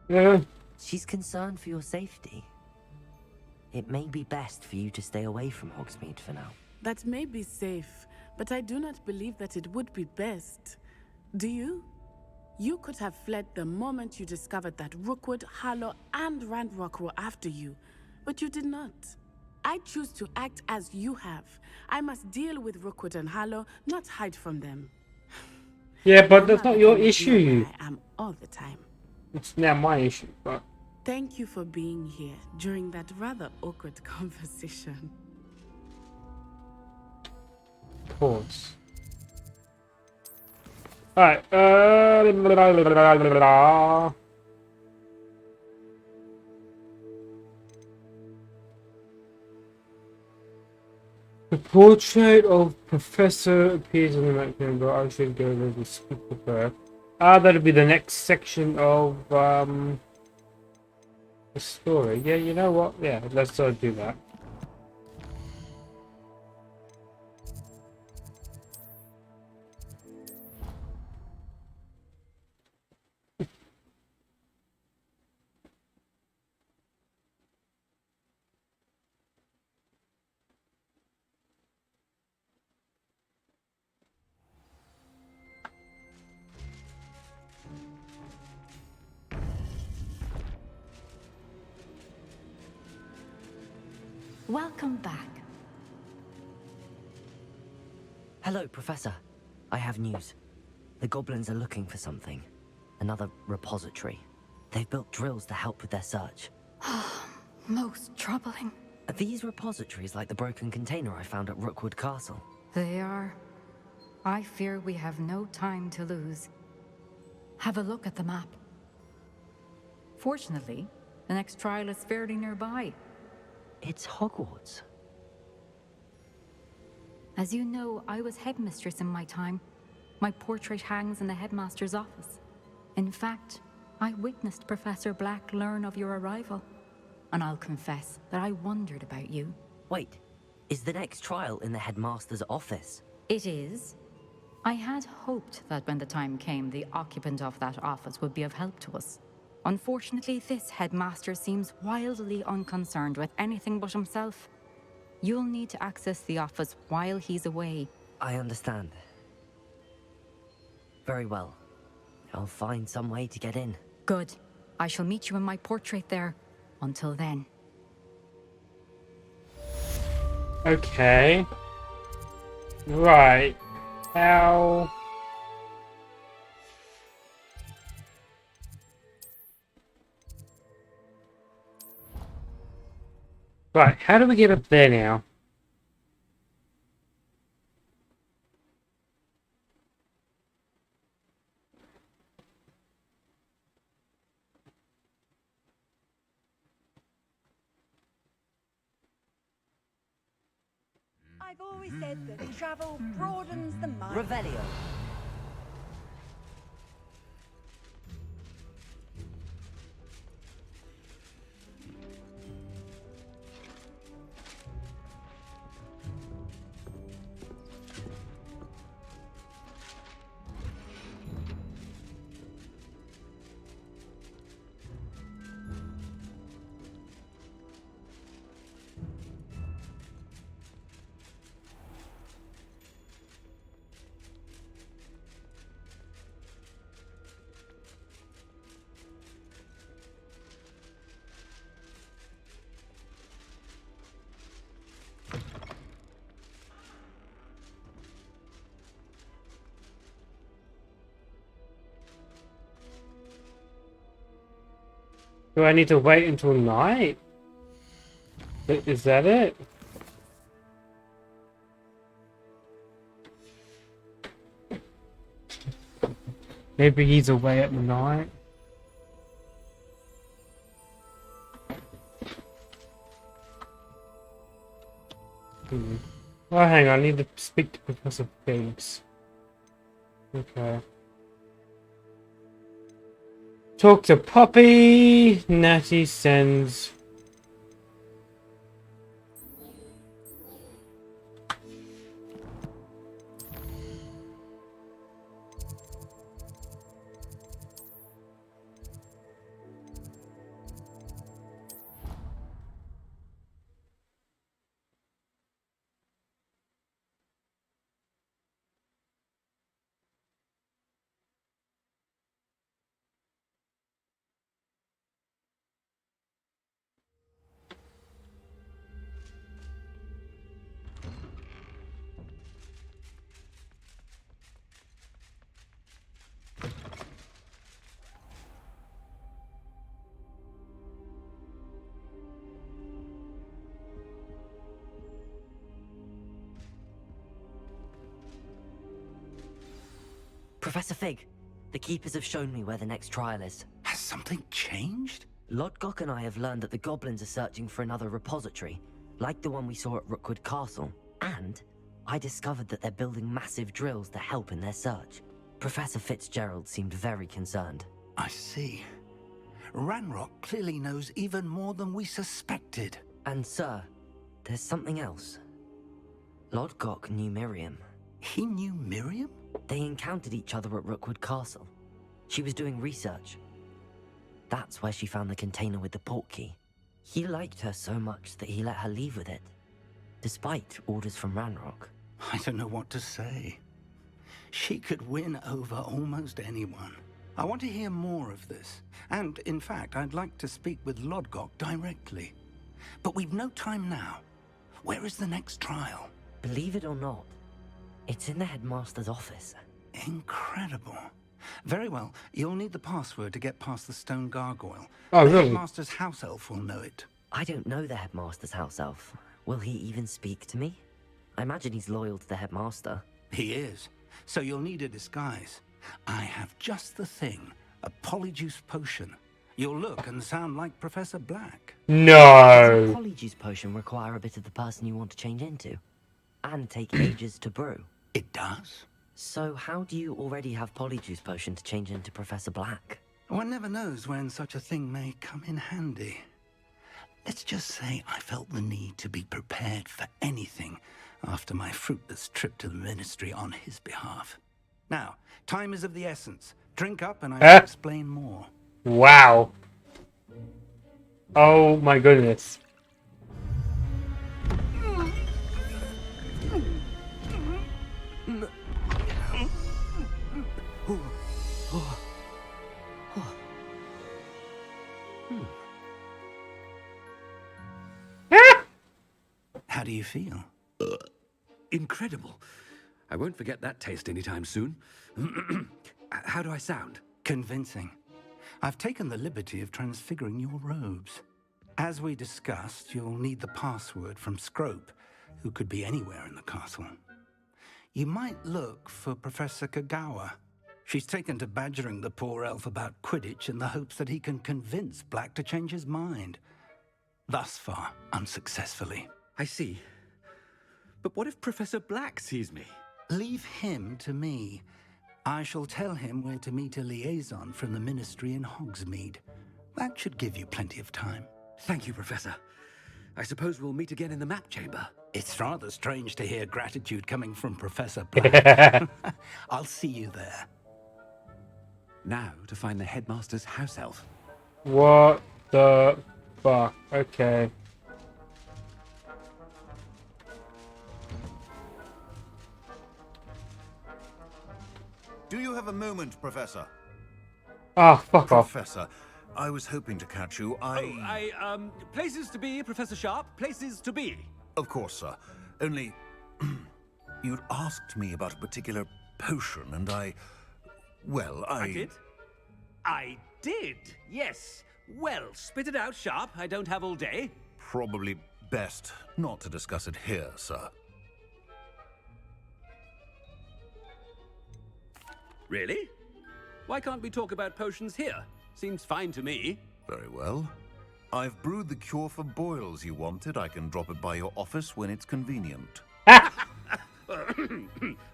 Yeah. She's concerned for your safety. It may be best for you to stay away from Hogsmeade for now. That may be safe, but I do not believe that it would be best. Do you? You could have fled the moment you discovered that Rookwood, Harlow, and Ranrock were after you, but you did not. I choose to act as you have. I must deal with Rookwood and Harlow, not hide from them. Yeah, but that's not your issue. I am all the time. It's now my issue, but... Thank you for being here during that rather awkward conversation. Pause. Alright, the portrait of Professor appears in the magazine, but I should go over the speak with her. That'll be the next section of, the story. Yeah, you know what? Yeah, let's do that. Welcome back. Hello, Professor. I have news. The goblins are looking for something. Another repository. They've built drills to help with their search. Most troubling. Are these repositories like the broken container I found at Rookwood Castle? They are. I fear we have no time to lose. Have a look at the map. Fortunately, the next trial is fairly nearby. It's Hogwarts. As you know, I was headmistress in my time. My portrait hangs in the headmaster's office. In fact, I witnessed Professor Black learn of your arrival. And I'll confess that I wondered about you. Wait, is the next trial in the headmaster's office? It is. I had hoped that when the time came, the occupant of that office would be of help to us. Unfortunately, this headmaster seems wildly unconcerned with anything but himself. You'll need to access the office while he's away. I understand. Very well. I'll find some way to get in. Good. I shall meet you in my portrait there. Until then. Okay. Right. How... Right, how do we get up there now? I've always said that travel broadens the mind. Revelio. Do I need to wait until night? Is that it? Maybe he's away at night. Oh, hang on. I need to speak to Professor Biggs. Okay. Talk to Poppy. Natty sends. Professor Fig, the Keepers have shown me where the next trial is. Has something changed? Lodgok and I have learned that the goblins are searching for another repository, like the one we saw at Rookwood Castle. And I discovered that they're building massive drills to help in their search. Professor Fitzgerald seemed very concerned. I see. Ranrock clearly knows even more than we suspected. And sir, there's something else. Lodgok knew Miriam. He knew Miriam? They encountered each other at Rookwood Castle. She was doing research. That's where she found the container with the portkey. He liked her so much that he let her leave with it, despite orders from Ranrock. I don't know what to say. She could win over almost anyone. I want to hear more of this. And, in fact, I'd like to speak with Lodgok directly. But we've no time now. Where is the next trial? Believe it or not, it's in the headmaster's office. Incredible. Very well. You'll need the password to get past the stone gargoyle. Oh, the really? headmaster's house elf will know it. I don't know the headmaster's house elf. Will he even speak to me? I imagine he's loyal to the headmaster. He is. So you'll need a disguise. I have just the thing. A polyjuice potion. You'll look and sound like Professor Black. No. Does a polyjuice potion require a bit of the person you want to change into? And take ages to brew? It does. So how do you already have polyjuice potion to change into Professor Black? One never knows when such a thing may come in handy. Let's just say I felt the need to be prepared for anything after my fruitless trip to the ministry on his behalf. Now, time is of the essence. Drink up and I will explain more. Wow. Oh my goodness. How do you feel? Incredible. I won't forget that taste anytime soon. How do I sound? Convincing. I've taken the liberty of transfiguring your robes. As we discussed, you'll need the password from Scrope, who could be anywhere in the castle. You might look for Professor Kagawa. She's taken to badgering the poor elf about Quidditch in the hopes that he can convince Black to change his mind. Thus far, unsuccessfully. I see. But what if Professor Black sees me? Leave him to me. I shall tell him where to meet a liaison from the ministry in Hogsmeade. That should give you plenty of time. Thank you, Professor. I suppose we'll meet again in the map chamber. It's rather strange to hear gratitude coming from Professor Black. I'll see you there. Now to find the headmaster's house elf. What the fuck? Okay. Do you have a moment, Professor? Ah, fuck off. Professor, I was hoping to catch you. Places to be, Professor Sharp. Places to be. Of course, sir. Only, you'd asked me about a particular potion, and I did? I did, yes. Well, spit it out, Sharp. I don't have all day. Probably best not to discuss it here, sir. Really? Why can't we talk about potions here? Seems fine to me. Very well. I've brewed the cure for boils you wanted. I can drop it by your office when it's convenient.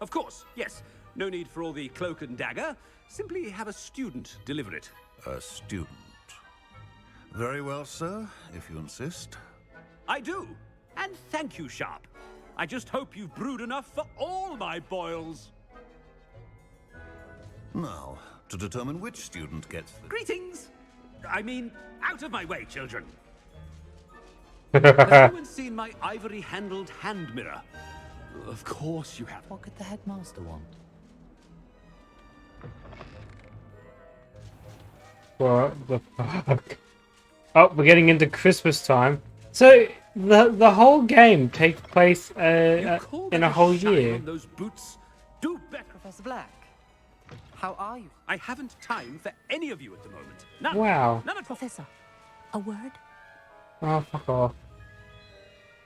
Of course, yes. No need for all the cloak and dagger. Simply have a student deliver it. A student. Very well, sir, if you insist. I do. And thank you, Sharp. I just hope you've brewed enough for all my boils. Now, to determine which student gets the... Greetings! I mean, out of my way, children. Has anyone seen my ivory-handled hand mirror? Of course you have. What could the headmaster want? What the fuck? Oh, we're getting into Christmas time. So the whole game takes place in a whole year. On those boots? Do better, Professor Black. How are you? I haven't time for any of you at the moment. None. Wow. None at all. Professor, a word? Oh, fuck off.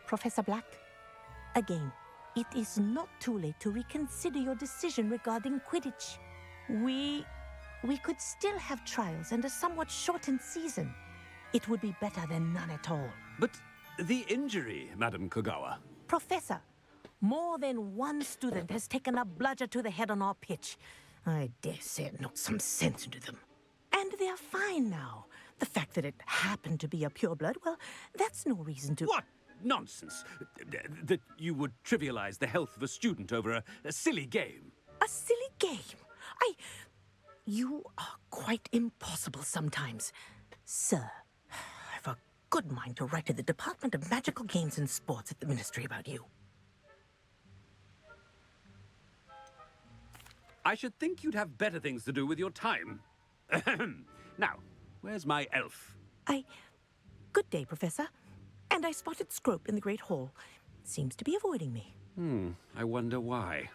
Professor Black, again, it is not too late to reconsider your decision regarding Quidditch. We could still have trials and a somewhat shortened season. It would be better than none at all. But the injury, Madam Kogawa. Professor, more than one student has taken a bludger to the head on our pitch. I dare say it knocked some sense into them. And they're fine now. The fact that it happened to be a pureblood, well, that's no reason to... What nonsense! That you would trivialize the health of a student over a silly game. A silly game? You are quite impossible sometimes. Sir, I've a good mind to write to the Department of Magical Games and Sports at the Ministry about you. I should think you'd have better things to do with your time. Now, where's my elf? Good day, Professor. And I spotted Scrope in the Great Hall. seems to be avoiding me. I wonder why.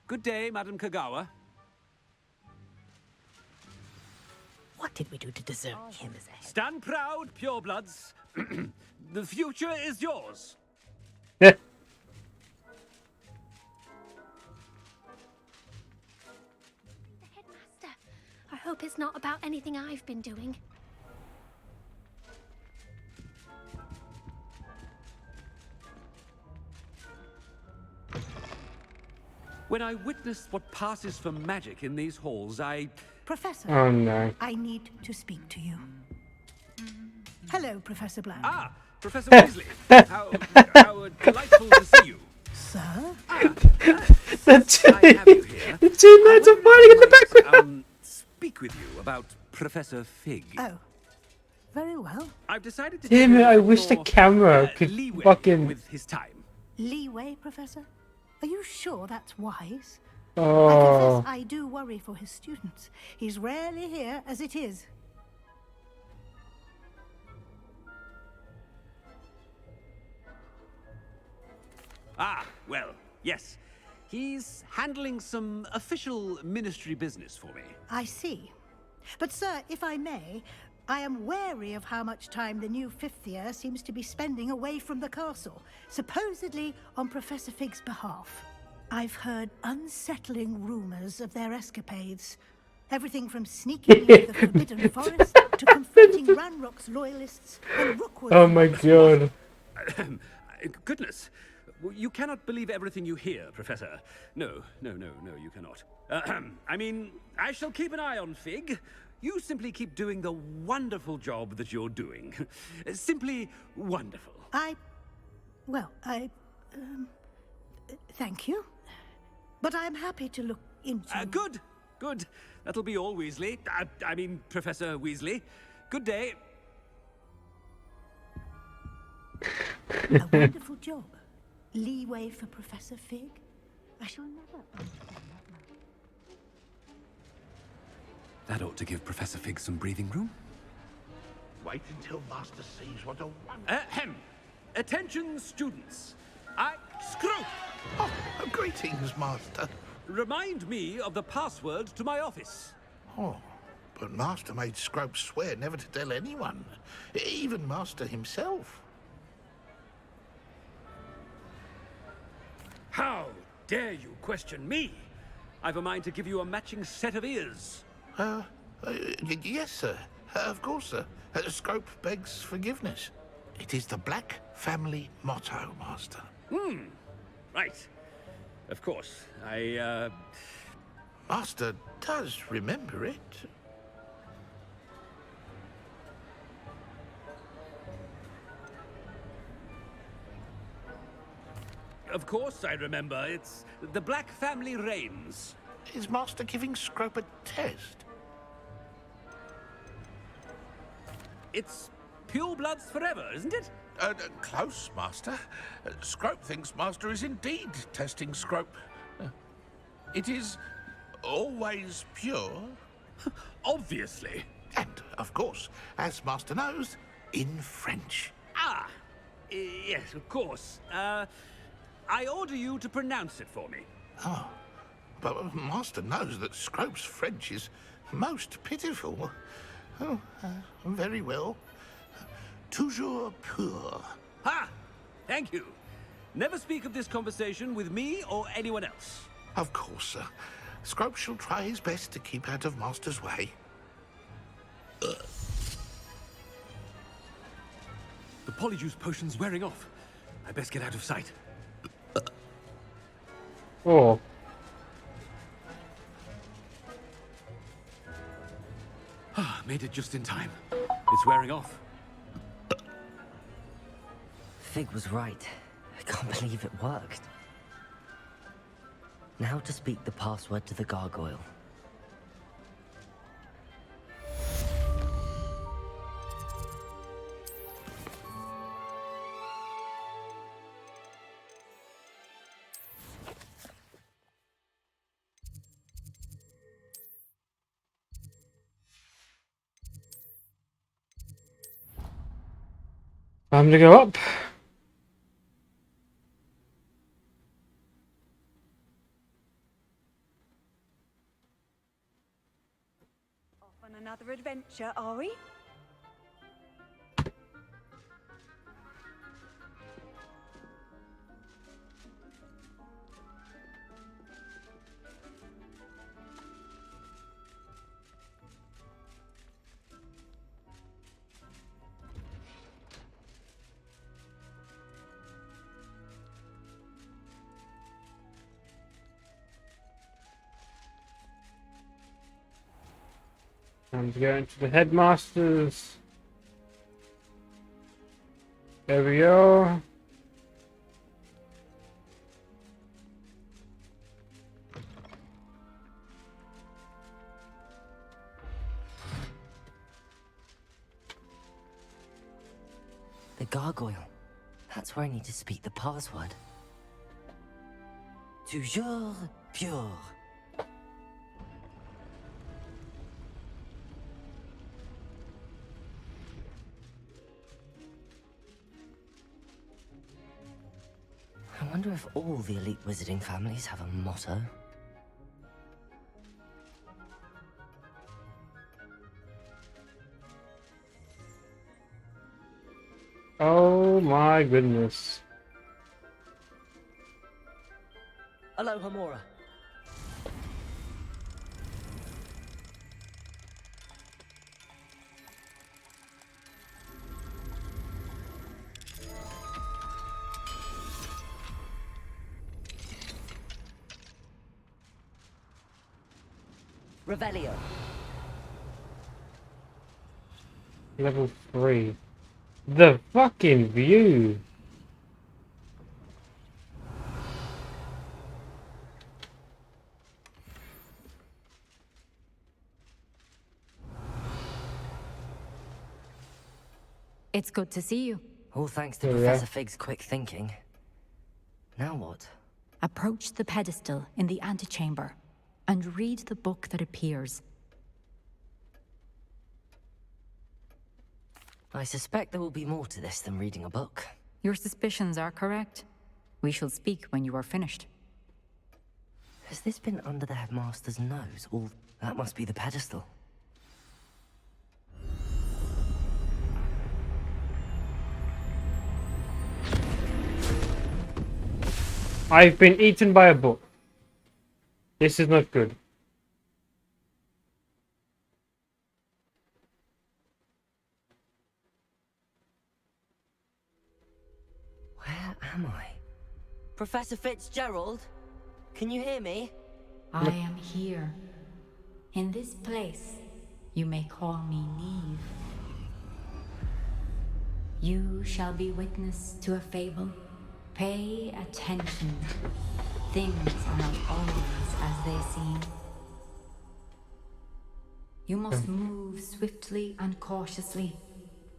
Good day, Madam Kagawa. What did we do to deserve him as a head? Stand proud, purebloods. The future is yours. Yeah. The headmaster. I hope it's not about anything I've been doing. When I witness what passes for magic in these halls, Professor. Oh no. I need to speak to you. Hello, Professor Black. Ah, Professor Weasley. How delightful to see you. Sir? The two lads are fighting in the background. Speak with you about Professor Fig. Oh, very well. I've decided to Damn take it, I a wish the more, camera could leeway fucking... with his time. Leeway, Professor? Are you sure that's wise? Oh. I confess I do worry for his students. He's rarely here as it is. Ah, well, yes. He's handling some official ministry business for me. I see. But sir, if I may, I am wary of how much time the new fifth year seems to be spending away from the castle, supposedly on Professor Fig's behalf. I've heard unsettling rumors of their escapades. Everything from sneaking into the Forbidden Forest to confronting Ranrock's loyalists and Rookwood. Oh my god. Goodness. You cannot believe everything you hear, Professor. No, you cannot. I mean, I shall keep an eye on Fig. You simply keep doing the wonderful job that you're doing. Simply wonderful. Thank you. But I'm happy to look into... Good. That'll be all, Weasley. I mean, Professor Weasley. Good day. A wonderful job. Leeway for Professor Fig? I shall never understand that man. That ought to give Professor Fig some breathing room. Wait until Master sees what a wonder... Ahem. Attention, students. Scrope! Oh, greetings, Master. Remind me of the password to my office. Oh, but Master made Scrope swear never to tell anyone, even Master himself. How dare you question me? I've a mind to give you a matching set of ears. Yes, sir. Of course, sir. Scrope begs forgiveness. It is the Black family motto, Master. Right. Of course. Master does remember it. Of course I remember. It's the Black family reigns. Is Master giving Scrope a test? It's purebloods forever, isn't it? Close, Master. Scrope thinks Master is indeed testing Scrope. It is always pure. Obviously. And, of course, as Master knows, in French. Ah, yes, of course. I order you to pronounce it for me. Oh, but Master knows that Scrope's French is most pitiful. Oh, very well. Toujours pur. Ha! Thank you. Never speak of this conversation with me or anyone else. Of course, sir. Scrope shall try his best to keep out of Master's way. The polyjuice potion's wearing off. I best get out of sight. Oh. Made it just in time. It's wearing off. Fig was right. I can't believe it worked. Now to speak the password to the gargoyle. Time to go up. On another adventure, are we? I'm going to the headmasters. There we are. The gargoyle. That's where I need to speak the password. Toujours pure. I wonder if all the elite wizarding families have a motto. Oh my goodness. Aloha, Mora. Revelio. Level 3. The fucking view. It's good to see you. All thanks to Yeah. Professor Fig's quick thinking. Now what? Approach the pedestal in the antechamber and read the book that appears. I suspect there will be more to this than reading a book. Your suspicions are correct. We shall speak when you are finished. Has this been under the headmaster's nose? Or that must be the pedestal. I've been eaten by a book. This is not good. Where am I? Professor Fitzgerald? Can you hear me? I am here. In this place, you may call me Neve. You shall be witness to a fable. Pay attention. Things are not always as they seem. You must move swiftly and cautiously.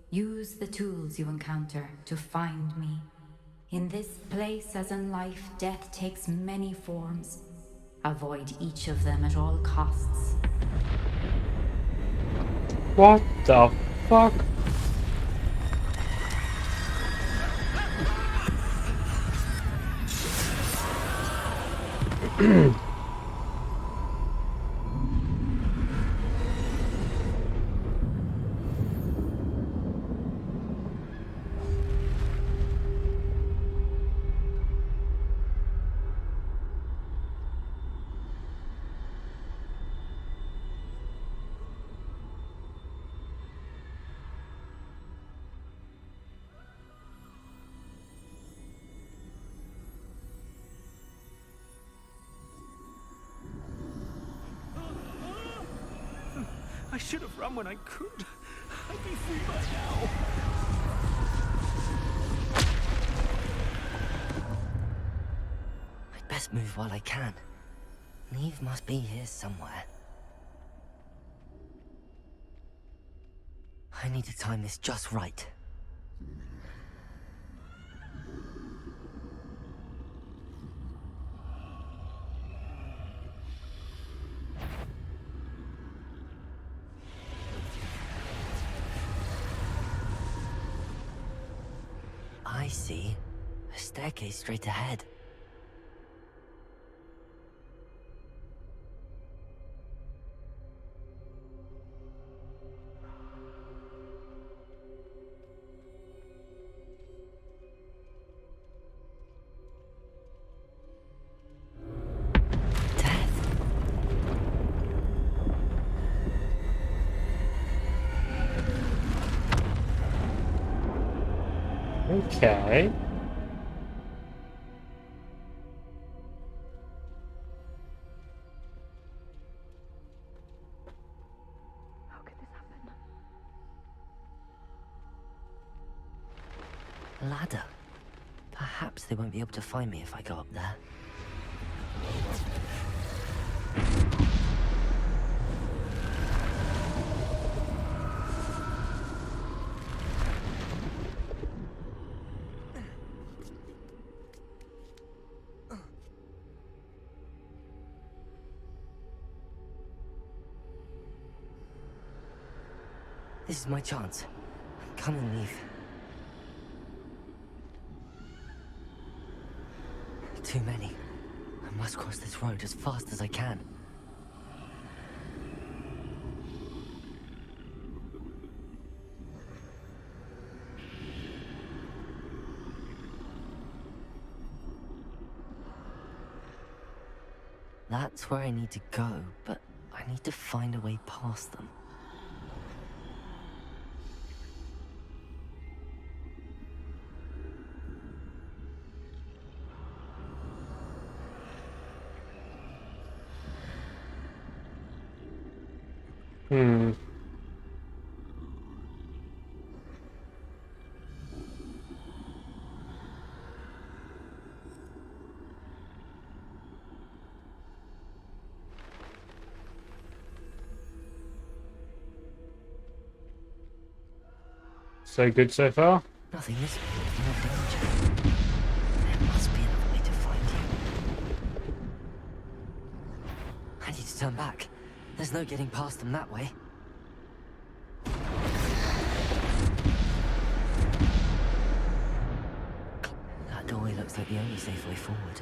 Use the tools you encounter to find me. In this place, as in life, death takes many forms. Avoid each of them at all costs. What the fuck? I should have run when I could. I'd be free by now. I'd best move while I can. Neve must be here somewhere. I need to time this just right. I see a staircase straight ahead. Okay. A ladder. Perhaps they won't be able to find me if I go up there. This is my chance. Come and leave. Too many. I must cross this road as fast as I can. That's where I need to go, but I need to find a way past them. So good so far? Nothing is no danger. There must be another way to find you. I need to turn back. There's no getting past them that way. That doorway looks like the only safe way forward.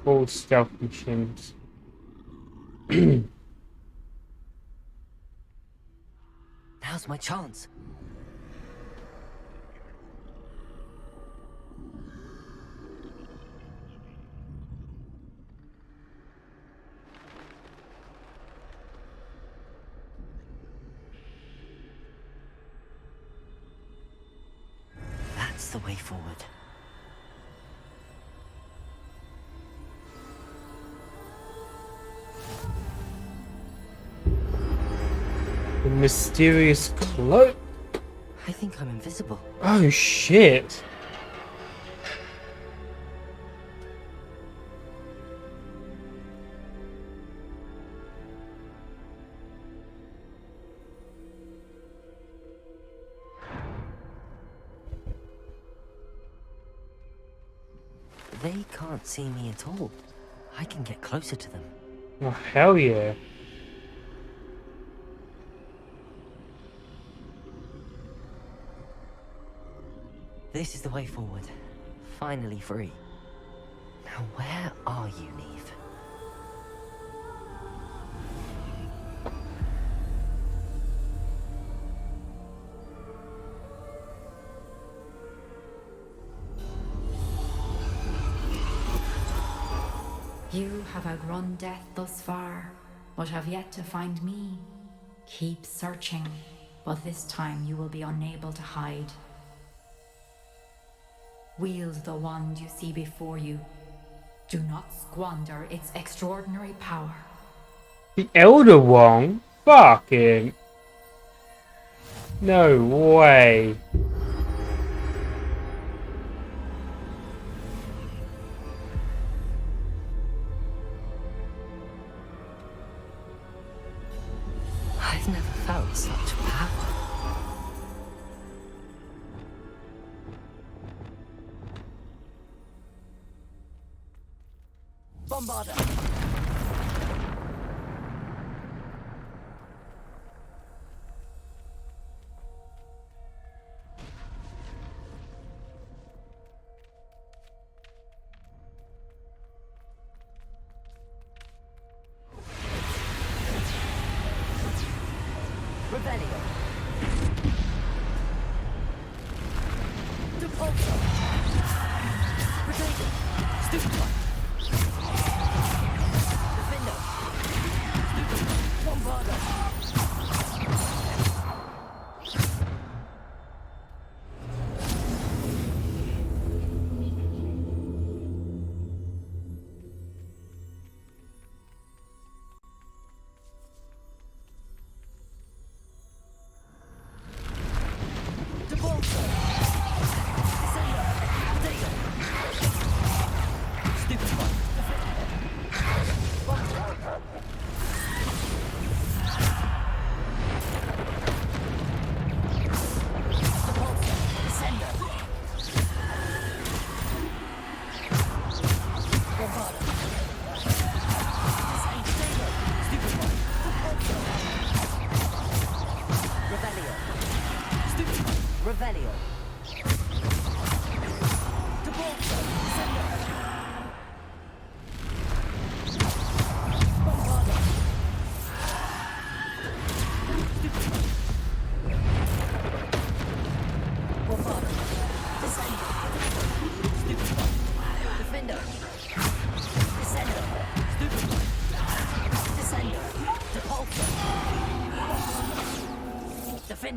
All stealth machines. Now's my chance. That's the way forward. The mysterious cloak. I think I'm invisible. Oh shit. They can't see me at all. I can get closer to them. Oh hell yeah. This is the way forward. Finally free. Now where are you, Neve? You have outrun death thus far, but have yet to find me. Keep searching, but this time you will be unable to hide. Wield the wand you see before you. Do not squander its extraordinary power. The Elder Wong? Fucking. No way. I've never felt such power. Bombarder!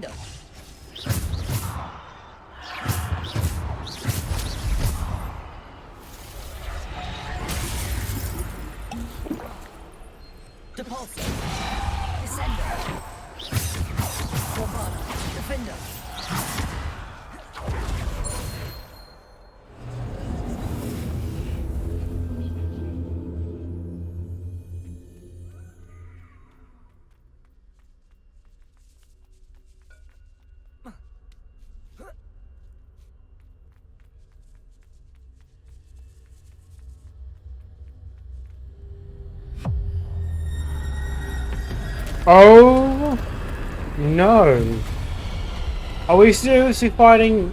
Defender. Depulsor. Descender. Bombarder. Defender. Oh no. Are we seriously fighting?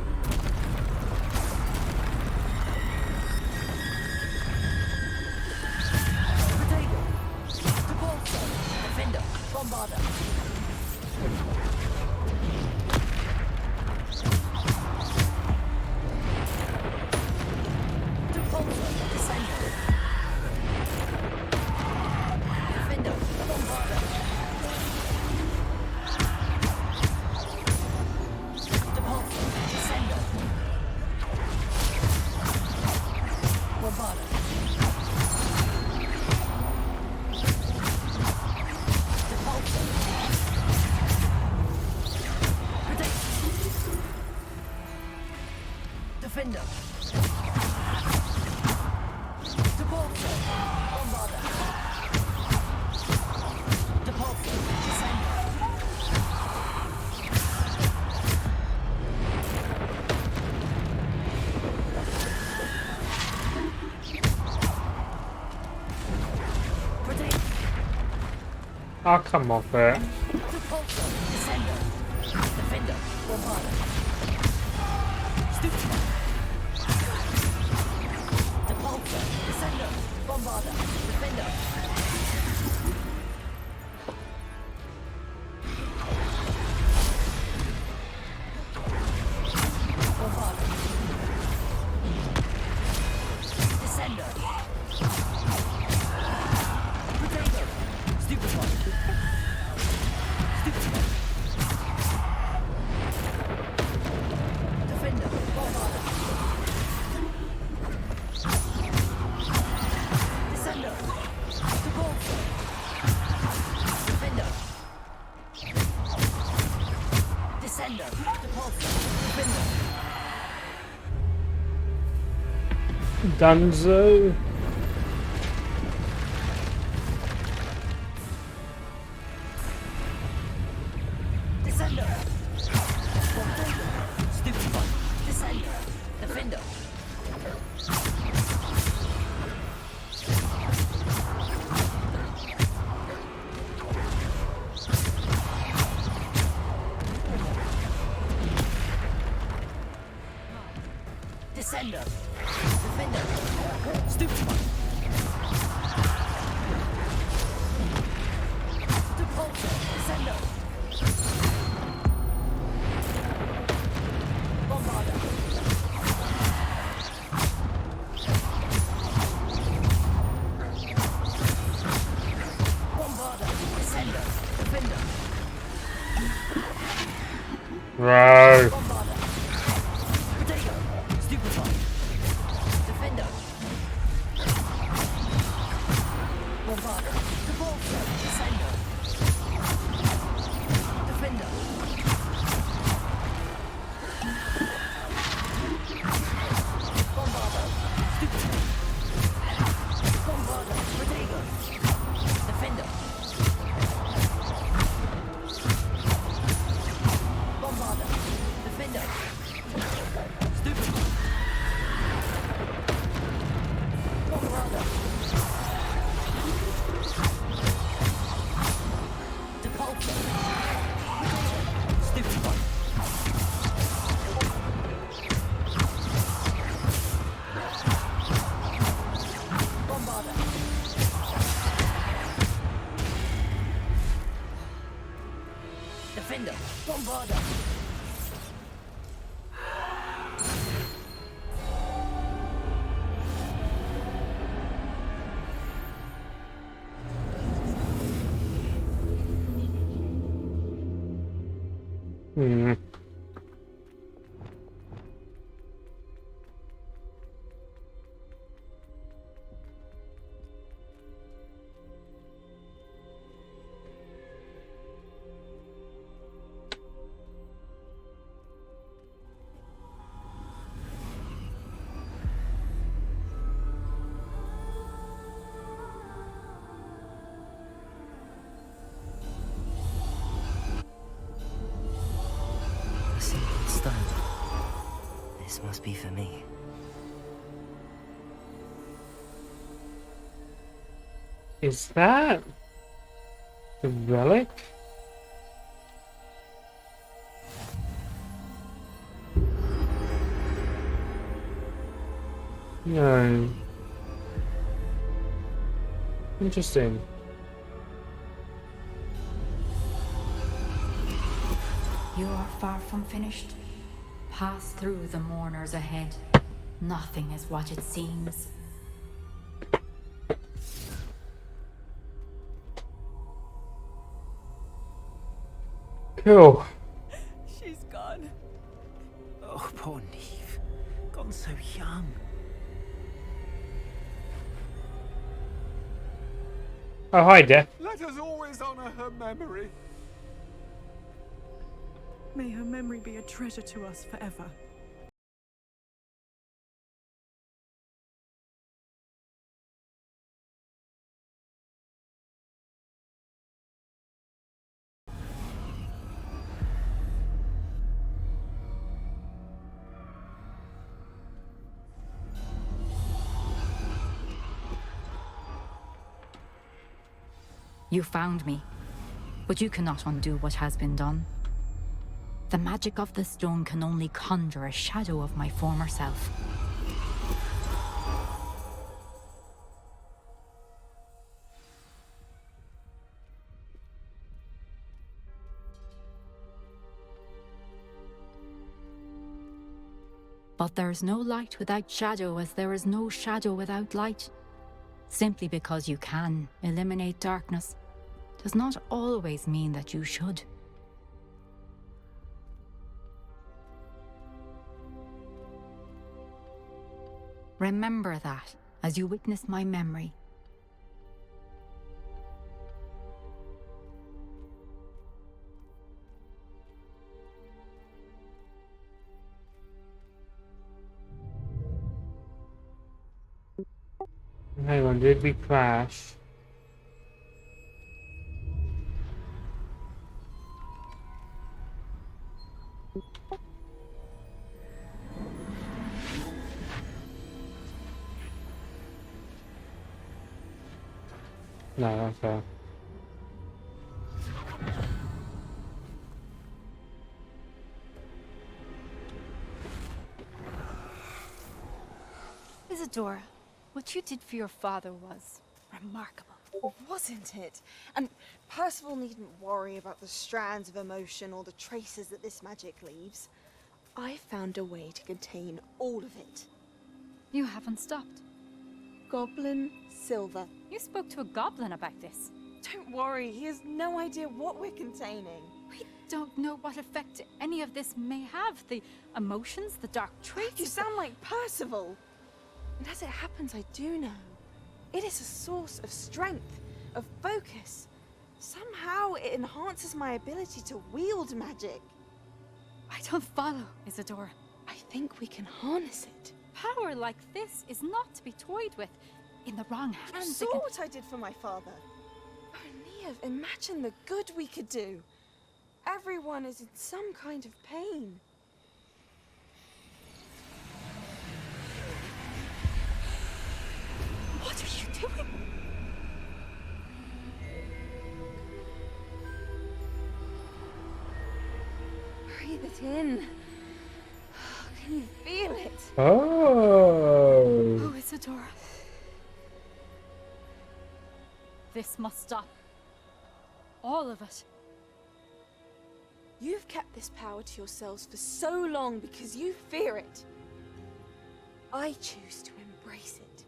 Defender. Bombarder. Depulsor. Descender. Defender. Bombarder. Depulsor. Descender. Bombarder. Defender. Depulsor. Bombarder. Depulsor. Descender. Protect. Oh, come off it. Depulsor. Descender. Defender. Bombarder. Stupid. Depulsor. Descender. Bombarder. Defender. Bombarder. Descender. Potato. Stupid one. Stupid one. Defender. Bombarder. Descender. Depulsor. Defender. Descender. Depulsor. Defender. Dunzo. Descender. Potato. Stupid one. Descender. Defender. Descender. Defender. Stupid one. Depulsor. Descender. Bombarder. Bombarder. Descender. Defender. Right. Bombarder. Potato. Stupid one. Defender. Bombarder. Depulsor. Descender. Defender. Bombarder. Stupid. Bombarder. Potato. Defender. Bombarder. Defender. Stupid. Bombarder. Depulsor. Stupid one. Bombarder. Defender. Bombarder. Hmm. A simple stone. This must be for me. Is that the relic? No. Interesting. You are far from finished. Pass through the mourners ahead. Nothing is what it seems. Cool. She's gone. Oh, poor Neve. Gone so young. Oh, hi, Death. Let us always honor her memory. May her memory be a treasure to us forever. You found me, but you cannot undo what has been done. The magic of the stone can only conjure a shadow of my former self. But there is no light without shadow, as there is no shadow without light. Simply because you can eliminate darkness does not always mean that you should. Remember that as you witness my memory. Hang on, did we crash? No, okay. Isadora, what you did for your father was remarkable. Wasn't it? And Percival needn't worry about the strands of emotion or the traces that this magic leaves. I found a way to contain all of it. You haven't stopped. Goblin Silver. You spoke to a goblin about this. Don't worry, he has no idea what we're containing. We don't know what effect any of this may have. The emotions, the dark traits. You sound like Percival. And as it happens, I do know. It is a source of strength, of focus. Somehow it enhances my ability to wield magic. I don't follow, Isadora. I think we can harness it. Power like this is not to be toyed with. In the wrong You hands, saw it can... what I did for my father. Oh, Neve, imagine the good we could do. Everyone is in some kind of pain. What are you doing? Breathe it in. Can you feel it? Oh. Oh, Isadora. This must stop. All of it. You've kept this power to yourselves for so long because you fear it. I choose to embrace it.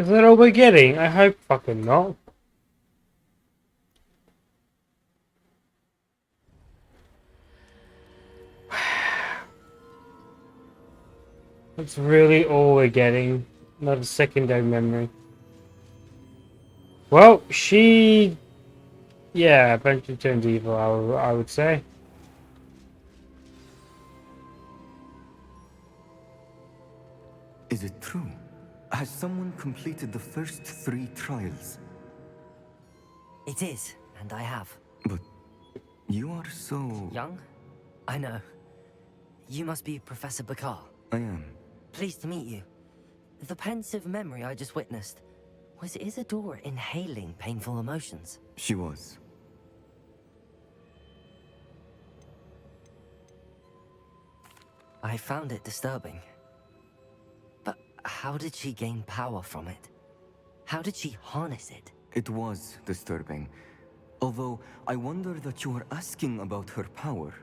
Is that all we're getting? I hope fucking not. That's really all we're getting. Not a secondary memory. Well, she... Yeah, eventually turned evil, I would say. Is it true? Has someone completed the first 3 trials? It is, and I have. But you are so... Young? I know. You must be Professor Bakar. I am. Pleased to meet you. The pensive memory I just witnessed, was Isadora inhaling painful emotions? She was. I found it disturbing. But how did she gain power from it? How did she harness it? It was disturbing. Although, I wonder that you are asking about her power.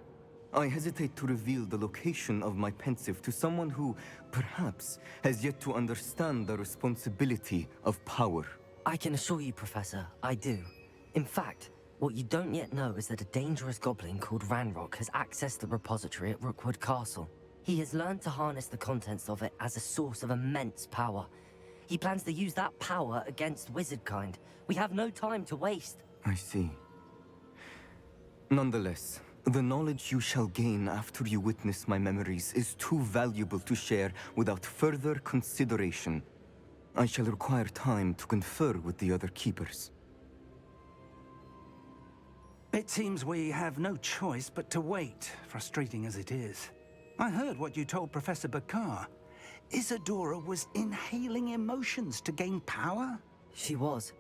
I hesitate to reveal the location of my pensive to someone who, perhaps, has yet to understand the responsibility of power. I can assure you, Professor, I do. In fact, what you don't yet know is that a dangerous goblin called Ranrock has accessed the repository at Rookwood Castle. He has learned to harness the contents of it as a source of immense power. He plans to use that power against wizardkind. We have no time to waste. I see. Nonetheless, the knowledge you shall gain after you witness my memories is too valuable to share without further consideration. I shall require time to confer with the other keepers. It seems we have no choice but to wait, frustrating as it is. I heard what you told Professor Bakar. Isadora was inhaling emotions to gain power? She was.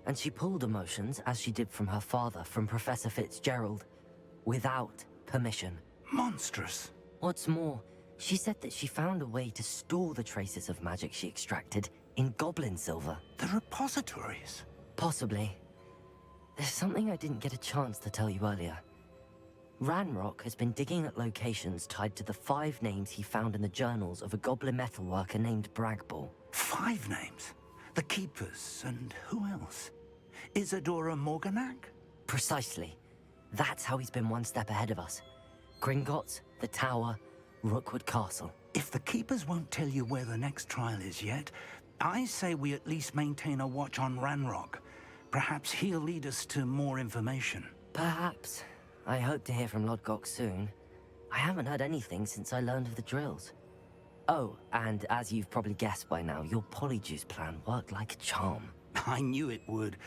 And she pulled emotions, as she did from her father, from Professor Fitzgerald, without permission. Monstrous. What's more, she said that she found a way to store the traces of magic she extracted in goblin silver. The repositories? Possibly. There's something I didn't get a chance to tell you earlier. Ranrock has been digging at locations tied to the 5 names he found in the journals of a goblin metalworker named Bragball. 5 names? The Keepers, and who else? Isadora Morganac? Precisely. That's how he's been one step ahead of us. Gringotts, the Tower, Rookwood Castle. If the Keepers won't tell you where the next trial is yet, I say we at least maintain a watch on Ranrock. Perhaps he'll lead us to more information. Perhaps. I hope to hear from Lodgok soon. I haven't heard anything since I learned of the drills. Oh, and as you've probably guessed by now, your polyjuice plan worked like a charm. I knew it would.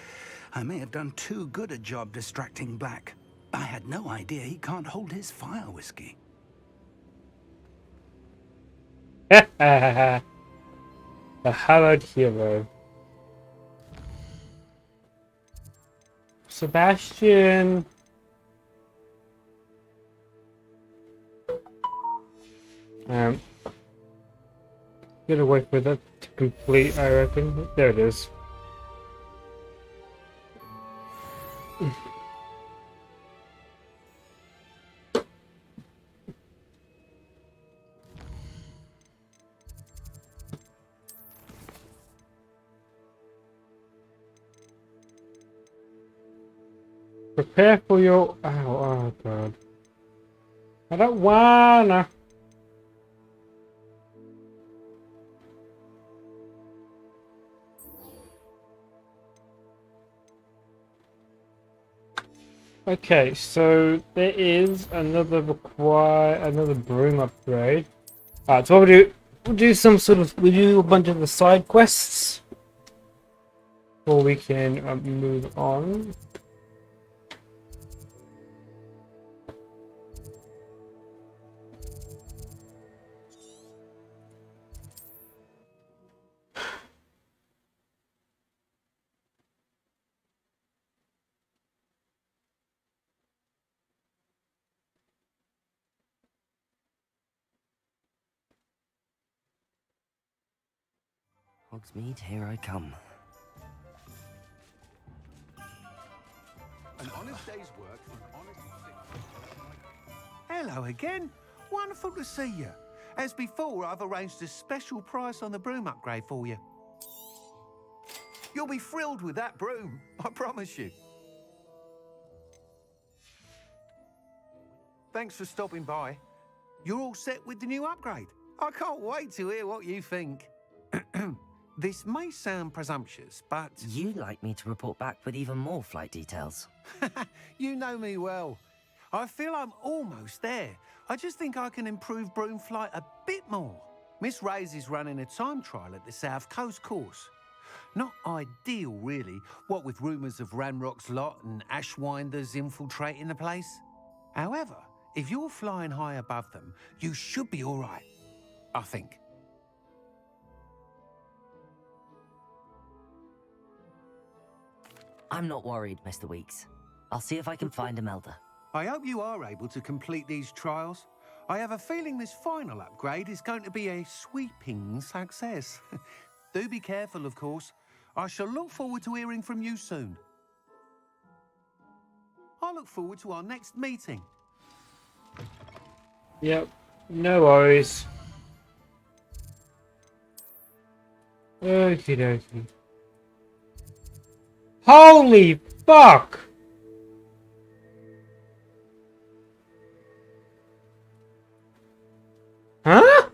I may have done too good a job distracting Black. I had no idea he can't hold his fire whiskey. A hallowed hero. Sebastian. Gotta wait for that to complete, I reckon. There it is. Prepare for your... oh god. I don't wanna... Okay, so there is another broom upgrade. Alright, so what we'll do a bunch of the side quests before we can move on. Hogsmeade, here I come. An honest day's work is honest. Hello again. Wonderful to see you. As before, I've arranged a special price on the broom upgrade for you. You'll be thrilled with that broom, I promise you. Thanks for stopping by. You're all set with the new upgrade. I can't wait to hear what you think. This may sound presumptuous, but... You'd like me to report back with even more flight details. You know me well. I feel I'm almost there. I just think I can improve broom flight a bit more. Miss Ray's is running a time trial at the South Coast course. Not ideal, really, what with rumours of Ranrock's lot and Ashwinders infiltrating the place. However, if you're flying high above them, you should be all right, I think. I'm not worried, Mr. Weeks. I'll see if I can find Imelda. I hope you are able to complete these trials. I have a feeling this final upgrade is going to be a sweeping success. Do be careful, of course. I shall look forward to hearing from you soon. I look forward to our next meeting. Yep, no worries. Okie dokie. Holy fuck! Huh?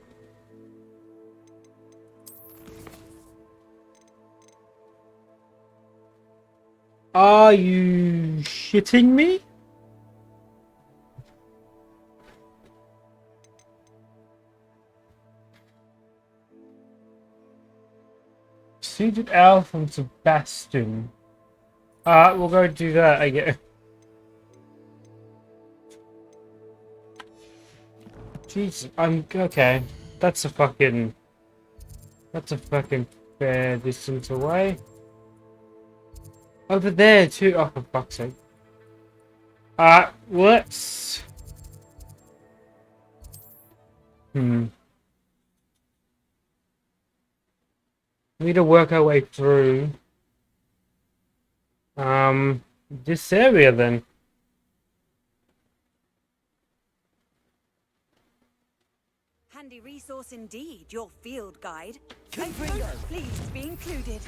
Are you shitting me? Suited Al from Sebastian. We'll go do that, I guess. Jeez, I'm okay. That's a fucking fair distance away. Over there too. Oh, for fuck's sake. Let's. We need to work our way through. This area then. Handy resource indeed, your field guide. Confringo, please be included.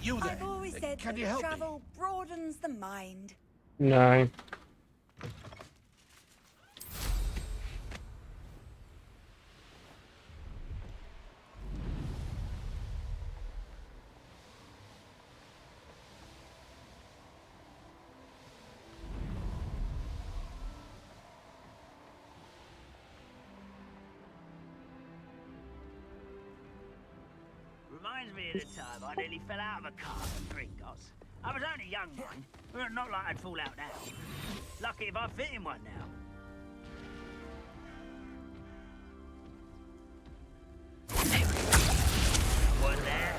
You there? I've always said Can that you help me? travel broadens the mind. No. Reminds me of the time I nearly fell out of a car at Gringos. I was only young, mind, but not like I'd fall out now. Lucky if I fit in one now. One there.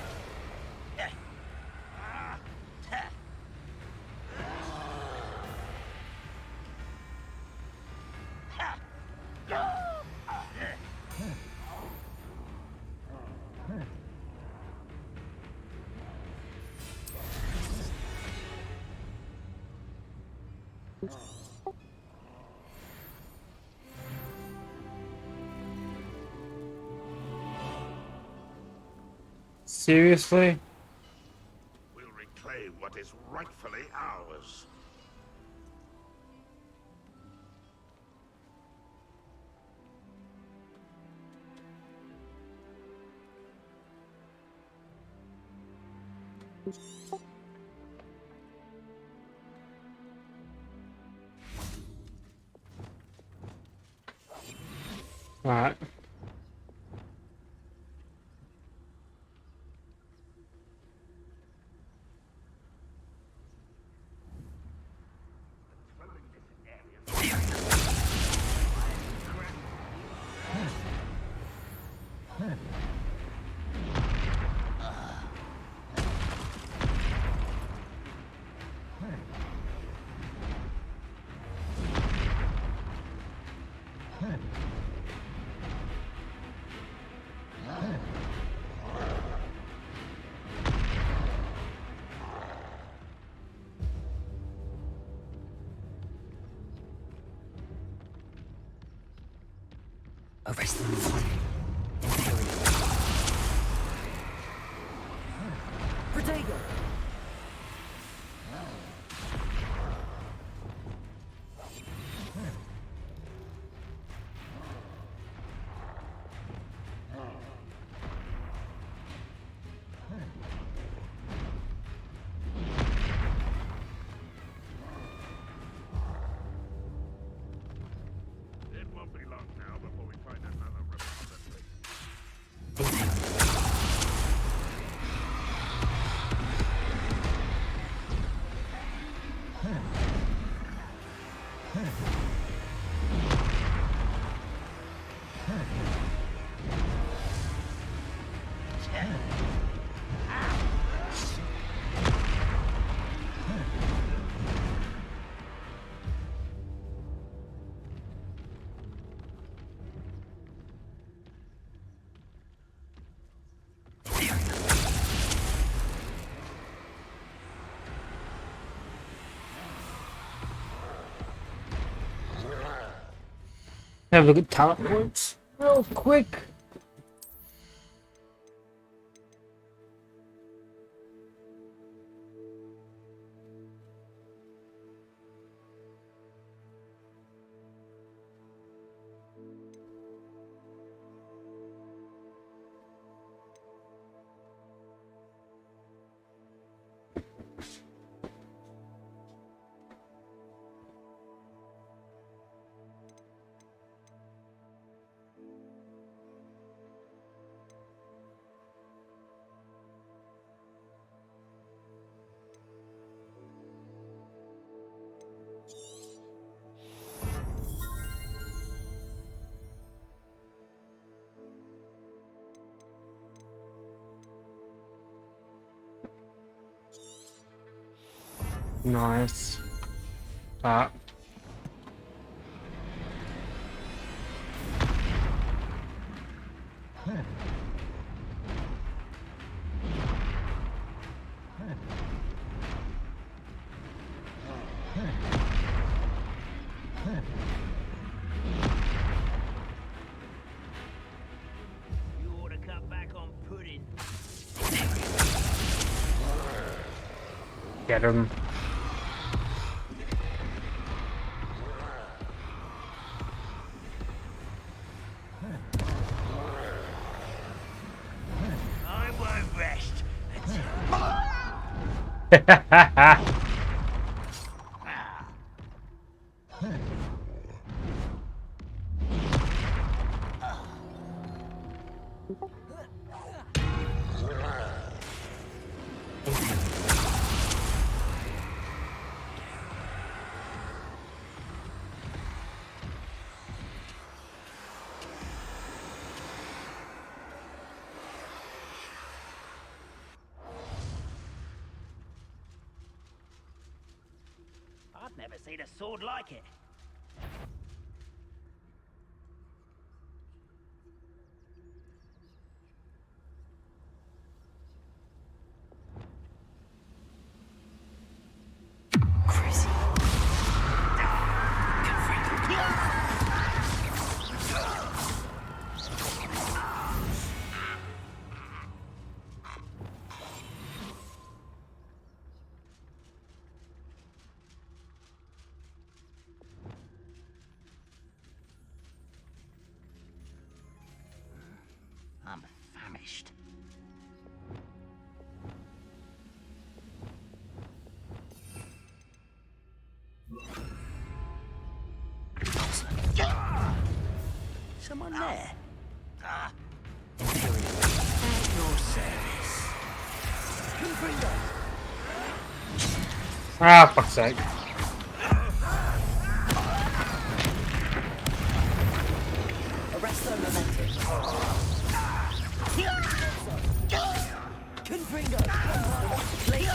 Seriously? We'll reclaim what is rightfully ours. Alright. Arrest them. Protego! It won't be long now before we find another repository. Have a look at talent points real quick. Nice. That. You ought to cut back on pudding. Get him. I won't rest until... I've never seen a sword like it. Someone there? Ah, At your service. Confringo. Ah, fuck's sake. Arresto momentum. Confringo. Blake.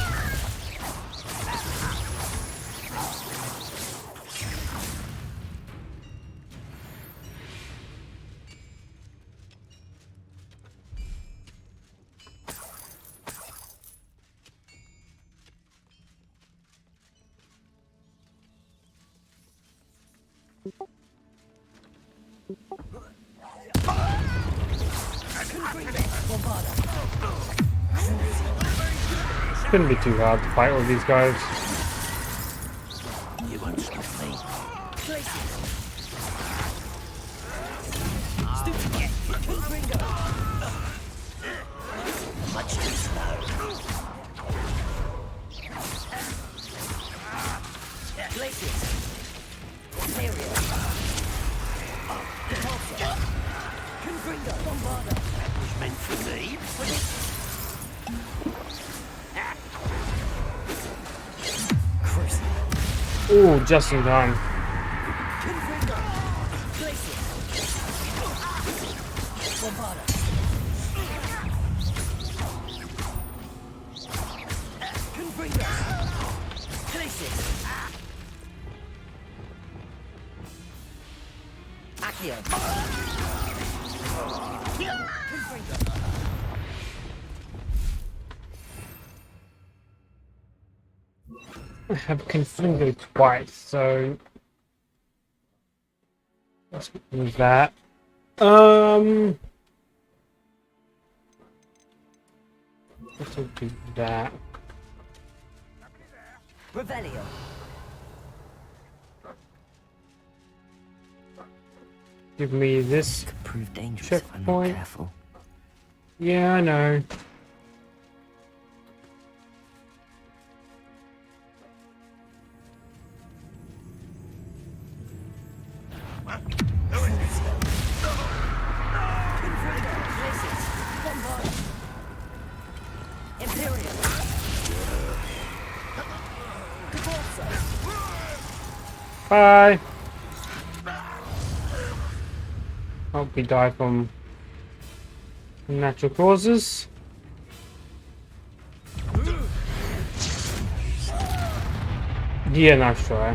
Shouldn't be too hard to fight all these guys. You won't stop me. Much too slow. Glacius. Imperial. Repulsor. Confringo. Bombarder. Was meant for me. Ooh, just in time. Confringo. Glacius. Bombarder. Confringo. Glacius. Accio. Confringo. I have Confringo twice, so let's use that. Let's do that. Revelio. Give me this Could prove dangerous if I'm not checkpoint. careful. Yeah, I know. Bye. Hope we die from natural causes. Yeah, nice try.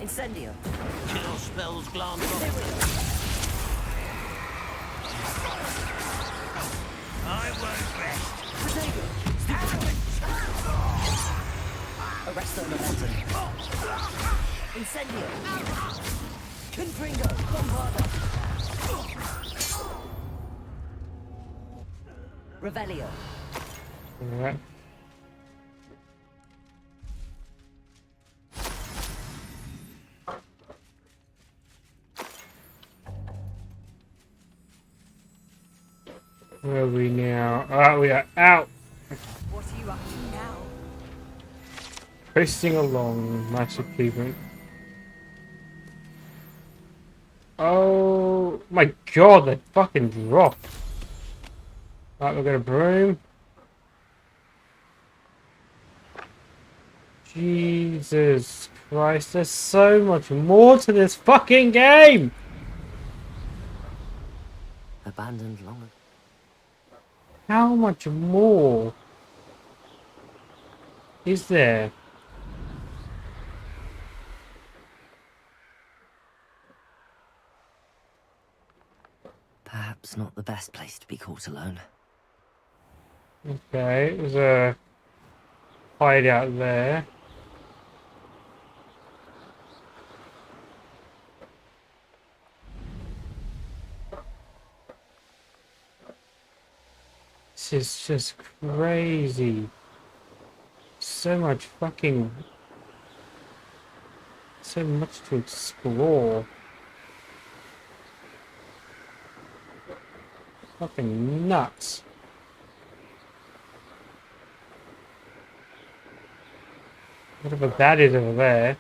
Incendio. Kill spells glance off. I won't rest. Arresto momentum. Incendio. Confringo. Bombarda. Revelio. Alright. Where are we now? Ah, we are out. What are you up to now? Racing along, nice achievement. Oh my god, they fucking dropped. Right, we've got a broom. Jesus Christ, there's so much more to this fucking game! Abandoned long ago. How much more is there? Perhaps not the best place to be caught alone. Okay, there's a hideout there. This is just crazy. So much fucking so much to explore. Fucking nuts. Whatever that is over there.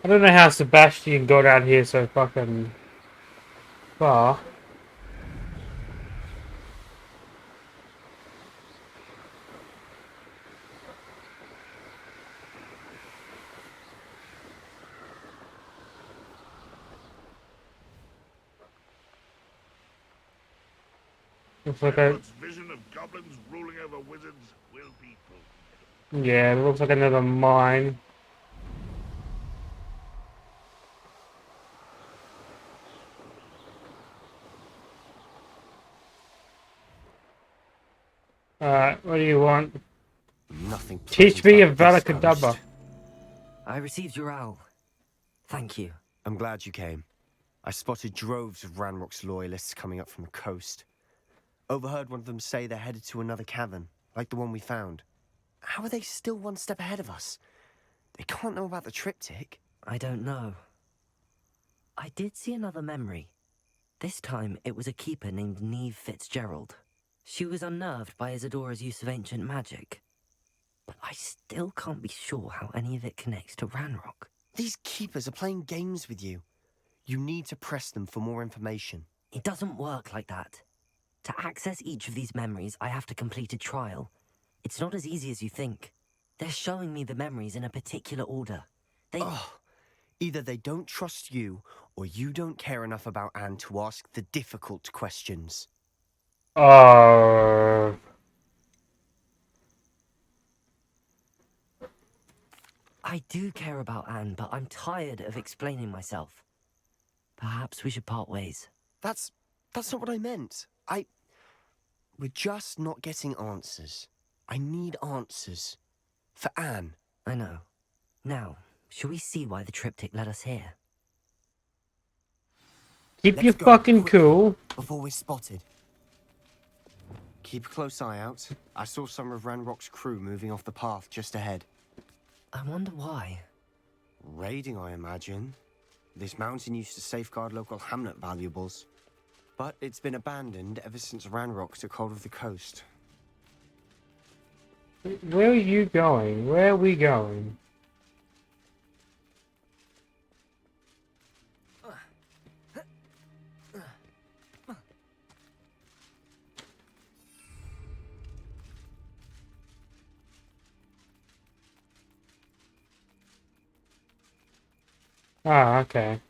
I don't know how Sebastian got out here so fucking far. Looks like Edward's vision of goblins ruling over wizards will be fulfilled. yeah, it looks like another mine. Alright, what do you want? Nothing. Teach me a pleasant about this Valakadabra. post. I received your owl. Thank you. I'm glad you came. I spotted droves of Ranrock's loyalists coming up from the coast. Overheard one of them say they're headed to another cavern, like the one we found. How are they still one step ahead of us? They can't know about the triptych. I don't know. I did see another memory. This time, it was a keeper named Neve Fitzgerald. She was unnerved by Isadora's use of ancient magic. But I still can't be sure how any of it connects to Ranrock. These keepers are playing games with you. You need to press them for more information. It doesn't work like that. To access each of these memories, I have to complete a trial. It's not as easy as you think. They're showing me the memories in a particular order. Either they don't trust you, or you don't care enough about Anne to ask the difficult questions. I do care about Anne, but I'm tired of explaining myself. Perhaps we should part ways. That's not what I meant. We're just not getting answers. I need answers. For Anne. I know. Now, shall we see why the triptych led us here? Keep your fucking cool. Before we're spotted. Keep a close eye out. I saw some of Ranrock's crew moving off the path just ahead. I wonder why. Raiding, I imagine. This mountain used to safeguard local hamlet valuables. But it's been abandoned ever since Ranrock took hold of the coast. Where are you going? Where are we going? Ah, okay.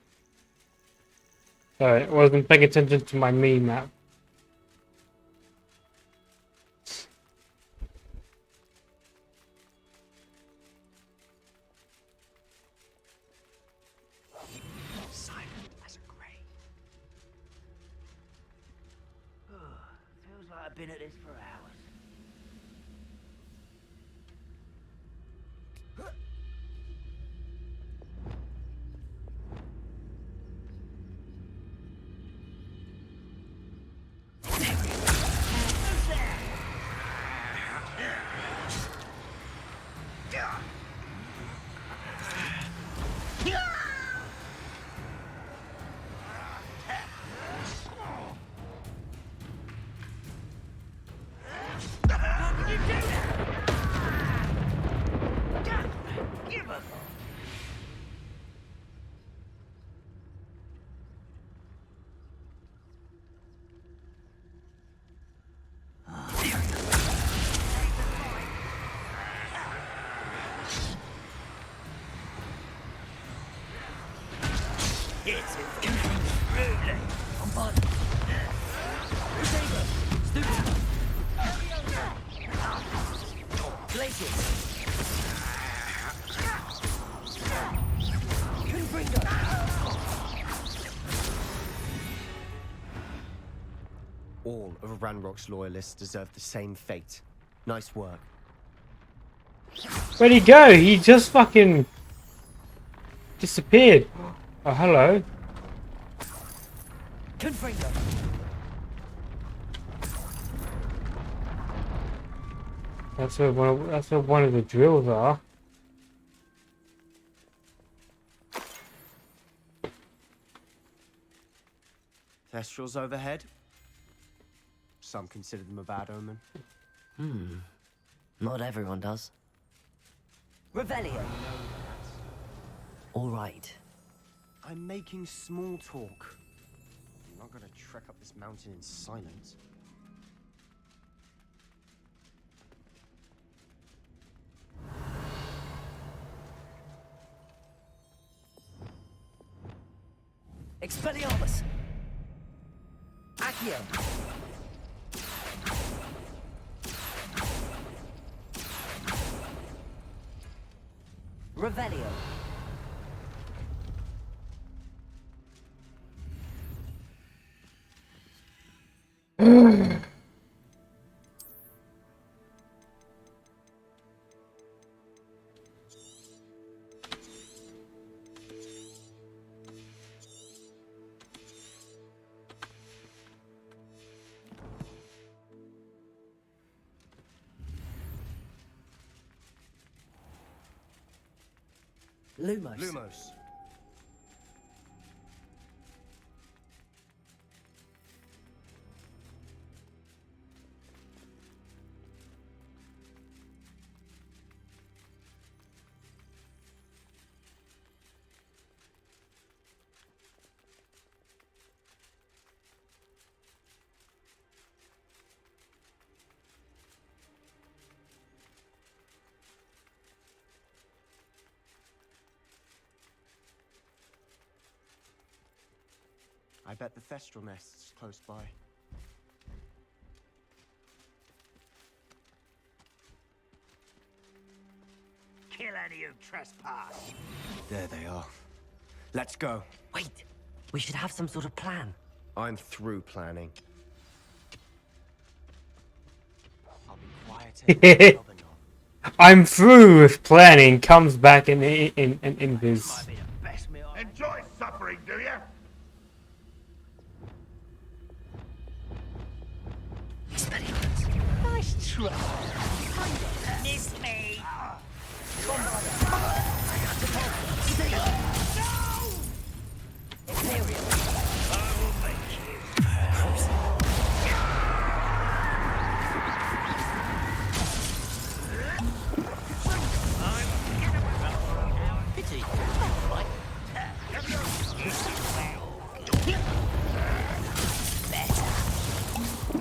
Sorry, I wasn't paying attention to my meme map. Silent as a grave. Feels like I've been at this for hours. All of Ranrock's loyalists deserve the same fate. Nice work. Where'd he go? He just fucking disappeared. Oh, hello. Confringo. That's where one of the drills are. Thestrals overhead. Some consider them a bad omen. Not everyone does. Revelio! All right. I'm making small talk. I'm not gonna trek up this mountain in silence. Expelliarmus! Accio! Revelio! Lumos. Lumos. I bet the Thestral nest's close by. Kill any who trespass. There they are. Let's go. Wait! We should have some sort of plan. I'm through planning. I'll be quiet. I'm through with planning. Comes back in this. Enjoy suffering, do you? Nice try. Miss me.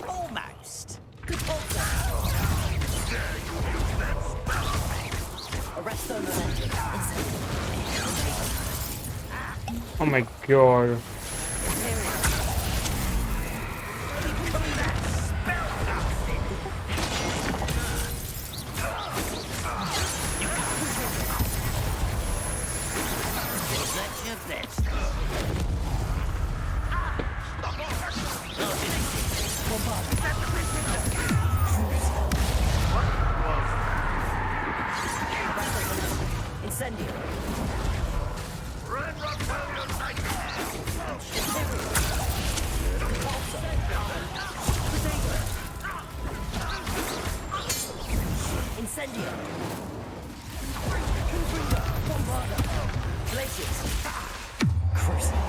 Almost. Good Arresto momentum. Oh my god. Incendio. Incendio. Bombarda. Glaciers. Cruising.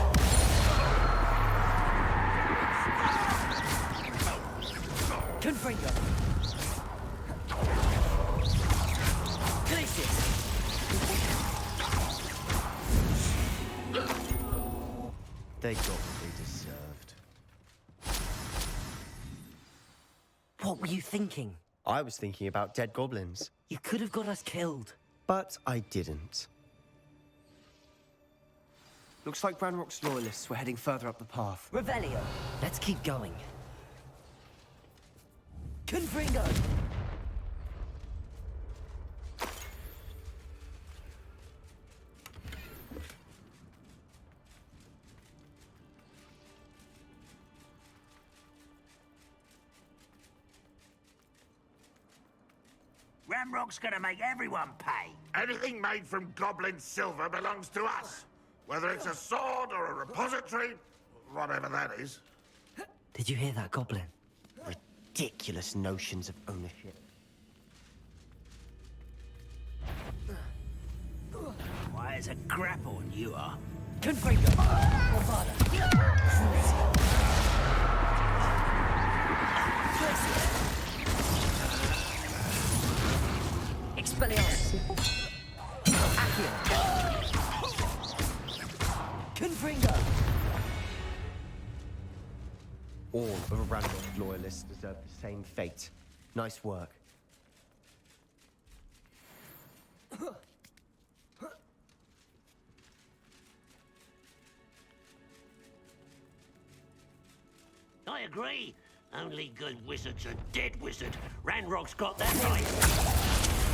Confringo. Glaciers. They got what they deserved. What were you thinking? I was thinking about dead goblins. You could have got us killed. But I didn't. Looks like Ranrock's loyalists were heading further up the path. Revelio. Let's keep going. Confringo. Ramrock's gonna make everyone pay. Anything made from goblin silver belongs to us. Whether it's a sword or a repository, whatever that is. Did you hear that, Goblin? Ridiculous notions of ownership. as a grapple, and you are. Confringo. Bombada. Expelliarmus. Accio. Confringo. All of Ranrock's loyalists deserve the same fate. Nice work. I agree. Only good wizards are dead wizard. Ranrock's got that right.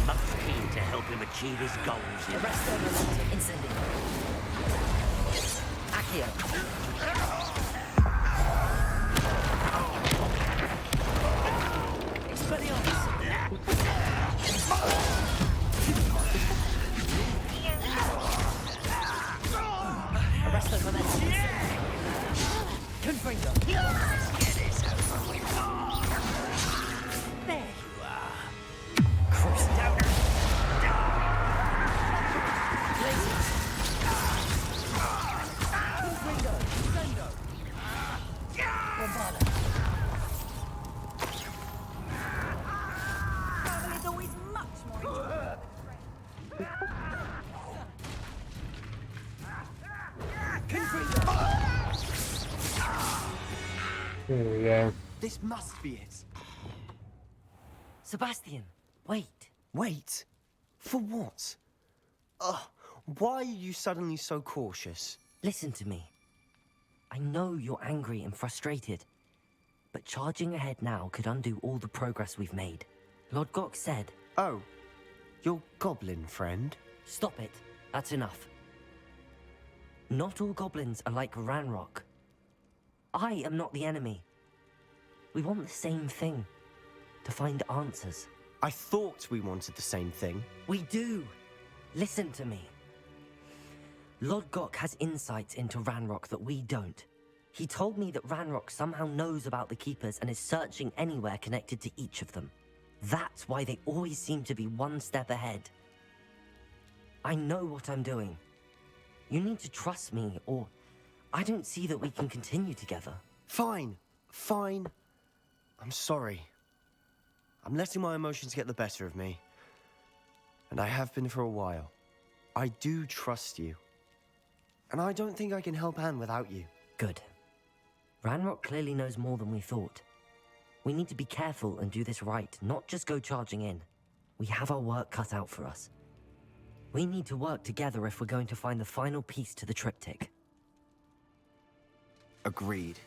Most keen to help him achieve his goals. Arrest them and incendio. Accio. Expelliarmus. Arrest them momentum. Confringo. Get this over with. There you are. Cross down. Blazes. Confringo. Sendo. Bombada. Family is always much more enjoyable. There we go. This must be it. Sebastian, wait. Wait? For what? Why are you suddenly so cautious? Listen to me. I know you're angry and frustrated, but charging ahead now could undo all the progress we've made. Lord Gok said... Oh, your goblin friend? Stop it. That's enough. Not all goblins are like Ranrock. I am not the enemy. We want the same thing. To find answers. I thought we wanted the same thing. We do. Listen to me. Lord Gok has insights into Ranrock that we don't. He told me that Ranrock somehow knows about the Keepers and is searching anywhere connected to each of them. That's why they always seem to be one step ahead. I know what I'm doing. You need to trust me, or I don't see that we can continue together. Fine. Fine. I'm sorry. I'm letting my emotions get the better of me. And I have been for a while. I do trust you. And I don't think I can help Anne without you. Good. Ranrock clearly knows more than we thought. We need to be careful and do this right, not just go charging in. We have our work cut out for us. We need to work together if we're going to find the final piece to the triptych. Agreed.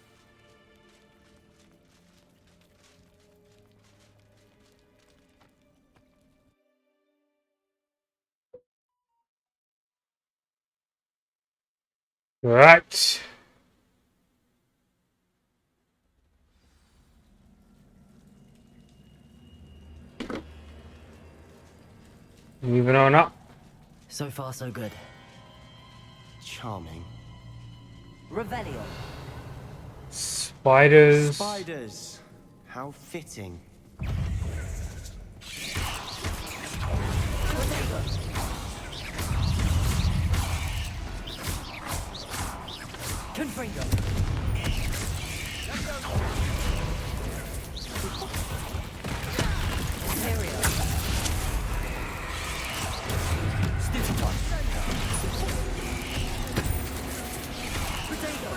Right. Moving on up. So far, so good. Charming. Revelio. Spiders. Spiders. How fitting. Confringo. Imperio. Stupefy. Potato.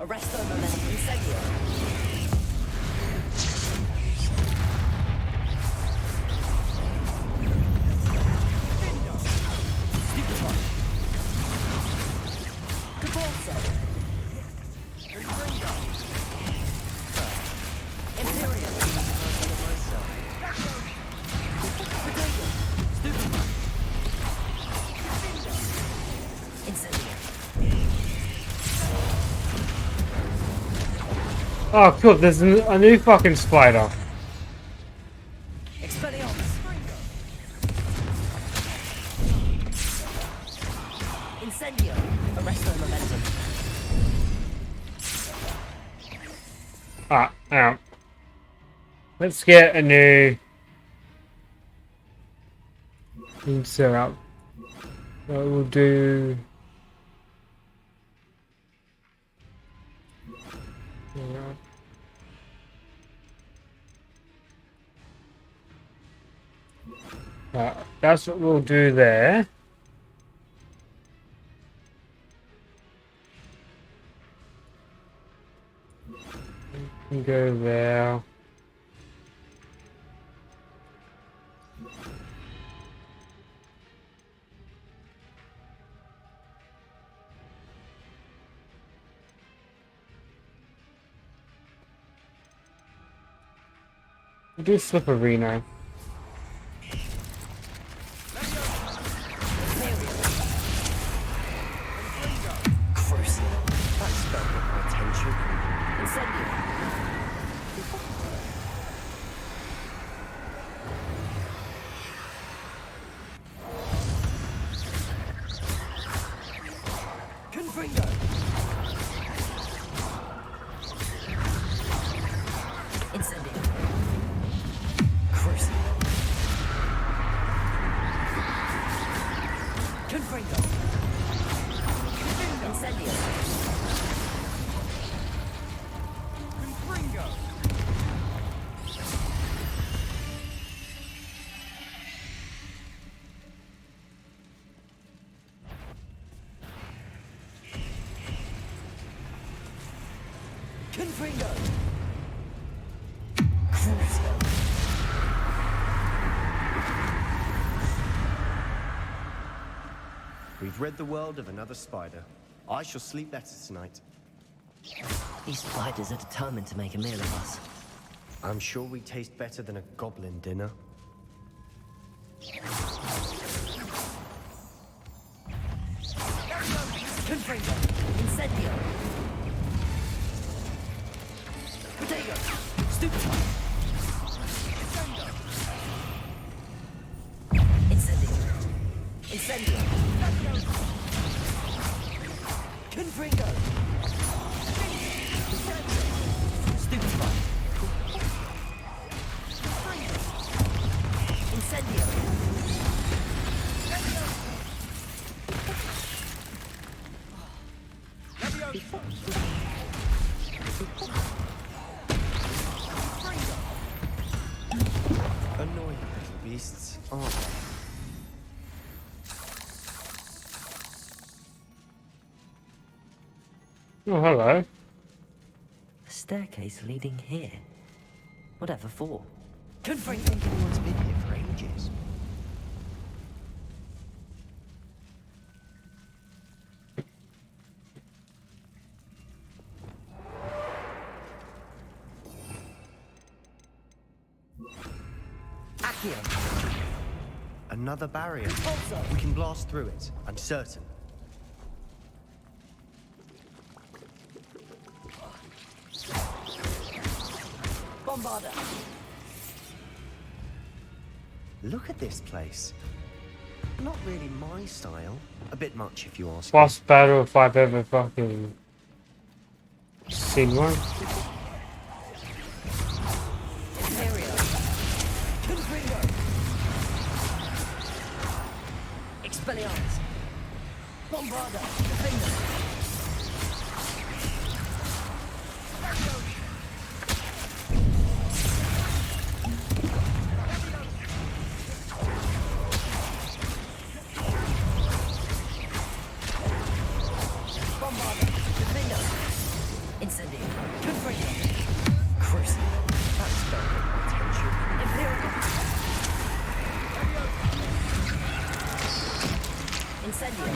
Arresto momentum incendio. Oh, cool. There's a new fucking spider. Expelliarmus. Incendio. Arresto momentum. Out. Let's get a new Insert out. I will do. That's what we'll do there. Go there. Do slip arena. Crucial. That spell got my attention. Incendio. Confringo. Incendio. Crucial. Confringo. Incendio. Confringo. Confringo. Crucial. We've rid the world of another spider. I shall sleep better tonight. These spiders are determined to make a meal of us. I'm sure we taste better than a goblin dinner. Confringo. Incendio. Potato. Stupefy. Incendio. Incendio. Confringo. Stupefy. Incendio. Annoying little beasts, aren't they? Oh, hello. A staircase leading here. Whatever for? Confringo. I think anyone's been here for ages. Accio. Another barrier. We can blast through it, I'm certain. Bombarda. Look at this place. Not really my style. A bit much if you ask. Boss battle if I've ever fucking seen one. Imperio. Confringo. Expelliarmus. Bombarda. Defender. Bombarda. Defender. Incendio. Confringo. Crucial. That spell got my attention. Imperial. Incendio.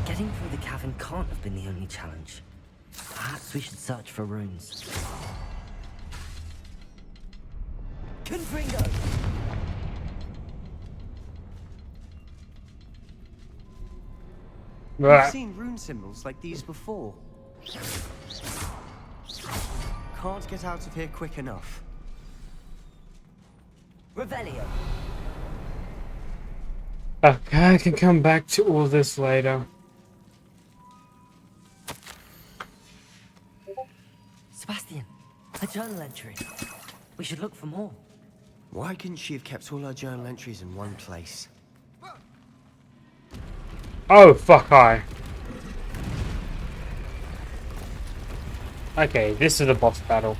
Getting through the cavern can't have been the only challenge. Perhaps we should search for runes. Confringo! I've seen rune symbols like these before. Can't get out of here quick enough. Revelio. Okay, I can come back to all this later. Sebastian, a journal entry. We should look for more. Why couldn't she have kept all her journal entries in one place? Oh, fuck, hi. Okay, this is the boss battle.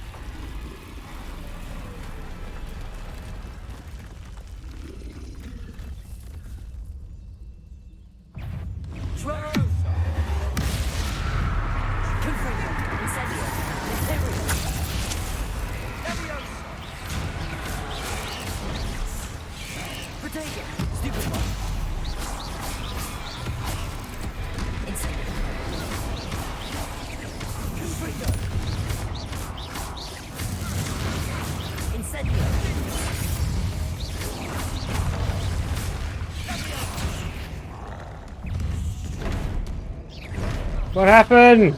What happened?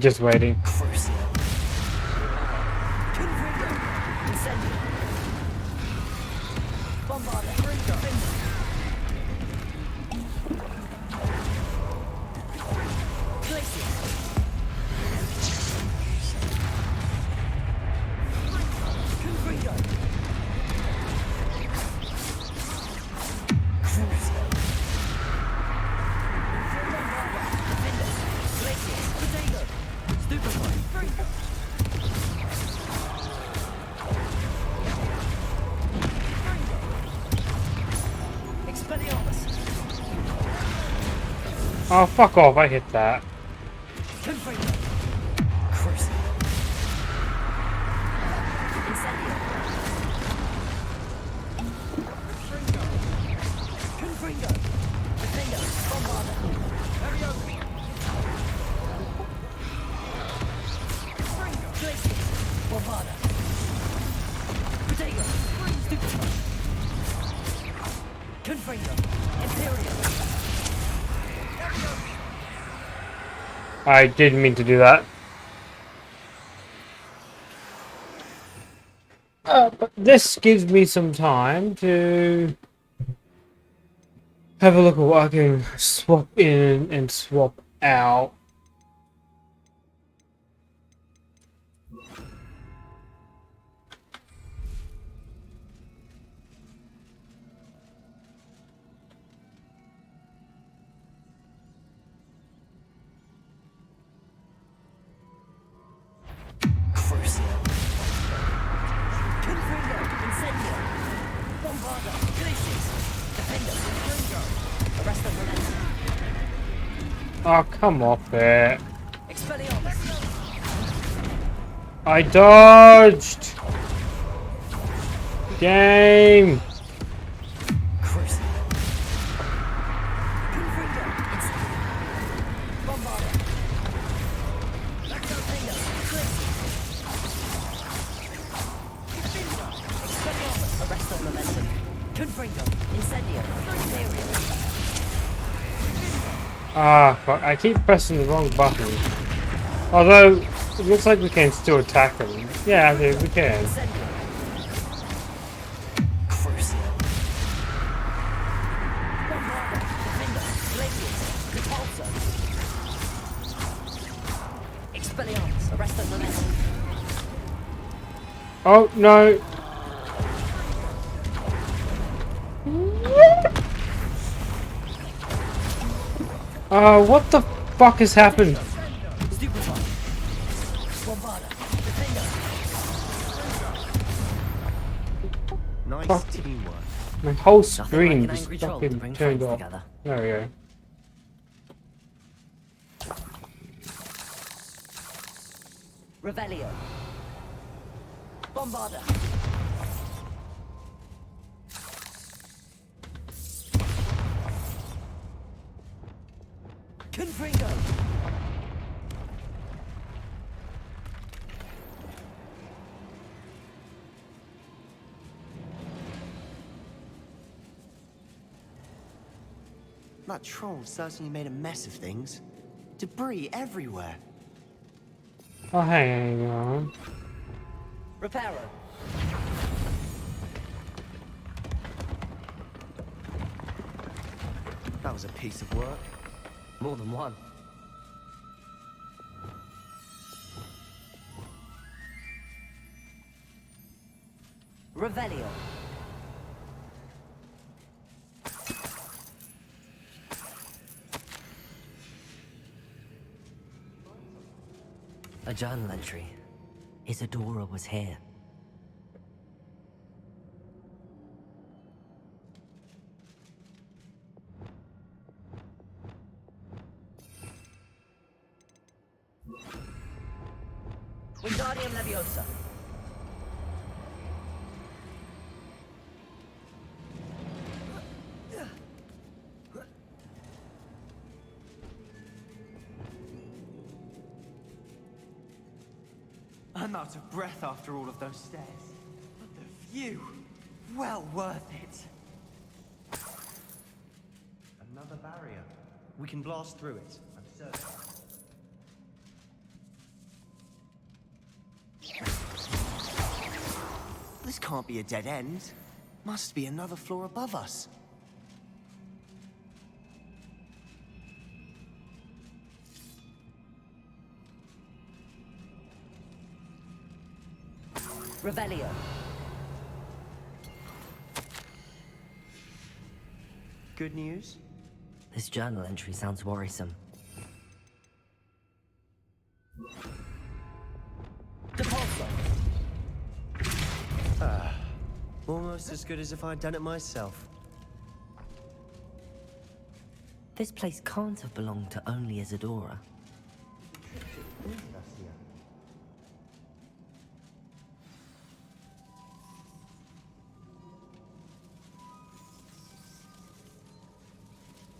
Just waiting. Oh, fuck off, I hit that. I didn't mean to do that. But this gives me some time to have a look at what I can swap in and swap out. Oh, come off it. I dodged! Game! Ah, fuck, I keep pressing the wrong button. Although, it looks like we can still attack them. Yeah, I think we can. Oh, no! What the fuck has happened? Nice Fuck. teamwork. My whole Nothing like screen an just angry troll to fucking bring turned friends off. together. There we go. Revelio. Bombarda. Confringo. That troll certainly made a mess of things. Debris everywhere. Oh, hang on. Reparo. That was a piece of work. More than one. Revelio. A journal entry. Isadora was here. Wingardium Leviosa. I'm out of breath after all of those stairs. But the view, well worth it. Another barrier. We can blast through it, I'm certain. This can't be a dead end. Must be another floor above us. Revelio. Good news? This journal entry sounds worrisome. Almost as good as if I'd done it myself. This place can't have belonged to only Isadora.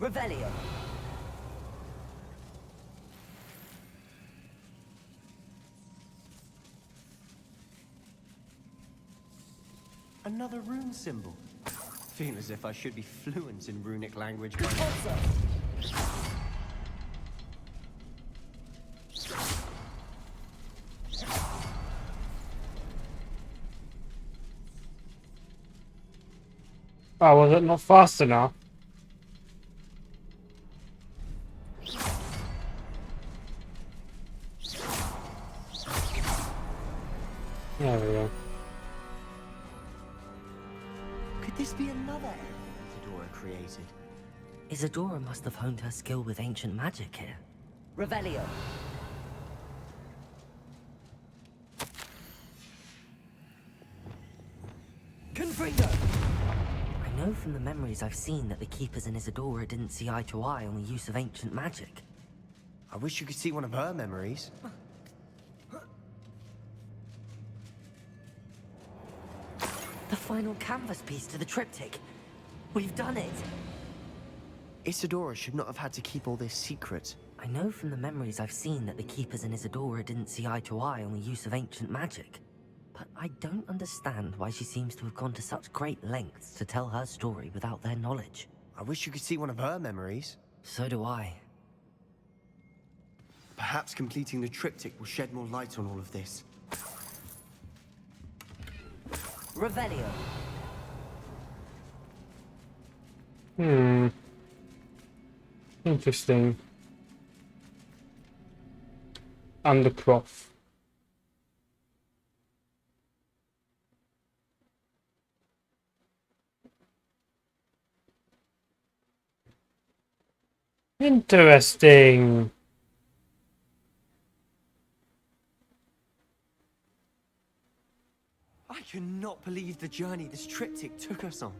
Revelio. Another rune symbol. Feel as if I should be fluent in runic language by now. Oh, was it not fast enough? There we go. Could this be another area Isadora created? Isadora must have honed her skill with ancient magic here. Revelio. Confringo. I know from the memories I've seen that the Keepers and Isadora didn't see eye to eye on the use of ancient magic. I wish you could see one of her memories. The final canvas piece to the triptych. We've done it. Isadora should not have had to keep all this secret. I know from the memories I've seen that the Keepers and Isadora didn't see eye to eye on the use of ancient magic. But I don't understand why she seems to have gone to such great lengths to tell her story without their knowledge. I wish you could see one of her memories. So do I. Perhaps completing the triptych will shed more light on all of this. Revelio. Interesting. Undercroft. Interesting. I cannot believe the journey this triptych took us on.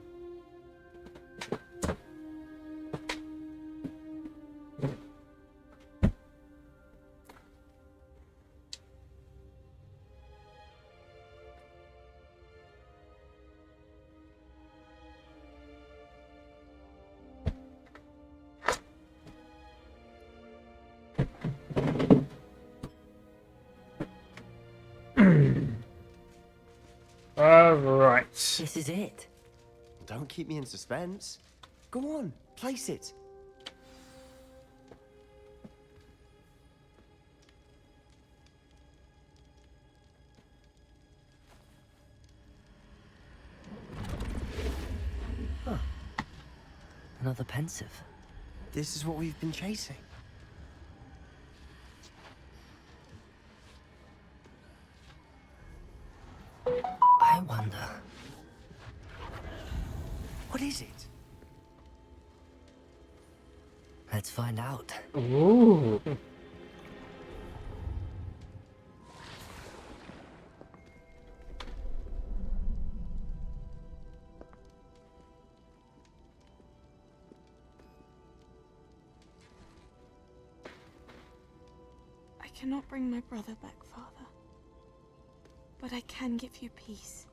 Alright. This is it. Don't keep me in suspense. Go on, place it. Huh. Another pensive. This is what we've been chasing. I wonder. What is it? Let's find out. Ooh. I cannot bring my brother back, Father. But I can give you peace.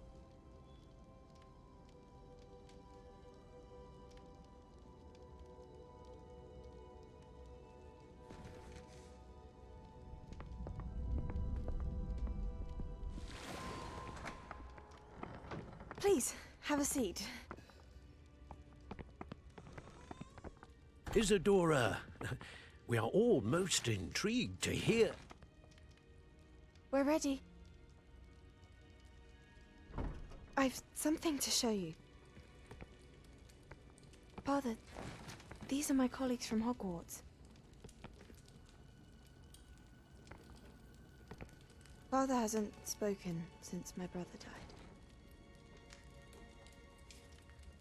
Please, have a seat. Isadora, we are all most intrigued to hear. We're ready. I've something to show you. Father, these are my colleagues from Hogwarts. Father hasn't spoken since my brother died.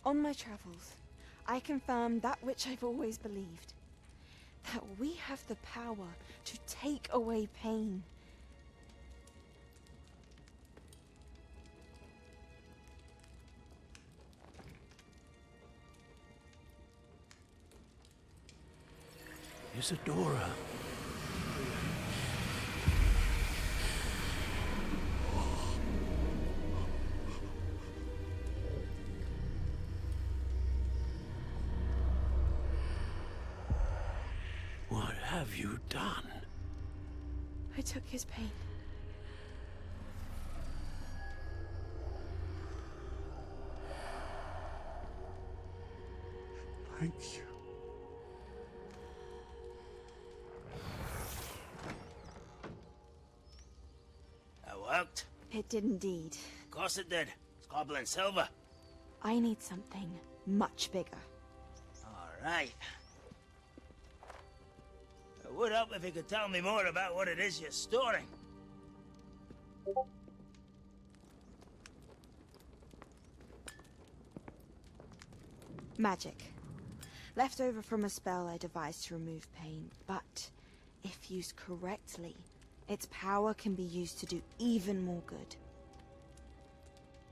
On my travels, I confirmed that which I've always believed. That we have the power to take away pain. Isadora. What have you done? I took his pain. Thank you. That worked? It did indeed. Of course it did. It's goblin silver. I need something much bigger. All right. It would help if you could tell me more about what it is you're storing. Magic. Left over from a spell I devised to remove pain, but if used correctly, its power can be used to do even more good.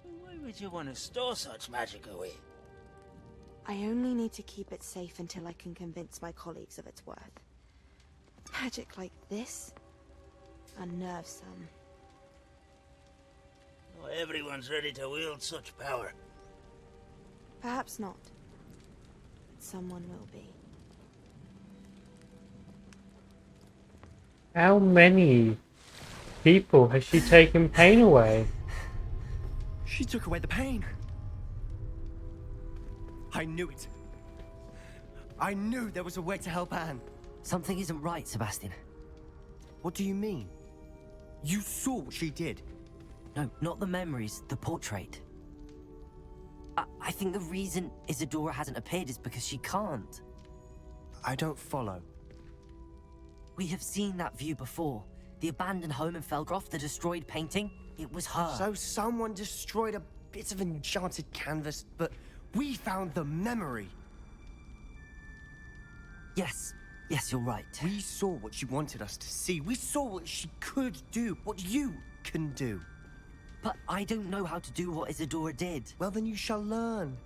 Why would you want to store such magic away? I only need to keep it safe until I can convince my colleagues of its worth. Magic like this unnerves some. Not everyone's ready to wield such power. Perhaps not. But someone will be. How many people has she taken pain away? She took away the pain. I knew it. I knew there was a way to help Anne. Something isn't right, Sebastian. What do you mean? You saw what she did. No, not the memories, the portrait. I think the reason Isadora hasn't appeared is because she can't. I don't follow. We have seen that view before. The abandoned home in Felgroth, the destroyed painting, it was her. So someone destroyed a bit of enchanted canvas, but we found the memory. Yes, you're right. We saw what she wanted us to see. We saw what she could do, what you can do. But I don't know how to do what Isadora did. Well, then you shall learn.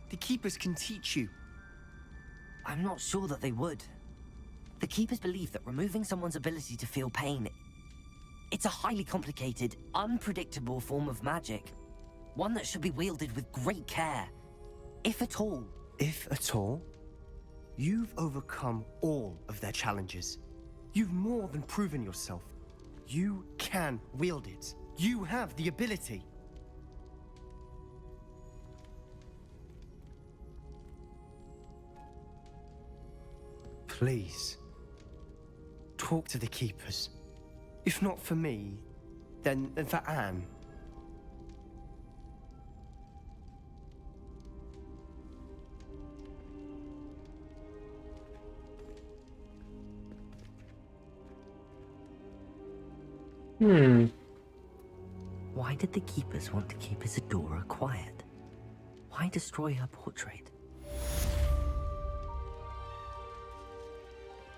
The Keepers can teach you. I'm not sure that they would. The Keepers believe that removing someone's ability to feel pain, it's a highly complicated, unpredictable form of magic. One that should be wielded with great care, if at all. If at all? You've overcome all of their challenges. You've more than proven yourself. You can wield it. You have the ability. Please, talk to the Keepers. If not for me, then for Anne. Why did the Keepers want to keep Isadora quiet? Why destroy her portrait?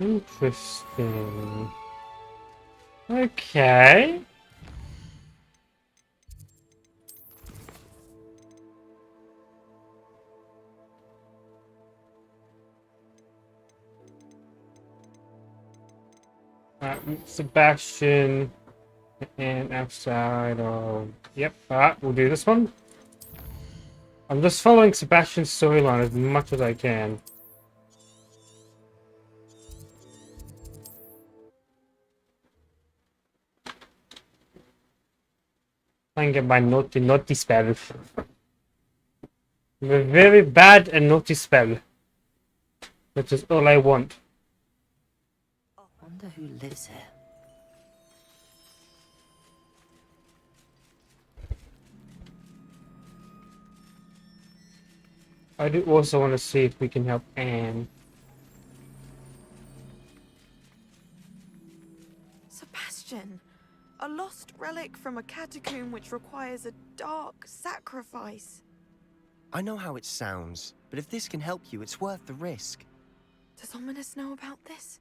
Interesting. Okay. Sebastian and outside of... Yep, alright, we'll do this one. I'm just following Sebastian's storyline as much as I can. I can get my naughty spell. A very bad and naughty spell. Which is all I want. I wonder who lives here. I do also want to see if we can help Anne. Sebastian, a lost relic from a catacomb which requires a dark sacrifice. I know how it sounds, but if this can help you, it's worth the risk. Does Ominous know about this?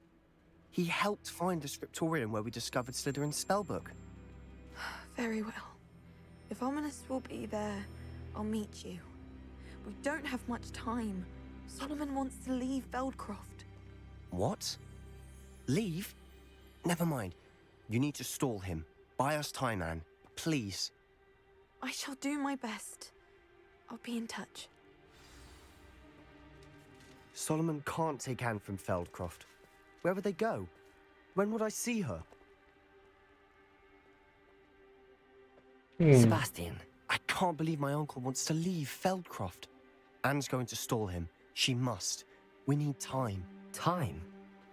He helped find the scriptorium where we discovered Slytherin's spellbook. Very well. If Ominous will be there, I'll meet you. We don't have much time. Solomon wants to leave Feldcroft. What? Leave? Never mind. You need to stall him. Buy us time, Anne. Please. I shall do my best. I'll be in touch. Solomon can't take Anne from Feldcroft. Where would they go? When would I see her? Sebastian. I can't believe my uncle wants to leave Feldcroft. Anne's going to stall him. She must. We need time. Time?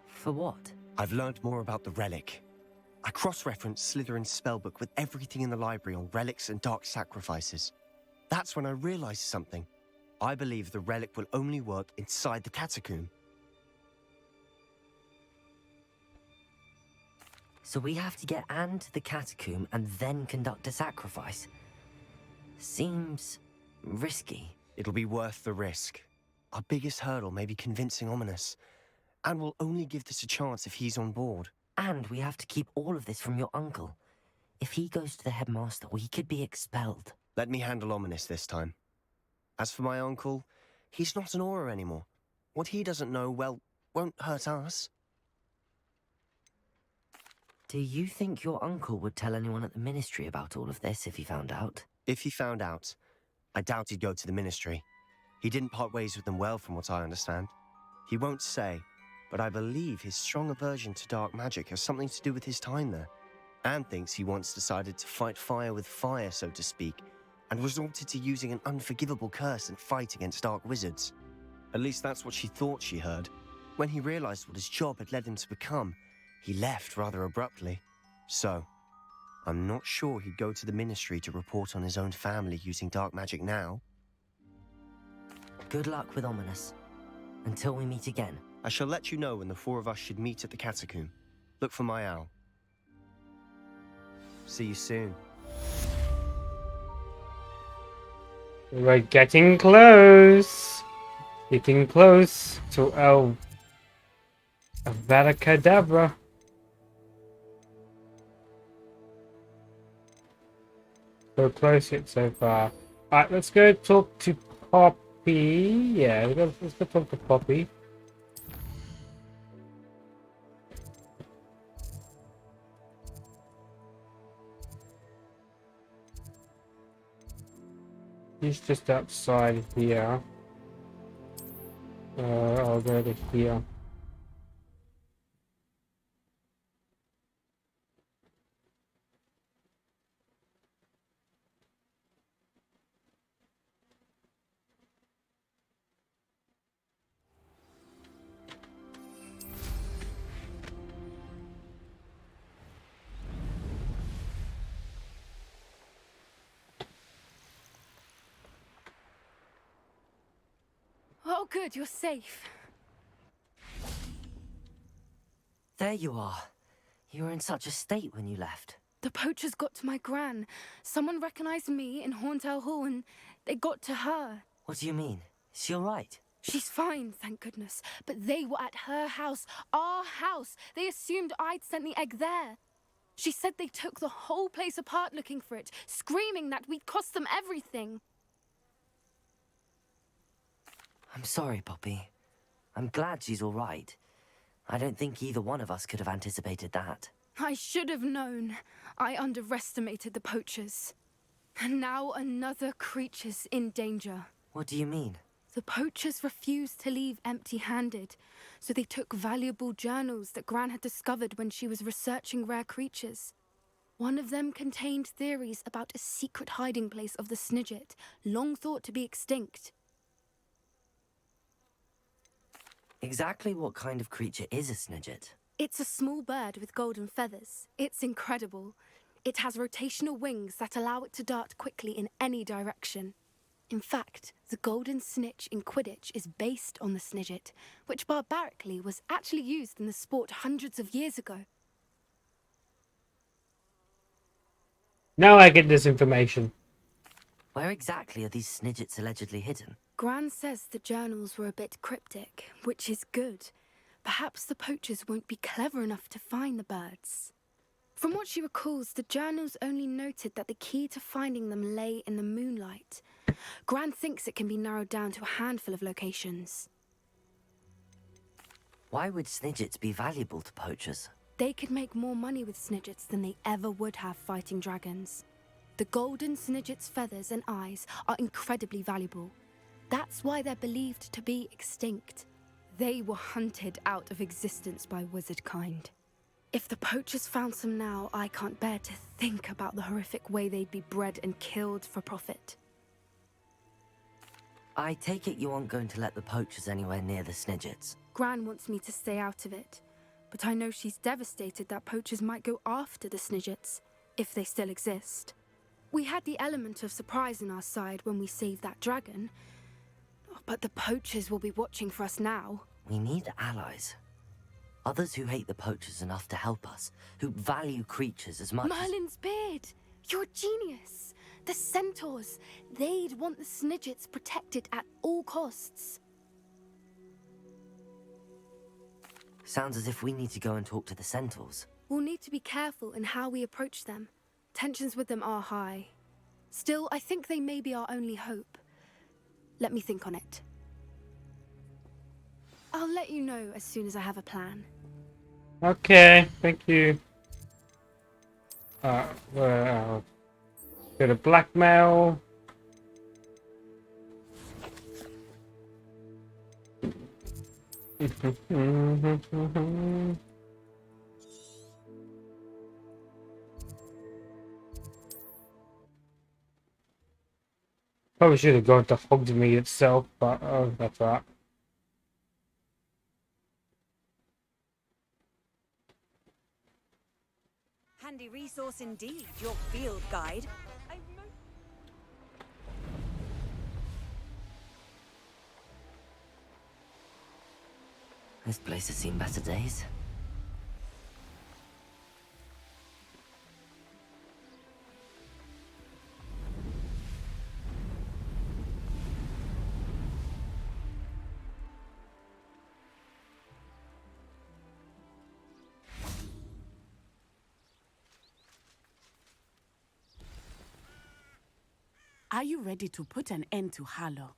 For what? I've learned more about the relic. I cross-referenced Slytherin's spellbook with everything in the library on relics and dark sacrifices. That's when I realized something. I believe the relic will only work inside the catacomb. So we have to get Anne to the catacomb and then conduct a sacrifice. Seems risky. It'll be worth the risk. Our biggest hurdle may be convincing Ominous. And we'll only give this a chance if he's on board. And we have to keep all of this from your uncle. If he goes to the headmaster, we could be expelled. Let me handle Ominous this time. As for my uncle, he's not an Auror anymore. What he doesn't know, well, won't hurt us. Do you think your uncle would tell anyone at the Ministry about all of this if he found out? If he found out, I doubt he'd go to the Ministry. He didn't part ways with them well, from what I understand. He won't say, but I believe his strong aversion to dark magic has something to do with his time there. Anne thinks he once decided to fight fire with fire, so to speak, and resorted to using an unforgivable curse and fight against dark wizards. At least that's what she thought she heard. When he realized what his job had led him to become, he left rather abruptly. So, I'm not sure he'd go to the Ministry to report on his own family using dark magic now. Good luck with Ominous. Until we meet again. I shall let you know when the four of us should meet at the catacomb. Look for my owl. See you soon. We're getting close. Getting close to Avada Kedavra. So close it so far. Alright, let's go talk to Poppy. Yeah, let's go talk to Poppy. He's just outside here. I'll go to here. Oh, good, you're safe. There you are. You were in such a state when you left. The poachers got to my gran. Someone recognized me in Horntail Hall and they got to her. What do you mean? Is she alright? She's fine, thank goodness. But they were at her house, our house. They assumed I'd sent the egg there. She said they took the whole place apart looking for it, screaming that we'd cost them everything. I'm sorry, Poppy. I'm glad she's alright. I don't think either one of us could have anticipated that. I should have known. I underestimated the poachers. And now another creature's in danger. What do you mean? The poachers refused to leave empty-handed, so they took valuable journals that Gran had discovered when she was researching rare creatures. One of them contained theories about a secret hiding place of the Snidget, long thought to be extinct. Exactly what kind of creature is a Snidget? It's a small bird with golden feathers. It's incredible. It has rotational wings that allow it to dart quickly in any direction. In fact, the golden snitch in Quidditch is based on the Snidget, which barbarically was actually used in the sport hundreds of years ago. Now I get this information. Where exactly are these Snidgets allegedly hidden? Gran says the journals were a bit cryptic, which is good. Perhaps the poachers won't be clever enough to find the birds. From what she recalls, the journals only noted that the key to finding them lay in the moonlight. Gran thinks it can be narrowed down to a handful of locations. Why would Snidgets be valuable to poachers? They could make more money with Snidgets than they ever would have fighting dragons. The golden Snidget's feathers and eyes are incredibly valuable. That's why they're believed to be extinct. They were hunted out of existence by wizard kind. If the poachers found some now, I can't bear to think about the horrific way they'd be bred and killed for profit. I take it you aren't going to let the poachers anywhere near the Snidgets. Gran wants me to stay out of it, but I know she's devastated that poachers might go after the Snidgets, if they still exist. We had the element of surprise on our side when we saved that dragon, but the poachers will be watching for us now. We need allies. Others who hate the poachers enough to help us, who value creatures as much Merlin's beard! You're a genius! The centaurs! They'd want the Snidgets protected at all costs. Sounds as if we need to go and talk to the centaurs. We'll need to be careful in how we approach them. Tensions with them are high. Still, I think they may be our only hope. Let me think on it. I'll let you know as soon as I have a plan. Okay, thank you. Well, go to blackmail. Probably should have gone to Hogsmeade itself, but oh, that's all right. Handy resource indeed, your field guide. This place has seen better days. Are you ready to put an end to Harlow?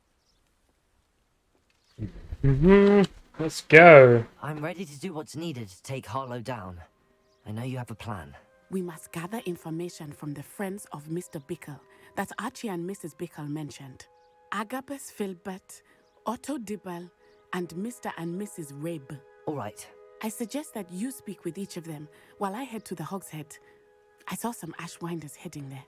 Let's go. I'm ready to do what's needed to take Harlow down. I know you have a plan. We must gather information from the friends of Mr. Bickle that Archie and Mrs. Bickle mentioned. Agabus Filbert, Otto Dibble, and Mr. and Mrs. Rabe. All right. I suggest that you speak with each of them while I head to the Hogshead. I saw some Ashwinders heading there.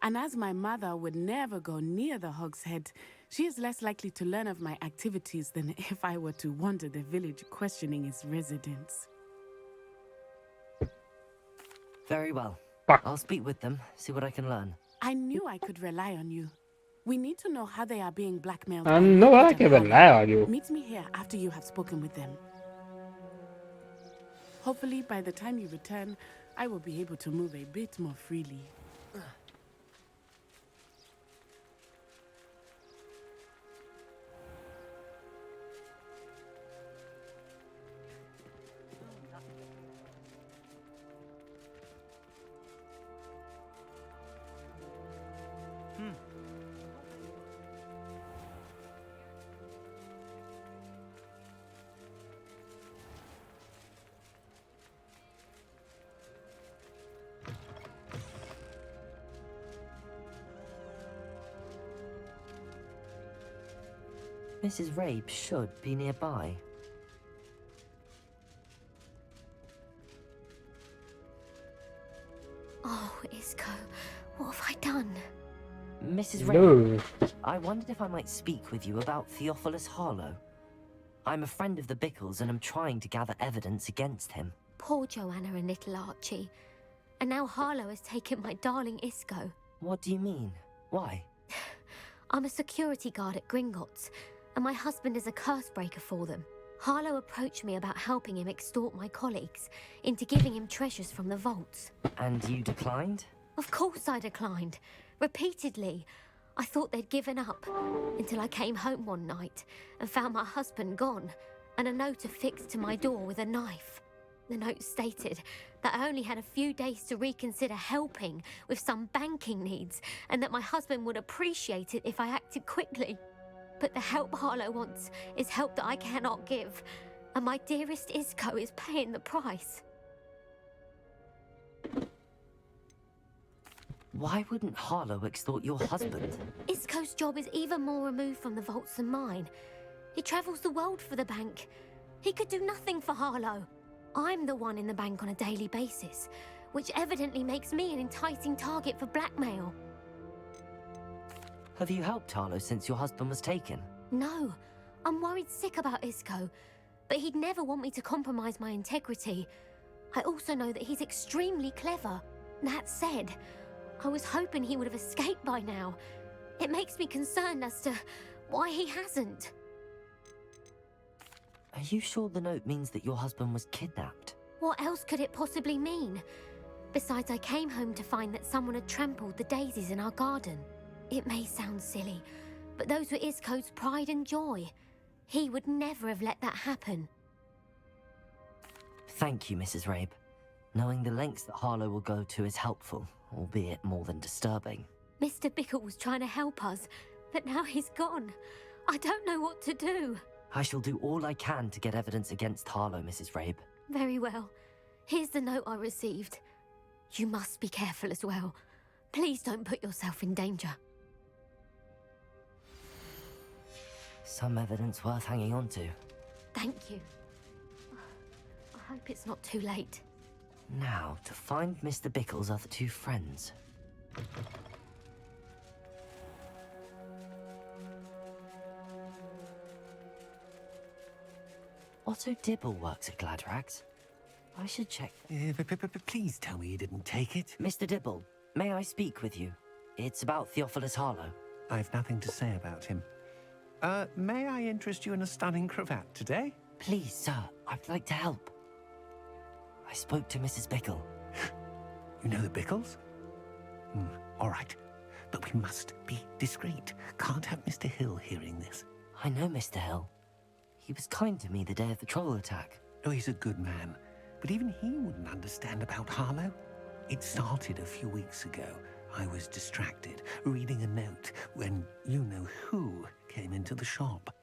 And as my mother would never go near the Hogshead, she is less likely to learn of my activities than if I were to wander the village questioning its residents. Very well. I'll speak with them, see what I can learn. I knew I could rely on you. We need to know how they are being blackmailed. I know I can rely on you. Meet me here after you have spoken with them. Hopefully, by the time you return, I will be able to move a bit more freely. Mrs. Rabe should be nearby. Oh, Isco, what have I done? Mrs. No. Rabe, I wondered if I might speak with you about Theophilus Harlow. I'm a friend of the Bickles and I'm trying to gather evidence against him. Poor Joanna and little Archie. And now Harlow has taken my darling Isco. What do you mean? Why? I'm a security guard at Gringotts, and my husband is a curse breaker for them. Harlow approached me about helping him extort my colleagues into giving him treasures from the vaults. And you declined? Of course I declined. Repeatedly. I thought they'd given up, until I came home one night and found my husband gone, and a note affixed to my door with a knife. The note stated that I only had a few days to reconsider helping with some banking needs, and that my husband would appreciate it if I acted quickly. But the help Harlow wants is help that I cannot give, and my dearest Isco is paying the price. Why wouldn't Harlow extort your husband? Isco's job is even more removed from the vaults than mine. He travels the world for the bank. He could do nothing for Harlow. I'm the one in the bank on a daily basis, which evidently makes me an enticing target for blackmail. Have you helped Harlow since your husband was taken? No, I'm worried sick about Isco, but he'd never want me to compromise my integrity. I also know that he's extremely clever. That said, I was hoping he would have escaped by now. It makes me concerned as to why he hasn't. Are you sure the note means that your husband was kidnapped? What else could it possibly mean? Besides, I came home to find that someone had trampled the daisies in our garden. It may sound silly, but those were Isco's pride and joy. He would never have let that happen. Thank you, Mrs. Rabe. Knowing the lengths that Harlow will go to is helpful, albeit more than disturbing. Mr. Bickle was trying to help us, but now he's gone. I don't know what to do. I shall do all I can to get evidence against Harlow, Mrs. Rabe. Very well. Here's the note I received. You must be careful as well. Please don't put yourself in danger. Some evidence worth hanging on to. Thank you. I hope it's not too late. Now, to find Mr. Bickle's other two friends. Otto Dibble works at Gladrags. I should check. Please tell me you didn't take it. Mr. Dibble, may I speak with you? It's about Theophilus Harlow. I've nothing to say about him. May I interest you in a stunning cravat today? Please, sir, I'd like to help. I spoke to Mrs. Bickle. You know the Bickles? All right. But we must be discreet. Can't have Mr. Hill hearing this. I know Mr. Hill. He was kind to me the day of the troll attack. Oh, he's a good man. But even he wouldn't understand about Harlow. It started a few weeks ago, I was distracted, reading a note, when you-know-who came into the shop.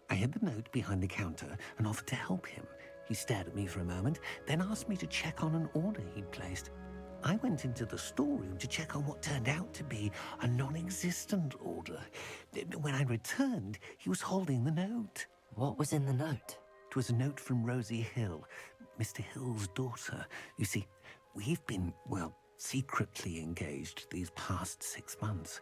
I hid the note behind the counter and offered to help him. He stared at me for a moment, then asked me to check on an order he'd placed. I went into the storeroom to check on what turned out to be a non-existent order. When I returned, he was holding the note. What was in the note? It was a note from Rosie Hill, Mr. Hill's daughter. You see, we've been, well, secretly engaged these past 6 months.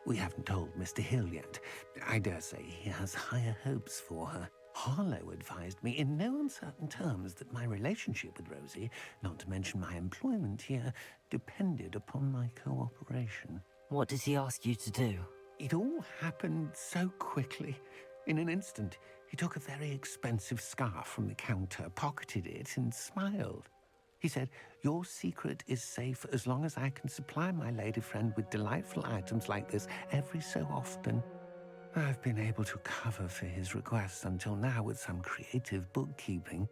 We haven't told Mr. Hill yet. I dare say he has higher hopes for her. Harlow advised me in no uncertain terms that my relationship with Rosie, not to mention my employment here, depended upon my cooperation. What does he ask you to do? It all happened so quickly. In an instant, he took a very expensive scarf from the counter, pocketed it, and smiled. He said, "Your secret is safe as long as I can supply my lady friend with delightful items like this every so often." I've been able to cover for his requests until now with some creative bookkeeping,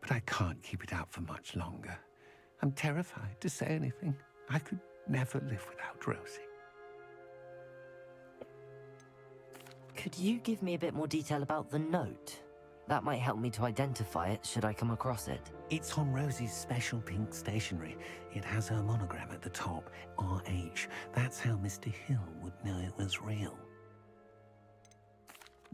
but I can't keep it up for much longer. I'm terrified to say anything. I could never live without Rosie. Could you give me a bit more detail about the note? That might help me to identify it should I come across it. It's on Rosie's special pink stationery. It has her monogram at the top, RH. That's how Mr. Hill would know it was real.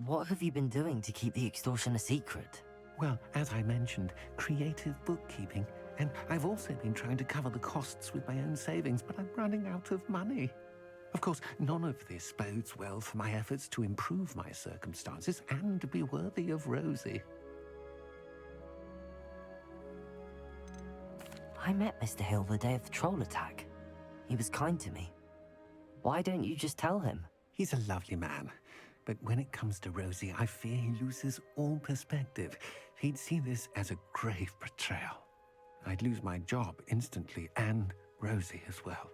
What have you been doing to keep the extortion a secret? Well, as I mentioned, creative bookkeeping. And I've also been trying to cover the costs with my own savings, but I'm running out of money. Of course, none of this bodes well for my efforts to improve my circumstances and to be worthy of Rosie. I met Mr. Hill the day of the troll attack. He was kind to me. Why don't you just tell him? He's a lovely man. But when it comes to Rosie, I fear he loses all perspective. He'd see this as a grave betrayal. I'd lose my job instantly, and Rosie as well.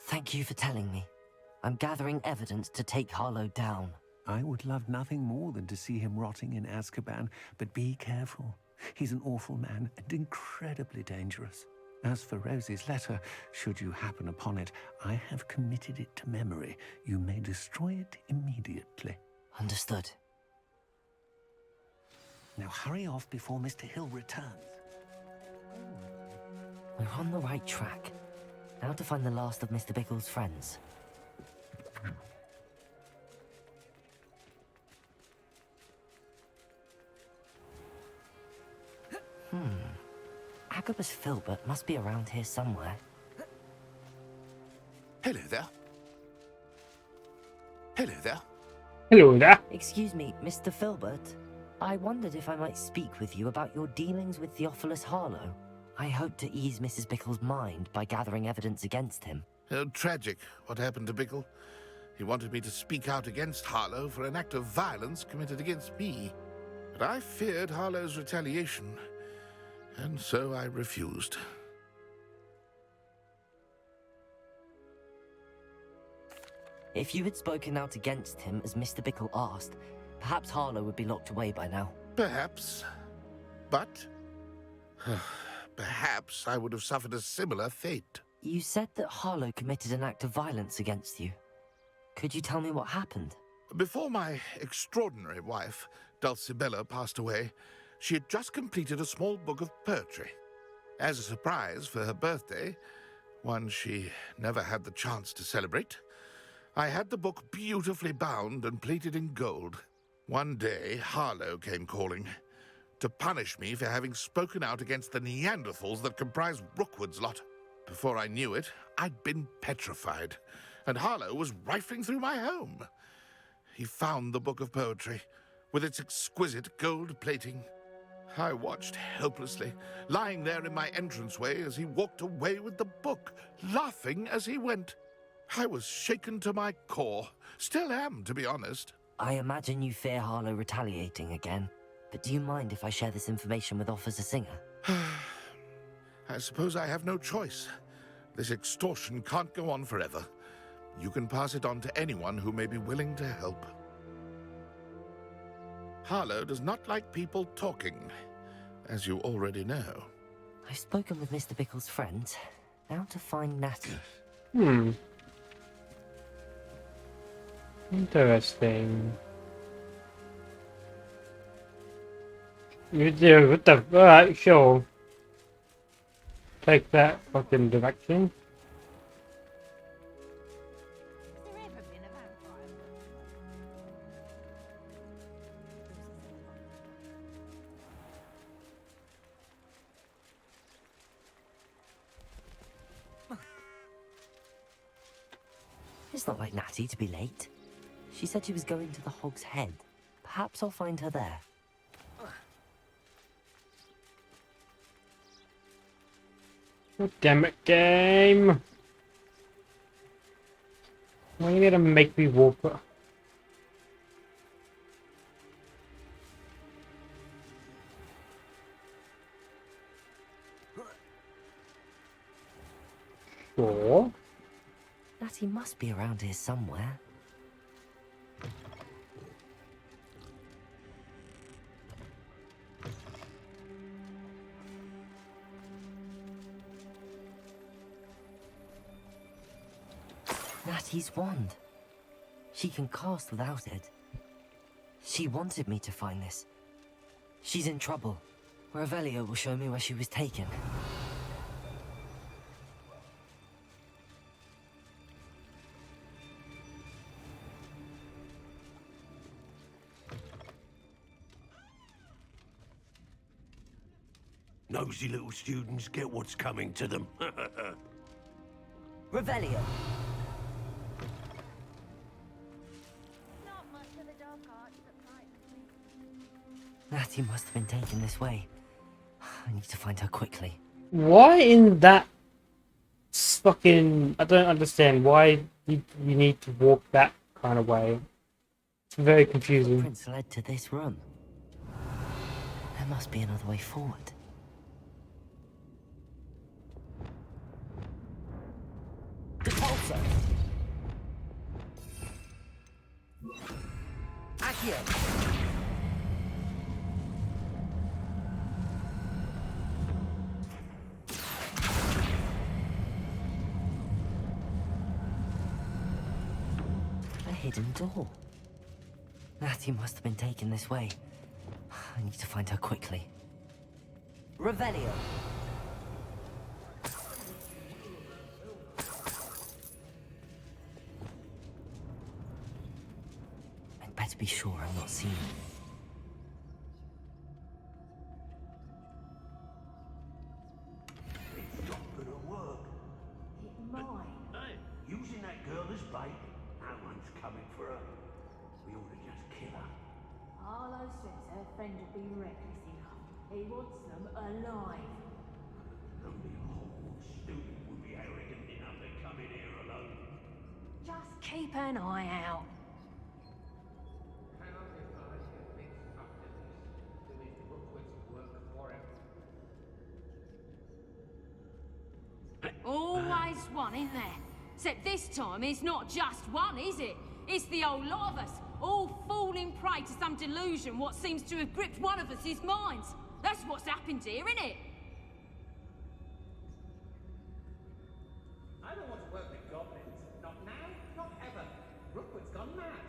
Thank you for telling me. I'm gathering evidence to take Harlow down. I would love nothing more than to see him rotting in Azkaban, but be careful. He's an awful man and incredibly dangerous. As for Rosie's letter, should you happen upon it, I have committed it to memory. You may destroy it immediately. Understood. Now hurry off before Mr. Hill returns. We're on the right track. Now to find the last of Mr. Bickle's friends. Agabus Filbert must be around here somewhere. Hello there. Hello there. Hello there. Excuse me, Mr. Filbert. I wondered if I might speak with you about your dealings with Theophilus Harlow. I hope to ease Mrs. Bickle's mind by gathering evidence against him. Tragic, what happened to Bickle. He wanted me to speak out against Harlow for an act of violence committed against me. But I feared Harlow's retaliation, and so I refused. If you had spoken out against him as Mr. Bickle asked, perhaps Harlow would be locked away by now. Perhaps. But perhaps I would have suffered a similar fate. You said that Harlow committed an act of violence against you. Could you tell me what happened? Before my extraordinary wife, Dulcibella, passed away, she had just completed a small book of poetry. As a surprise for her birthday, one she never had the chance to celebrate, I had the book beautifully bound and plated in gold. One day, Harlow came calling to punish me for having spoken out against the Neanderthals that comprise Rookwood's lot. Before I knew it, I'd been petrified, and Harlow was rifling through my home. He found the book of poetry, with its exquisite gold plating. I watched helplessly, lying there in my entranceway as he walked away with the book, laughing as he went. I was shaken to my core. Still am, to be honest. I imagine you fear Harlow retaliating again, but do you mind if I share this information with Officer Singer? I suppose I have no choice. This extortion can't go on forever. You can pass it on to anyone who may be willing to help. Harlow does not like people talking, as you already know. I've spoken with Mr. Bickle's friend. Now to find Natty. Interesting. You do, what the, alright, sure. Take that fucking direction. It's not like Natty to be late. She said she was going to the Hog's Head. Perhaps I'll find her there. Oh, damn it, game! Why are you gonna make me walk? Sure. Natty must be around here somewhere. Natty's wand. She can cast without it. She wanted me to find this. She's in trouble. Revelio will show me where she was taken. Nosy little students get what's coming to them. Revelio. Natty must have been taken this way. I need to find her quickly. Why in that fucking... I don't understand why you need to walk that kind of way. It's very confusing. Footprints led to this room. There must be another way forward. Depulso! Accio! A hidden door. Natty must have been taken this way. I need to find her quickly. Revelio! I'd better be sure I'm not seen. It's not gonna work. It might. Hey, using that girl as bait, no one's coming for her. We ought to just kill her. Arlo says her friend will be reckless enough. He wants them alive. Only a whole student would be arrogant enough to come in here alone. Just keep an eye out. Always one, isn't there? Except this time it's not just one, is it? It's the whole lot of us, all falling prey to some delusion what seems to have gripped one of us' minds. That's what's happened here, isn't it? I don't want to work with goblins. Not now, not ever. Rookwood's gone mad.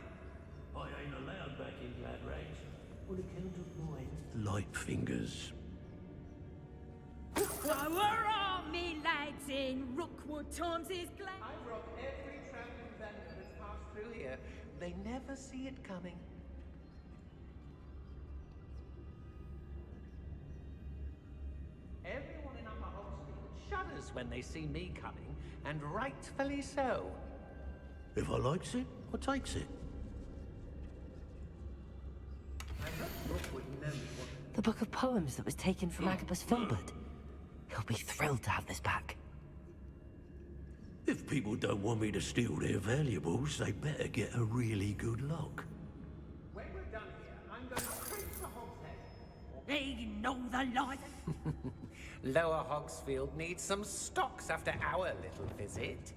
I ain't allowed back in Glad Rags on account of my light fingers. So where are me lads in Rookwood times is glad? I rob every travelling vendor that's passed through here. They never see it coming. Everyone in Upper Hogsfield shudders when they see me coming, and rightfully so. If I likes it, I takes it. The book of poems that was taken from Agabus Filbert. He'll be thrilled to have this back. If people don't want me to steal their valuables, they better get a really good look. When we're done here, I'm going straight to Hogshead. They know the life. Lower Hogsfield needs some stocks after our little visit.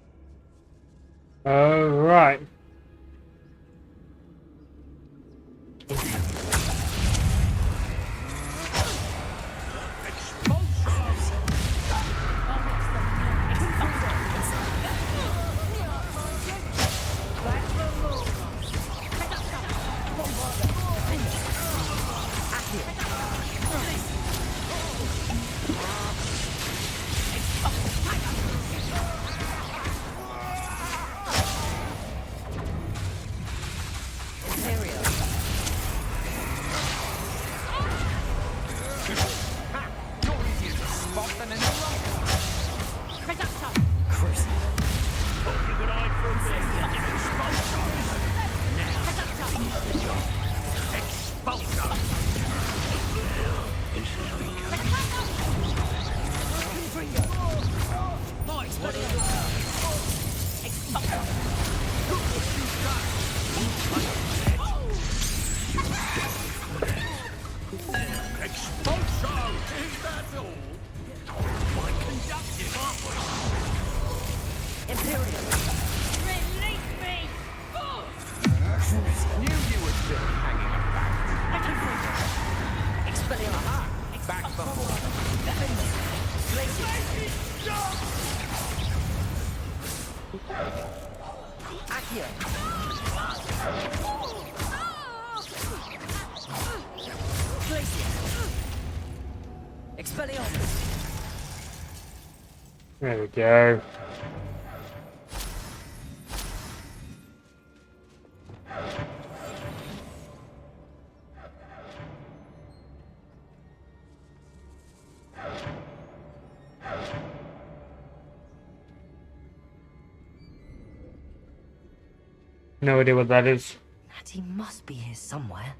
Alright. Accio! Glacier! Expelliarmus! There we go. No idea what that is. Natty must be here somewhere.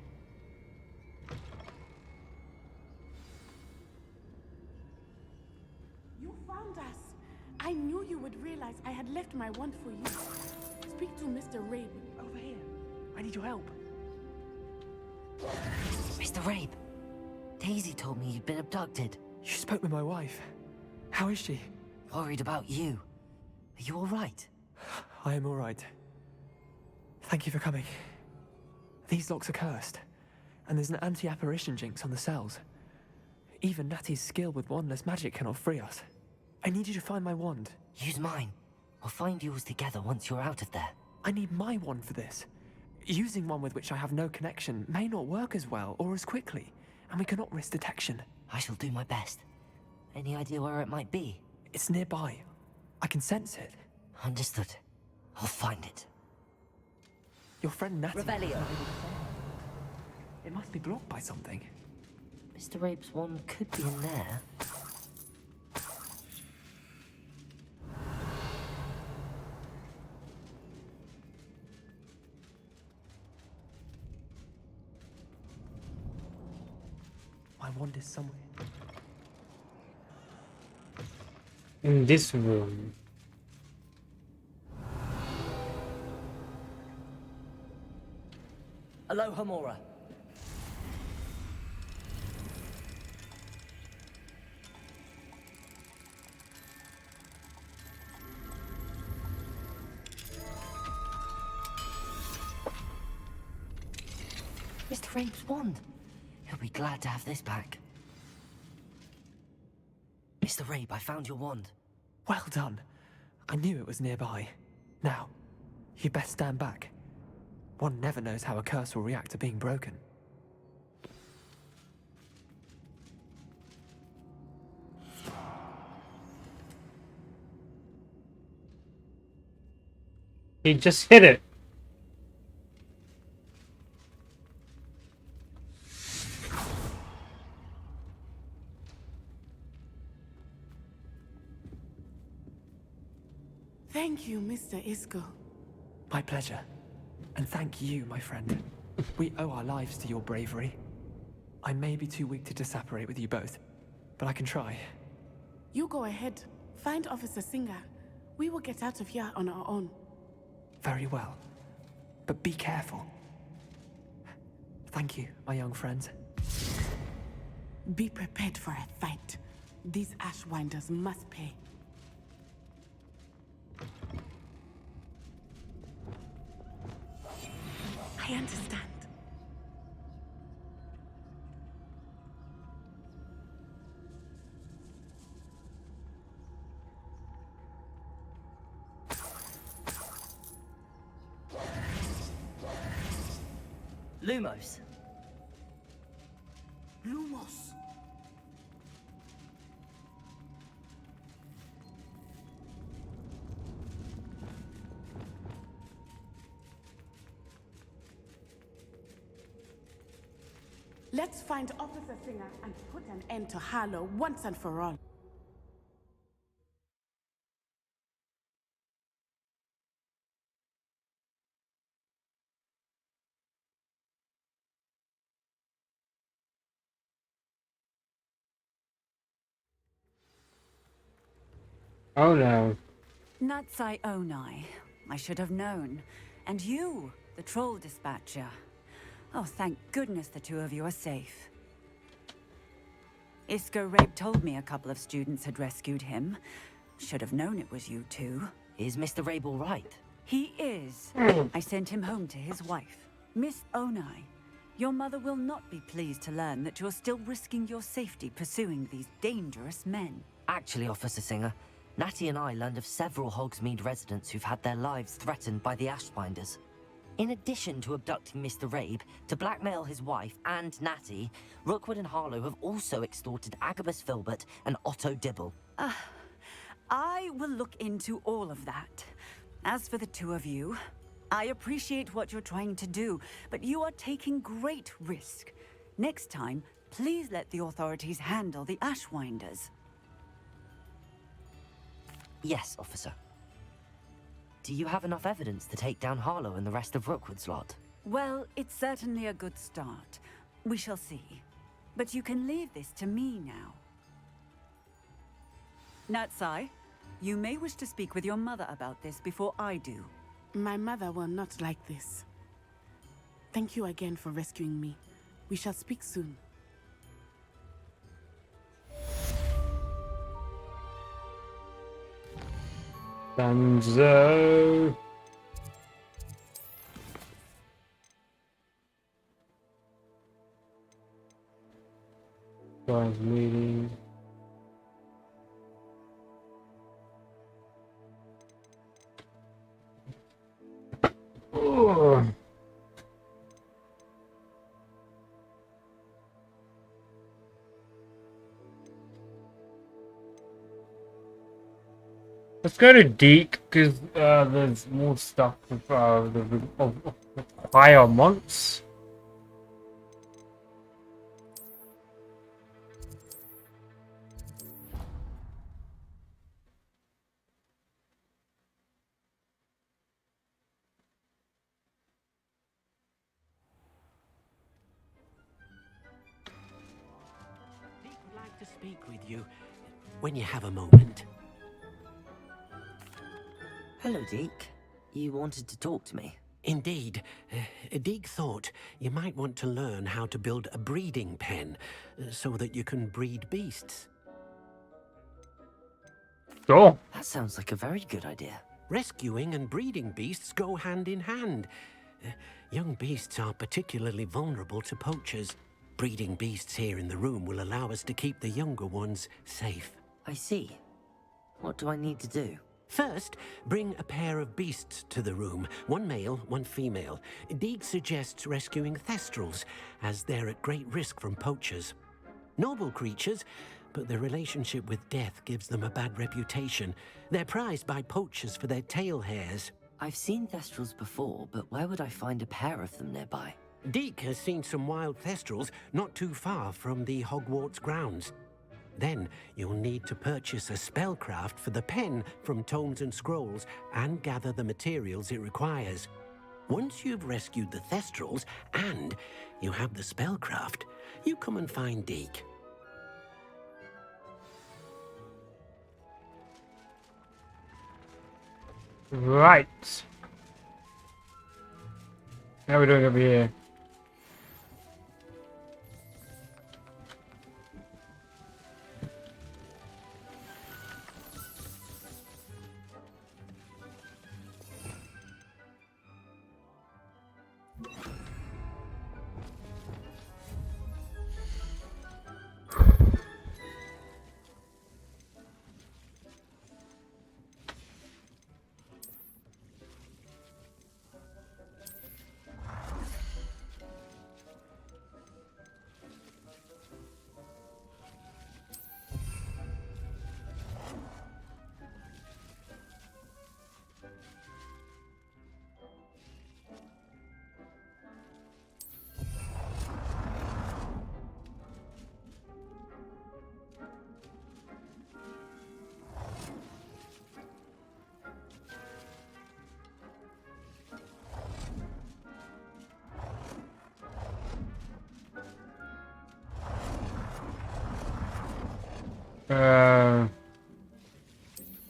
You found us. I knew you would realize I had left my wand for you. Speak to Mr. Rabe. Over here. I need your help. Mr. Rabe, Daisy told me you'd been abducted. You spoke with my wife. How is she? Worried about you. Are you all right? I am all right. Thank you for coming. These locks are cursed, and there's an anti-apparition jinx on the cells. Even Natty's skill with wandless magic cannot free us. I need you to find my wand. Use mine. We'll find yours together once you're out of there. I need my wand for this. Using one with which I have no connection may not work as well or as quickly, and we cannot risk detection. I shall do my best. Any idea where it might be? It's nearby. I can sense it. Understood. I'll find it. Your friend Natty... Revelio. It must be blocked by something. Mr. Rabe's wand could be in there. My wand is somewhere. In this room. Aloha Mora. Mr. Rabe's wand. He'll be glad to have this back. Mr. Rabe, I found your wand. Well done. I knew it was nearby. Now, you best stand back. One never knows how a curse will react to being broken. He just hit it. Thank you, Mr. Isco. My pleasure. And thank you, my friend. We owe our lives to your bravery. I may be too weak to disapparate with you both, but I can try. You go ahead. Find Officer Singer. We will get out of here on our own. Very well. But be careful. Thank you, my young friends. Be prepared for a fight. These Ashwinders must pay. I understand. Lumos. Lumos. Let's find Officer Singer and put an end to Harlow once and for all. Oh no. Natsai Onai. I should have known. And you, the troll dispatcher. Oh, thank goodness the two of you are safe. Isco Rabe told me a couple of students had rescued him. Should have known it was you two. Is Mr. Rabe all right? He is. I sent him home to his wife, Miss Onai. Your mother will not be pleased to learn that you're still risking your safety pursuing these dangerous men. Actually, Officer Singer, Natty and I learned of several Hogsmeade residents who've had their lives threatened by the Ashbinders. In addition to abducting Mr. Rabe to blackmail his wife and Natty, Rookwood and Harlow have also extorted Agabus Filbert and Otto Dibble. I will look into all of that. As for the two of you, I appreciate what you're trying to do, but you are taking great risk. Next time, please let the authorities handle the Ashwinders. Yes, officer. Do you have enough evidence to take down Harlow and the rest of Rookwood's lot? Well, it's certainly a good start. We shall see. But you can leave this to me now. Natsai, you may wish to speak with your mother about this before I do. My mother will not like this. Thank you again for rescuing me. We shall speak soon. Danzo. Guys meeting. Oh. Let's go to Deke because there's more stuff with of higher months. Deke would like to speak with you when you have a moment. Hello, Deke. You wanted to talk to me? Indeed. Deke thought you might want to learn how to build a breeding pen so that you can breed beasts. Sure. That sounds like a very good idea. Rescuing and breeding beasts go hand in hand. Young beasts are particularly vulnerable to poachers. Breeding beasts here in the room will allow us to keep the younger ones safe. I see. What do I need to do? First, bring a pair of beasts to the room. One male, one female. Deke suggests rescuing thestrals, as they're at great risk from poachers. Noble creatures, but their relationship with death gives them a bad reputation. They're prized by poachers for their tail hairs. I've seen thestrals before, but where would I find a pair of them nearby? Deke has seen some wild thestrals not too far from the Hogwarts grounds. Then you'll need to purchase a spellcraft for the pen from Tomes and Scrolls and gather the materials it requires. Once you've rescued the thestrals and you have the spellcraft, you come and find Deke. Right. How are we doing over here?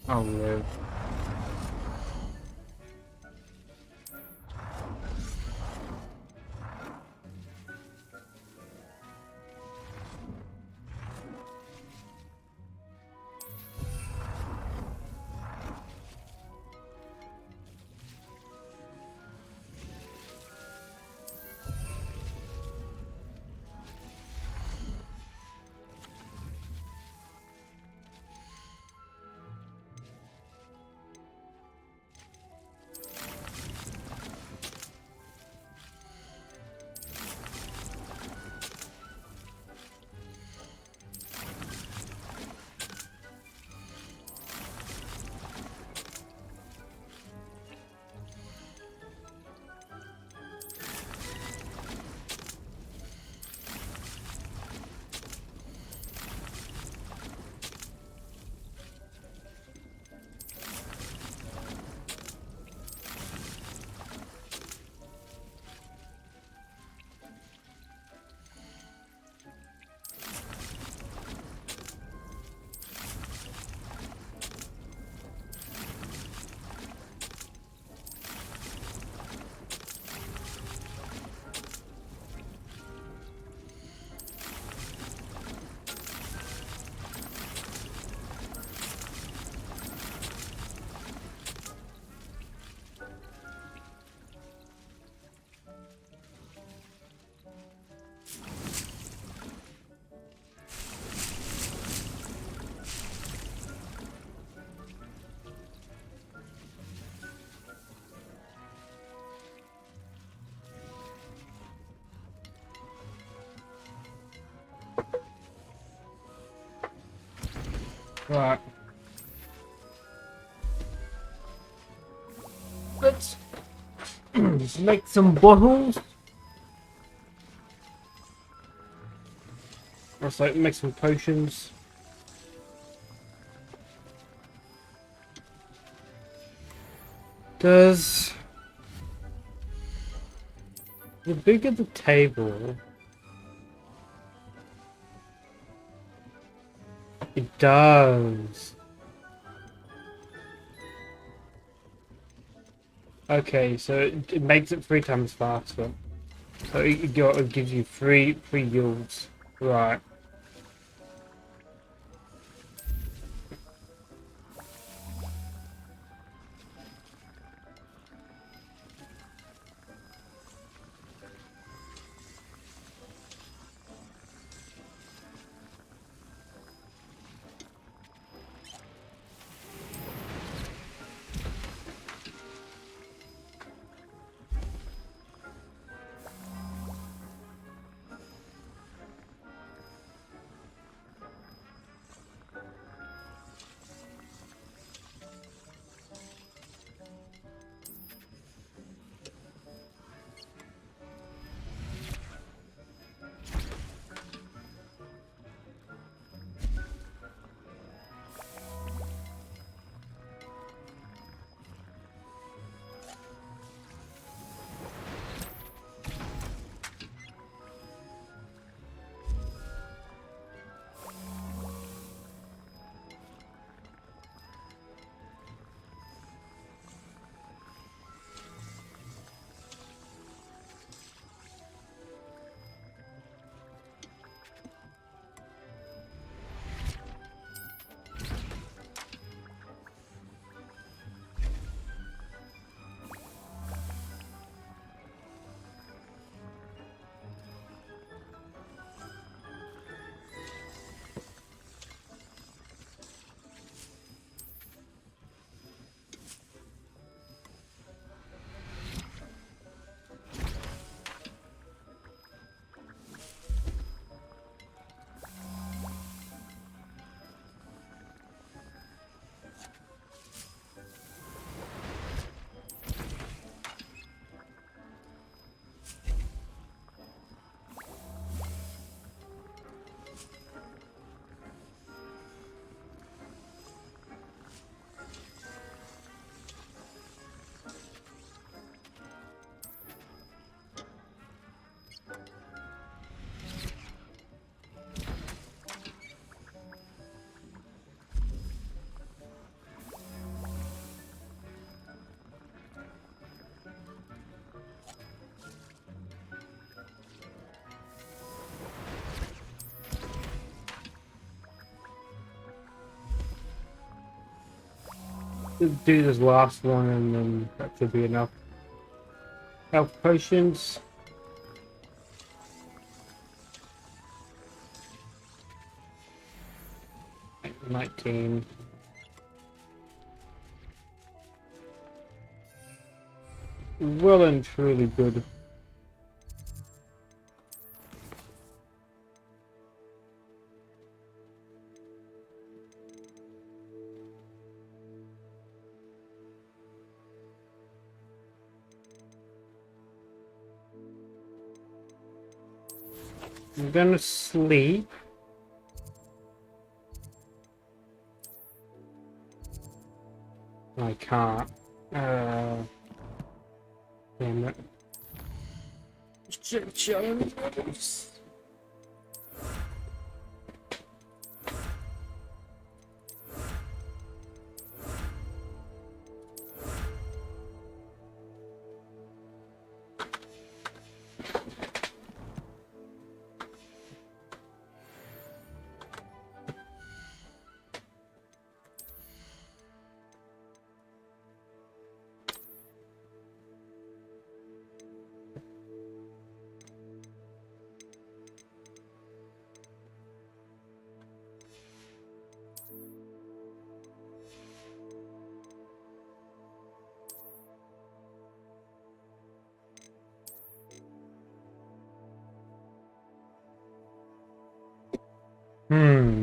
I'll live. Right. Let's make some bottles. Let's like make some potions. Does the bigger the table, it does. Okay, so it makes it 3 times faster. So it gives you three yields. Right. Do this last one and then that should be enough. Health potions. Like 19. Well and truly good. I'm gonna sleep. I can't. Damn it. Challenges.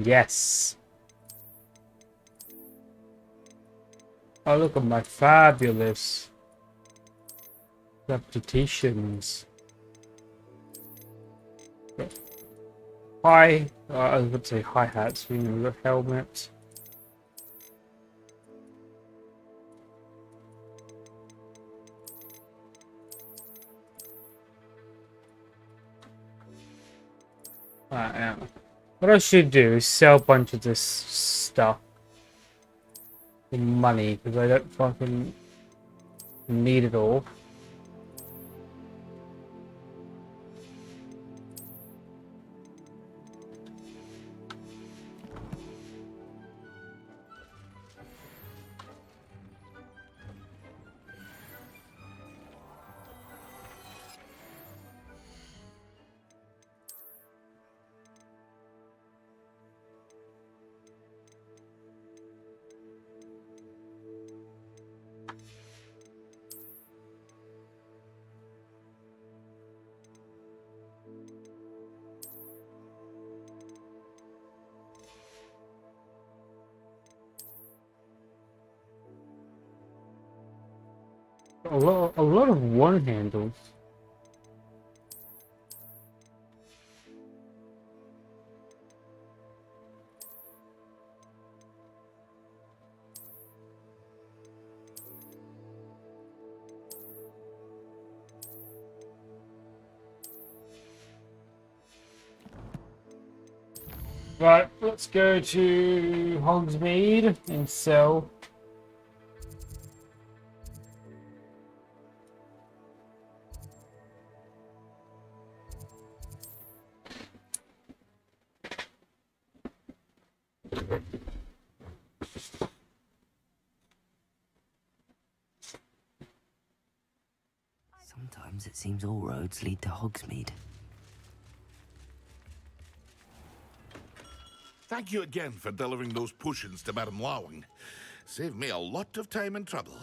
Yes. Oh, look at my fabulous repetitions. Hi, I was about to say hi hats, you know, the helmet. Yeah. What I should do is sell a bunch of this stuff for money because I don't fucking need it all. A lot of one handles. Right, let's go to Hogsmeade and sell. Sometimes it seems all roads lead to Hogsmeade. Thank you again for delivering those potions to Madame Lawing. Saved me a lot of time and trouble.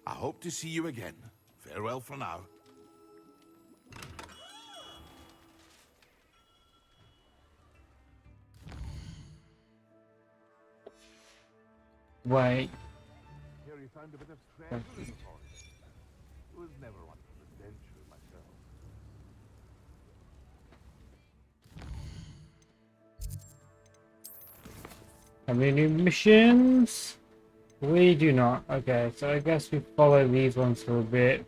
I hope to see you again. Farewell for now. Wait. Here you found a bit of treasure in the forest. Was never one for adventure myself. Have we any new missions? We do not. Okay, so I guess we follow these ones for a bit.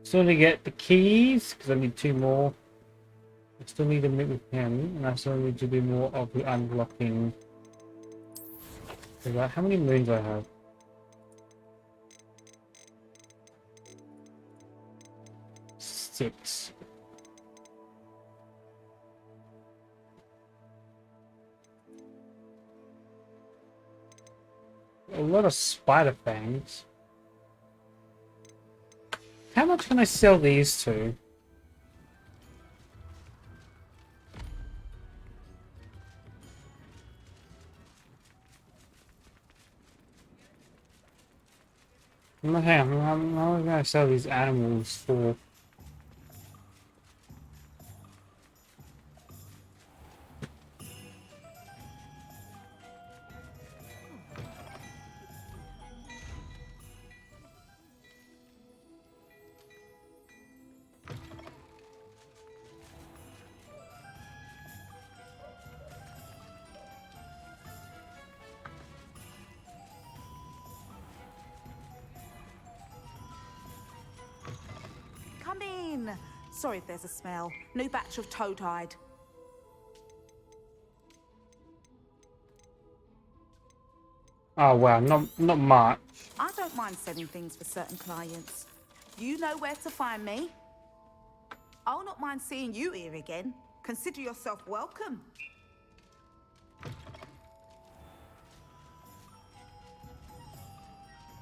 Still to get the keys, because I need 2 more. I still need to meet with him, and I still need to do more of the unlocking. How many moons I have? 6. A lot of spider fangs. How much can I sell these to? Okay, I'm going to sell these animals for. Come in. Sorry if there's a smell. New batch of toad-hide. Oh wow, not much. I don't mind selling things for certain clients. You know where to find me. I'll not mind seeing you here again. Consider yourself welcome.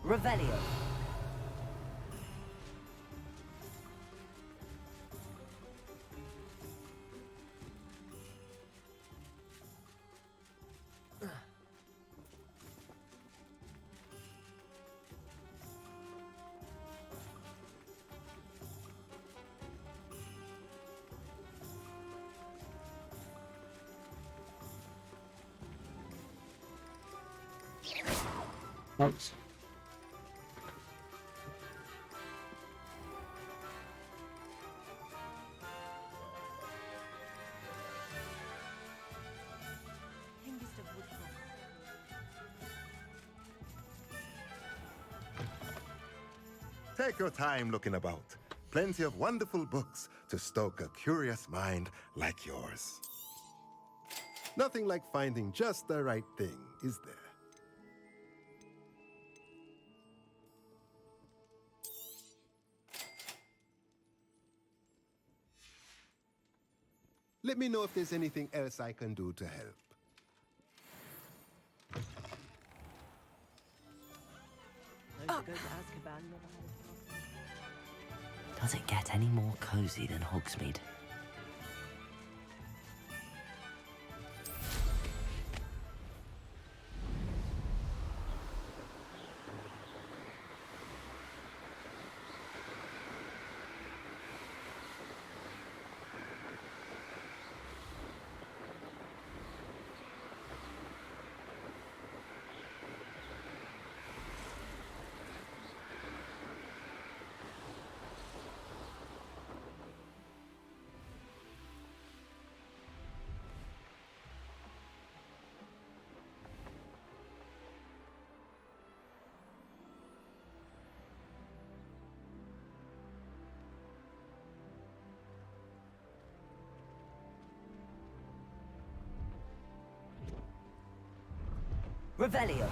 Revelio. Oops. Take your time looking about. Plenty of wonderful books to stoke a curious mind like yours. Nothing like finding just the right thing, is there? Let me know if there's anything else I can do to help. Does it get any more cozy than Hogsmeade? Revelio.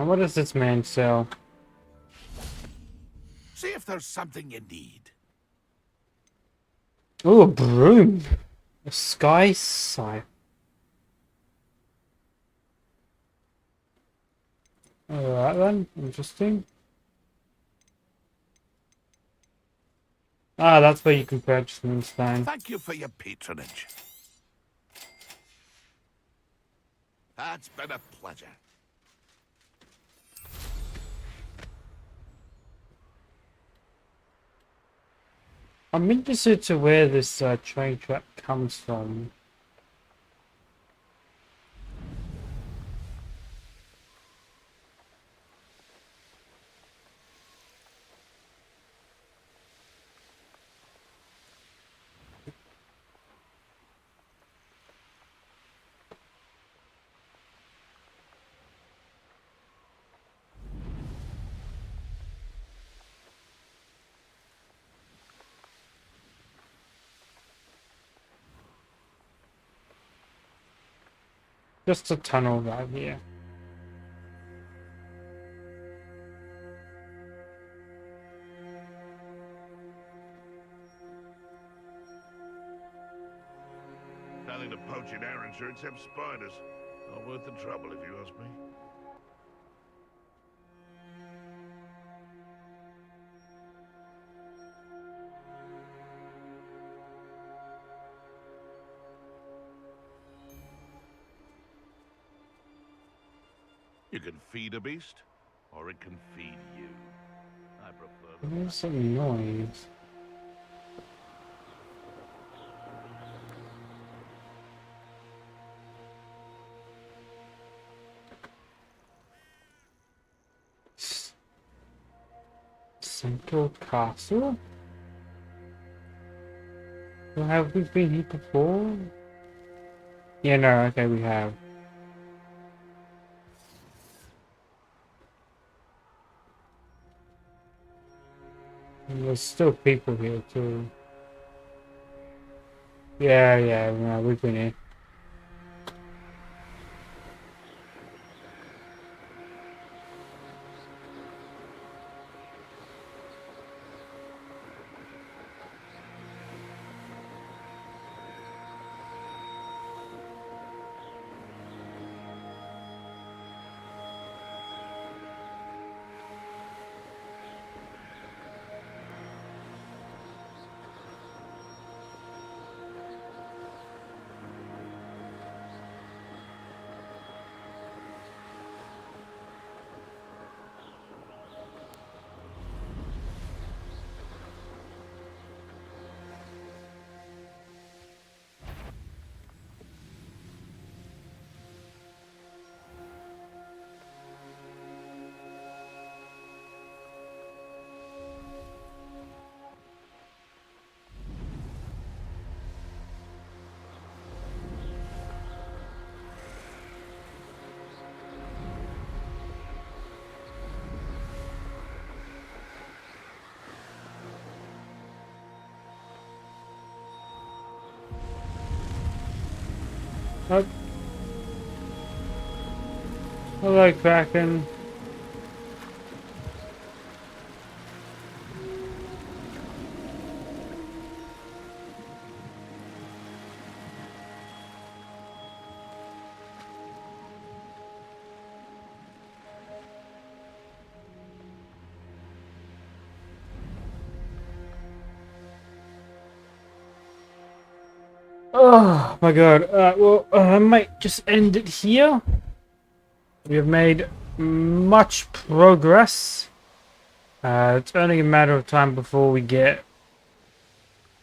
What does this man sell? See if there's something you need. Oh, a broom. A sky scythe. Alright then, interesting. Ah, that's where you can purchase them in Spain. Thank you for your patronage. It's been a pleasure. I'm interested to where this train track comes from. Just a tunnel right here. Nothing to poach in Arrowshire except spiders. Not worth the trouble, if you ask me. You can feed a beast, or it can feed you. I prefer the There's some noise. Central Castle? Well, have we been here before? Yeah, no, okay, we have. And there's still people here too. Yeah, no, we've been here. Oh. Hello, Kraken. Oh my god. Well, I might just end it here. We have made much progress. It's only a matter of time before we get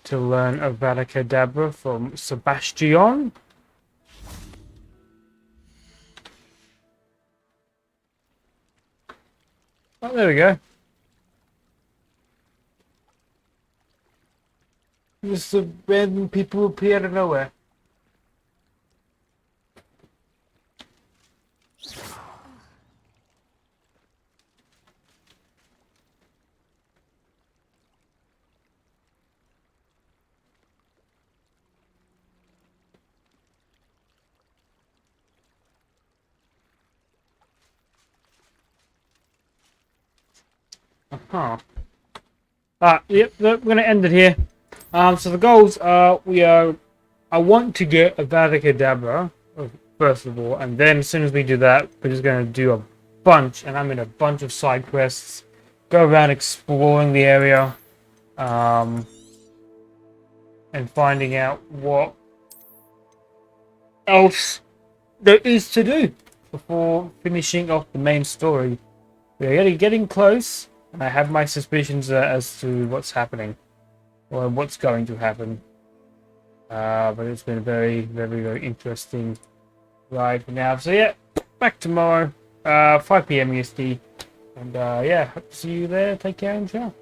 to learn Avada Kedavra from Sebastian. Oh, there we go. Just random people appear out of nowhere. Uh-huh. Yep, we're going to end it here. So the goals are, I want to get Avada Kedavra, first of all, and then as soon as we do that, we're just going to do a bunch, and I'm in a bunch of side quests, go around exploring the area, and finding out what else there is to do before finishing off the main story. We're getting close, and I have my suspicions as to what's happening, or what's going to happen. But it's been a very, very, very interesting ride for now. So yeah, back tomorrow, 5 p.m. EST, and yeah, hope to see you there. Take care and ciao.